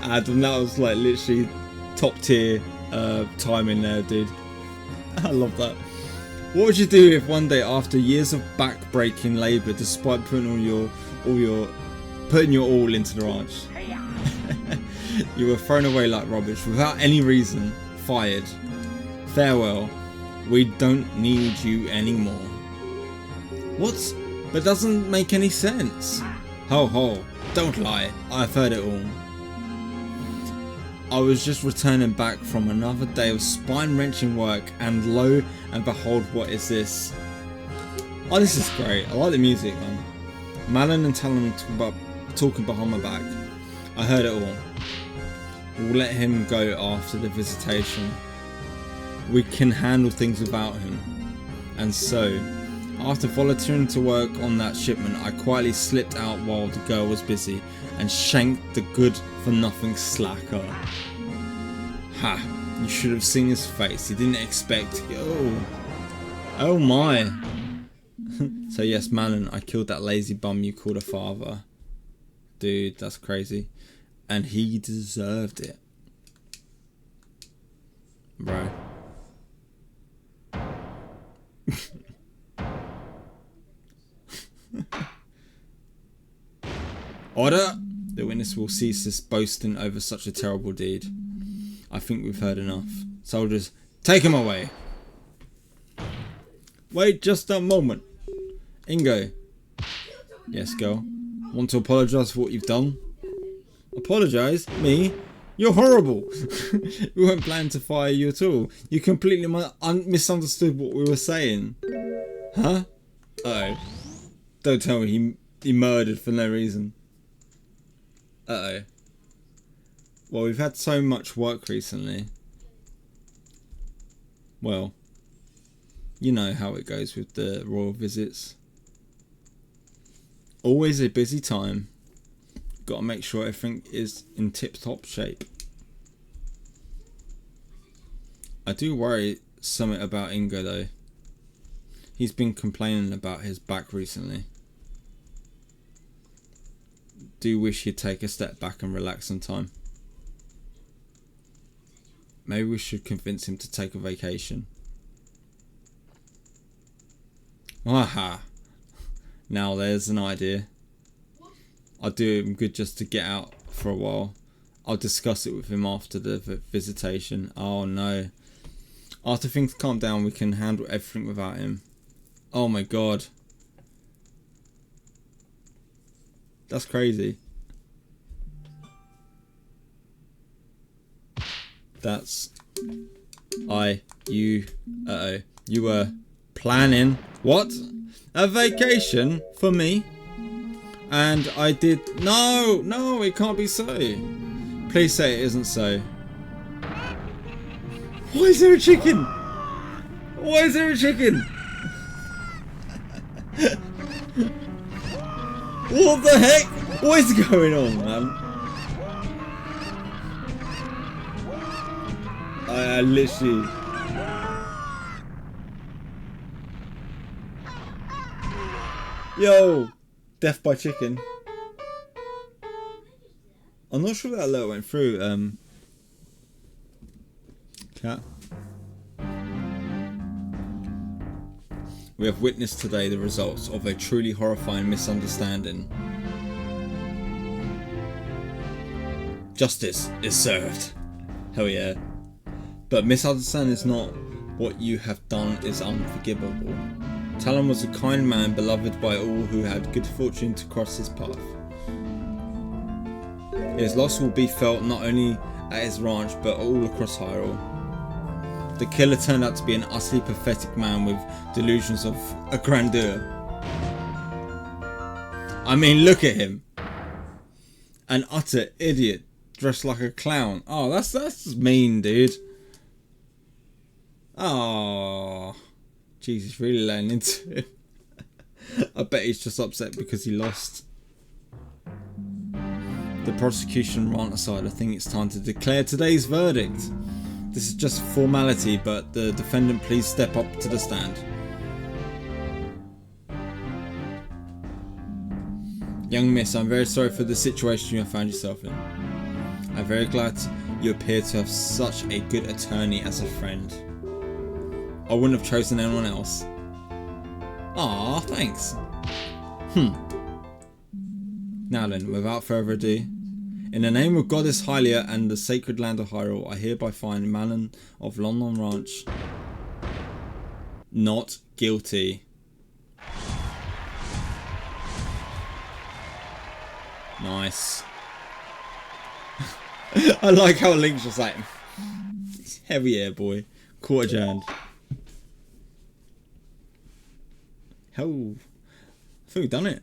Adam, that was like literally top tier timing there, dude. I love that. What would you do if one day, after years of back-breaking labour, despite putting your all into the ranch, you were thrown away like rubbish without any reason, fired? Farewell. We don't need you anymore. What? That doesn't make any sense. Ho ho, don't lie. I've heard it all. I was just returning back from another day of spine-wrenching work, and lo and behold, what is this? Oh, this is great. I like the music, man. Malin and Talon talking behind my back. I heard it all. We'll let him go after the visitation. We can handle things without him. And so, after volunteering to work on that shipment, I quietly slipped out while the girl was busy and shanked the good-for-nothing slacker. Ha! You should have seen his face. He didn't expect... Oh my! So yes, Malin, I killed that lazy bum you called a father. Dude, that's crazy. And he deserved it. Bro. Order! The witness will cease this boasting over such a terrible deed. I think we've heard enough. Soldiers, take him away! Wait just a moment. Ingo. Yes, girl. Want to apologise for what you've done? Apologise? Me? You're horrible! We weren't planning to fire you at all. You completely misunderstood what we were saying. Huh? Uh-oh. Don't tell me he murdered for no reason. Uh-oh. Well, we've had so much work recently. Well, you know how it goes with the royal visits. Always a busy time. Got to make sure everything is in tip-top shape. I do worry something about Ingo though. He's been complaining about his back recently. Do wish he'd take a step back and relax some time. Maybe we should convince him to take a vacation. Aha! Now there's an idea. I'll do him good just to get out for a while. I'll discuss it with him after the visitation. Oh no. After things calm down, we can handle everything without him. Oh my god. That's crazy. That's... You were planning... What? A vacation for me? And I did... No, it can't be so. Please say it isn't so. Why is there a chicken? Why is there a chicken? What the heck? What is going on, man? I literally... Yo! Death by chicken. I'm not sure that alert went through, Cat. We have witnessed today the results of a truly horrifying misunderstanding. Justice is served. Hell yeah. But misunderstanding is not what you have done is unforgivable. Talon was a kind man beloved by all who had good fortune to cross his path. His loss will be felt not only at his ranch but all across Hyrule. The killer turned out to be an utterly pathetic man with delusions of a grandeur. I mean, look at him. An utter idiot dressed like a clown. Oh, that's mean, dude. Oh, Jesus, really laying into him. I bet he's just upset because he lost. The prosecution rant aside, I think it's time to declare today's verdict. This is just formality, but the defendant please step up to the stand. Young miss, I'm very sorry for the situation you have found yourself in. I'm very glad you appear to have such a good attorney as a friend. I wouldn't have chosen anyone else. Ah, thanks. Now then, without further ado, in the name of Goddess Hylia and the sacred land of Hyrule, I hereby find Malon of London Ranch not guilty. Nice. I like how Link's just like, heavy yeah, boy. Court adjourned. Hell, I think we've done it.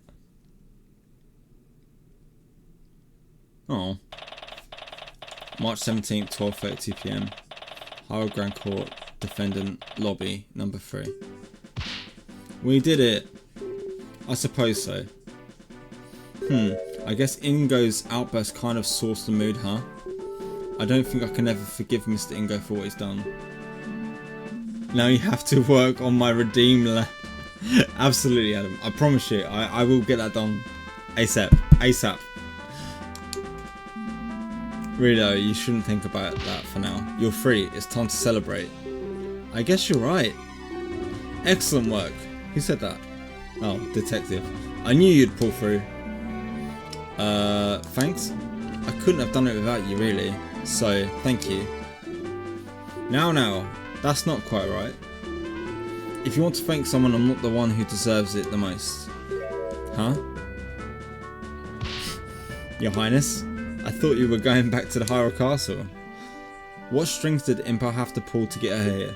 Oh. March 17th, 12:32 PM. Hyrule Grand Court, defendant, lobby, number 3. We did it. I suppose so. I guess Ingo's outburst kind of sourced the mood, huh? I don't think I can ever forgive Mr. Ingo for what he's done. Now you have to work on my redeem Absolutely, Adam. I promise you, I will get that done ASAP. ASAP. Really though, you shouldn't think about that for now. You're free. It's time to celebrate. I guess you're right. Excellent work. Who said that? Oh, detective. I knew you'd pull through. Thanks. I couldn't have done it without you, really. So, thank you. Now, that's not quite right. If you want to thank someone, I'm not the one who deserves it the most. Huh? Your Highness? I thought you were going back to the Hyrule Castle. What strings did Impa have to pull to get her here?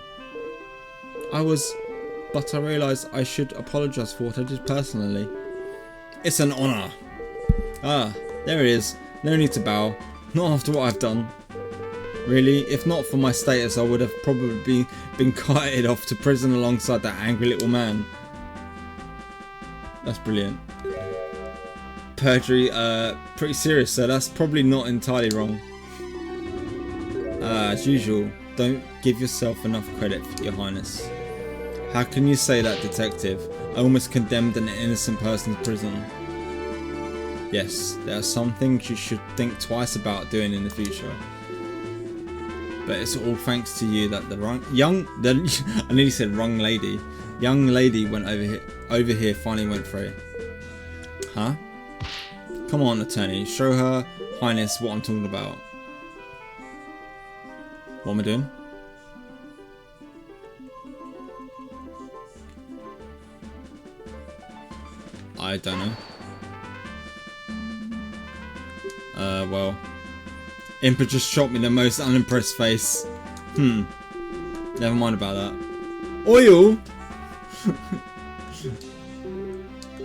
But I realised I should apologise for what I did personally. It's an honour. Ah, there it is. No need to bow. Not after what I've done. Really, if not for my status, I would have probably been carted off to prison alongside that angry little man. That's brilliant. Perjury, pretty serious, so that's probably not entirely wrong. As usual, don't give yourself enough credit, Your Highness. How can you say that, detective? I almost condemned an innocent person to prison. Yes, there are some things you should think twice about doing in the future. But it's all thanks to you that I nearly said wrong lady. Young lady went over here finally went through. Huh? Come on, attorney, show her Highness what I'm talking about. What am I doing? I don't know. Well. Impa just shot me the most unimpressed face. Never mind about that. Oil?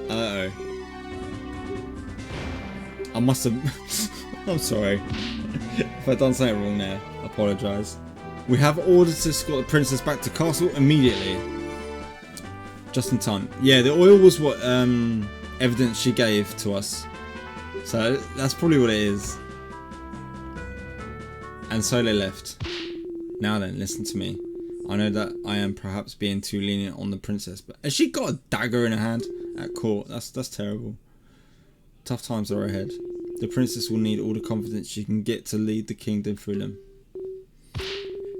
Uh-oh. I must have... I'm sorry. If I've done something wrong there, I apologise. We have orders to escort the princess back to castle immediately. Just in time. Yeah, the oil was what evidence she gave to us. So that's probably what it is. And so they left. Now then, listen to me. I know that I am perhaps being too lenient on the princess, but has she got a dagger in her hand? at court. That's terrible. Tough times are ahead. The princess will need all the confidence she can get to lead the kingdom through them.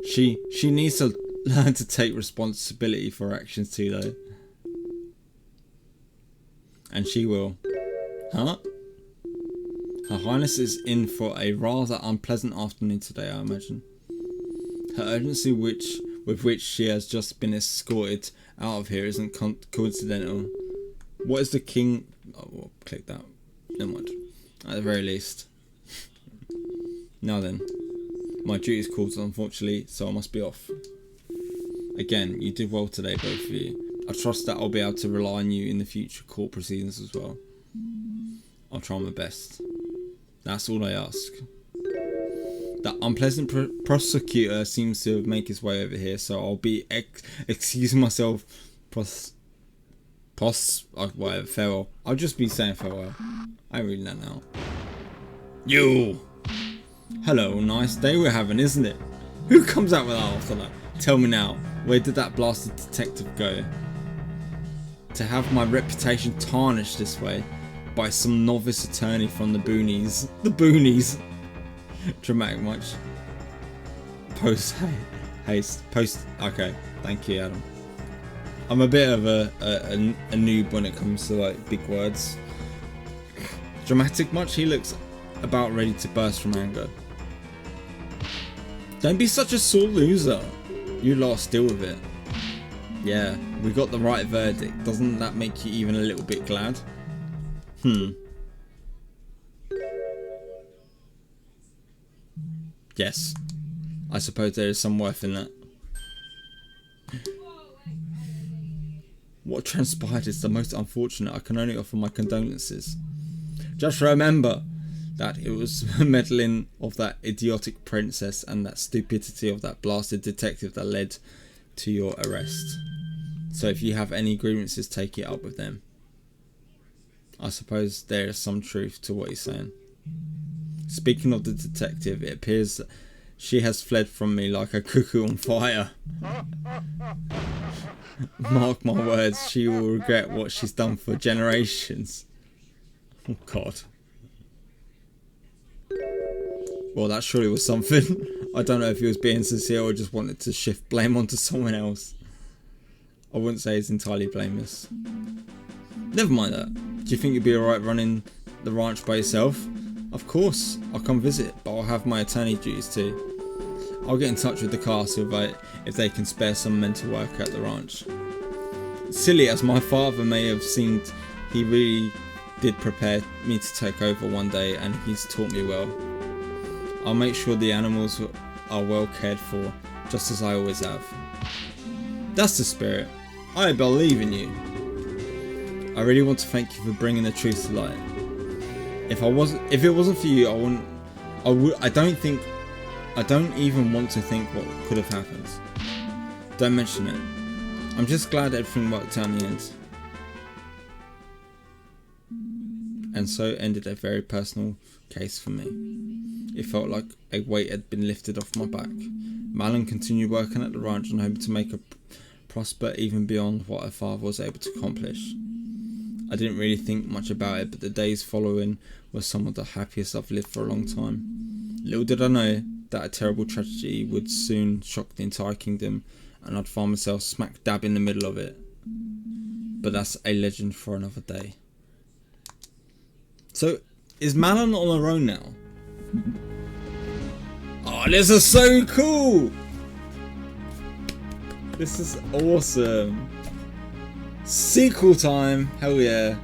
She needs to learn to take responsibility for her actions too, though. And she will. Huh? Her Highness is in for a rather unpleasant afternoon today, I imagine. Her urgency with which she has just been escorted out of here isn't coincidental. What is the king... Oh, well, click that. Never mind. At the very least. Now then. My duty is called, unfortunately, so I must be off. Again, you did well today, both of you. I trust that I'll be able to rely on you in the future court proceedings as well. I'll try my best. That's all I ask. That unpleasant prosecutor seems to have made his way over here, so I'll be excusing myself. Whatever, farewell. I'll just be saying farewell. I ain't reading that now. You! Hello, nice day we're having, isn't it? Who comes out with that after that? Tell me now, where did that blasted detective go? To have my reputation tarnished this way by some novice attorney from the boonies. The boonies! Dramatic much. Okay, thank you, Adam. I'm a bit of a noob when it comes to like big words. Dramatic much? He looks about ready to burst from anger. Don't be such a sore loser. You lot still with it. Yeah, we got the right verdict. Doesn't that make you even a little bit glad? Yes. I suppose there is some worth in that. What transpired is the most unfortunate. I can only offer my condolences. Just remember that it was meddling of that idiotic princess and that stupidity of that blasted detective that led to your arrest. So if you have any grievances, take it up with them. I suppose there is some truth to what he's saying. Speaking of the detective, it appears that she has fled from me like a cuckoo on fire. Mark my words, she will regret what she's done for generations. Oh God. Well, that surely was something. I don't know if he was being sincere or just wanted to shift blame onto someone else. I wouldn't say it's entirely blameless. Never mind that. Do you think you'd be alright running the ranch by yourself? Of course, I'll come visit, but I'll have my attorney duties too. I'll get in touch with the castle if they can spare some mental work at the ranch. Silly as my father may have seemed, he really did prepare me to take over one day, and he's taught me well. I'll make sure the animals are well cared for, just as I always have. That's the spirit. I believe in you. I really want to thank you for bringing the truth to light. If it wasn't for you, I don't even want to think what could have happened. Don't mention it. I'm just glad everything worked out in the end. And so ended a very personal case for me. It felt like a weight had been lifted off my back. Malin continued working at the ranch and hoping to make her prosper even beyond what her father was able to accomplish. I didn't really think much about it, but the days following were some of the happiest I've lived for a long time. Little did I know that a terrible tragedy would soon shock the entire kingdom, and I'd find myself smack dab in the middle of it. But that's a legend for another day. So, is Malin on her own now? Oh, this is so cool! This is awesome. Sequel time, hell yeah.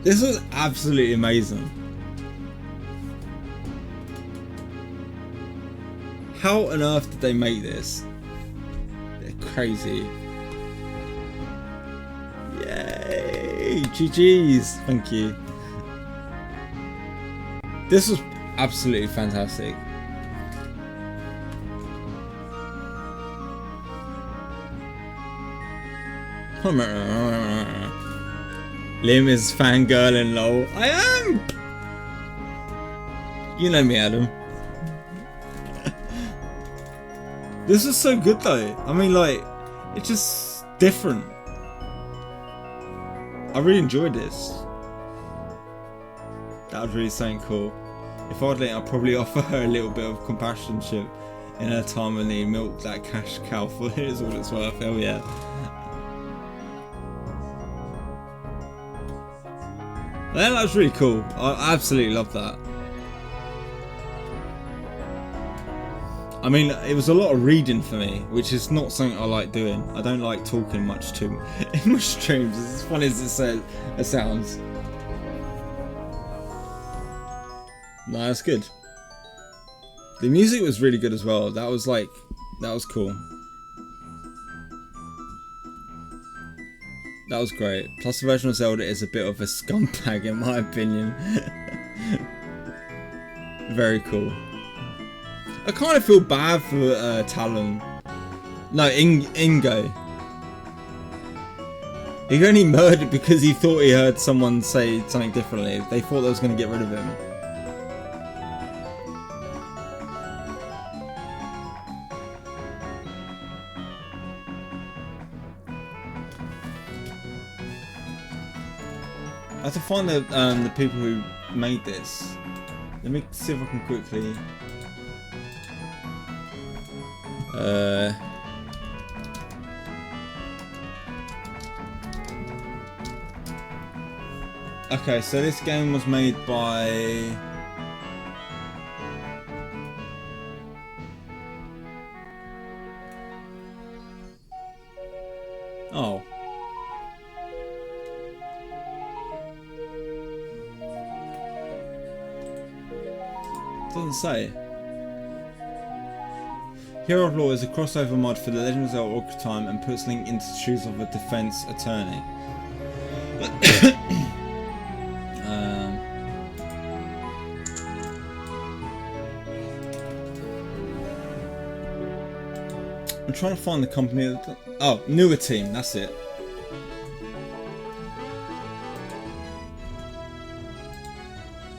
This was absolutely amazing. How on earth did they make this? They're crazy. Yay! GG's, thank you. This was absolutely fantastic. Liam is fangirling, lol. I am! You know me, Adam. This is so good though. I mean, like, it's just different. I really enjoyed this. That was really something cool. If I'd let, I'd probably offer her a little bit of companionship in her time of need. Milk that cash cow for it is all it's worth. Hell yeah. That was really cool. I absolutely love that. I mean, it was a lot of reading for me, which is not something I like doing. I don't like talking much too in my streams. As funny as it sounds. No, that's good. The music was really good as well. That was cool. That was great. Plus the version of Zelda is a bit of a scumbag in my opinion. Very cool. I kind of feel bad for Talon. No, Ingo. He only murdered because he thought he heard someone say something differently. They thought they was going to get rid of him. I have to find the people who made this. Let me see if I can quickly. Okay, so this game was made by. Oh. Doesn't say. Hero of Law is a crossover mod for The Legend of Zelda Orcarina and puts Link into the shoes of a defense attorney. I'm trying to find the company. Oh, Newer Team, that's it.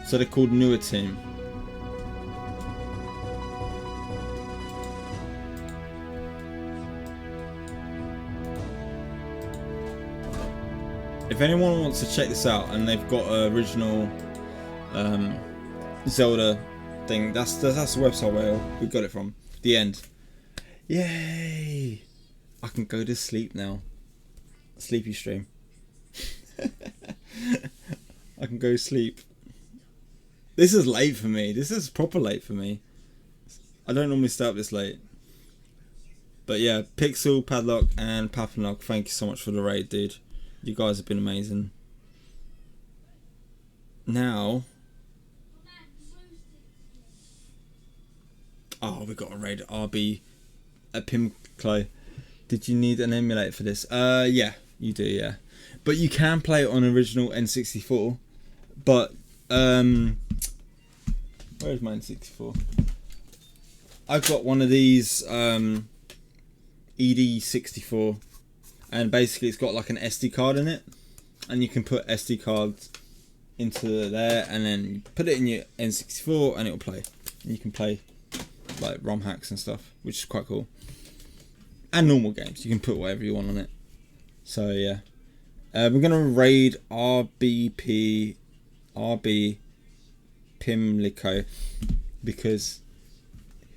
So they're called Newer Team. If anyone wants to check this out and they've got an original Zelda thing, that's the website where we got it from. The end. Yay! I can go to sleep now. Sleepy stream. I can go sleep. This is late for me. This is proper late for me. I don't normally stay up this late. But yeah, Pixel, Padlock, and Papanog, thank you so much for the raid, dude. You guys have been amazing. Now. Oh, we got a raid. RB at Pimclo. Did you need an emulator for this? Yeah, you do, yeah. But you can play it on original N64. But, where is my N64? I've got one of these, ED64. And basically it's got like an SD card in it. And you can put SD cards into there and then you put it in your N64 and it'll play. And you can play like ROM hacks and stuff, which is quite cool. And normal games, you can put whatever you want on it. So yeah, we're gonna raid RB Pimlico because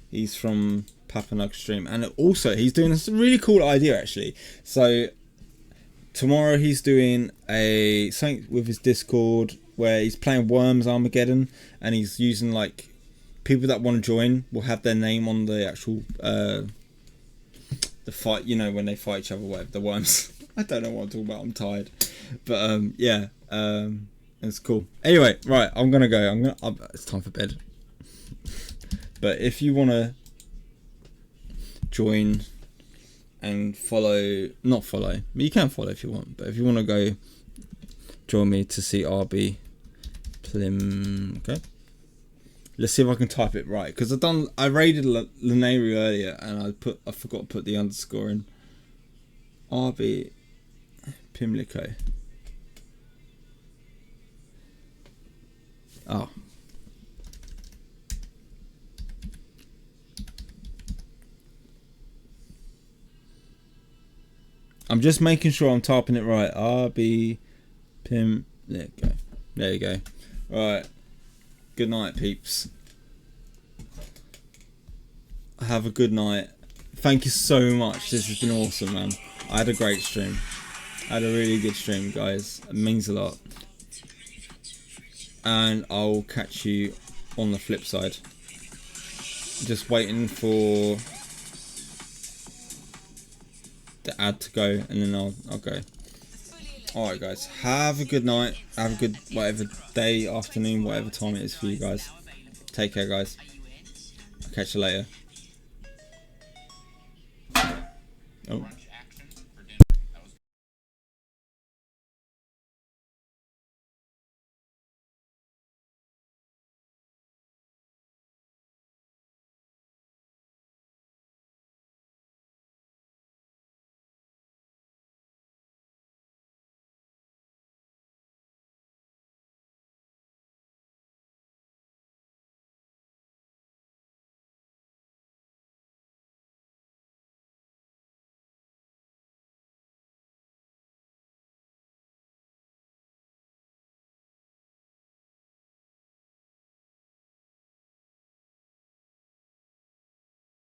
he's from Papanog stream, and also he's doing this really cool idea actually. So tomorrow he's doing something with his Discord where he's playing Worms Armageddon, and he's using like people that want to join will have their name on the actual the fight, you know, when they fight each other, whatever, the worms. I don't know what I'm talking about, I'm tired. But yeah, it's cool. Anyway, right, I'm gonna go. It's time for bed. But if you wanna join and follow, not follow, you can follow if you want, but if you wanna go join me to see RB Plim, okay? Let's see if I can type it right, because I raided Laneri earlier and I forgot to put the underscore in. RB Pimlico. Oh. I'm just making sure I'm typing it right. RB Pim. There you go. There you go. Right. Good night, peeps. Have a good night. Thank you so much. This has been awesome, man. I had a great stream. I had a really good stream, guys. It means a lot. And I'll catch you on the flip side. Just waiting for the ad to go, and then I'll go. Alright, guys. Have a good night. Have a good whatever day, afternoon, whatever time it is for you guys. Take care, guys. I'll catch you later. Oh.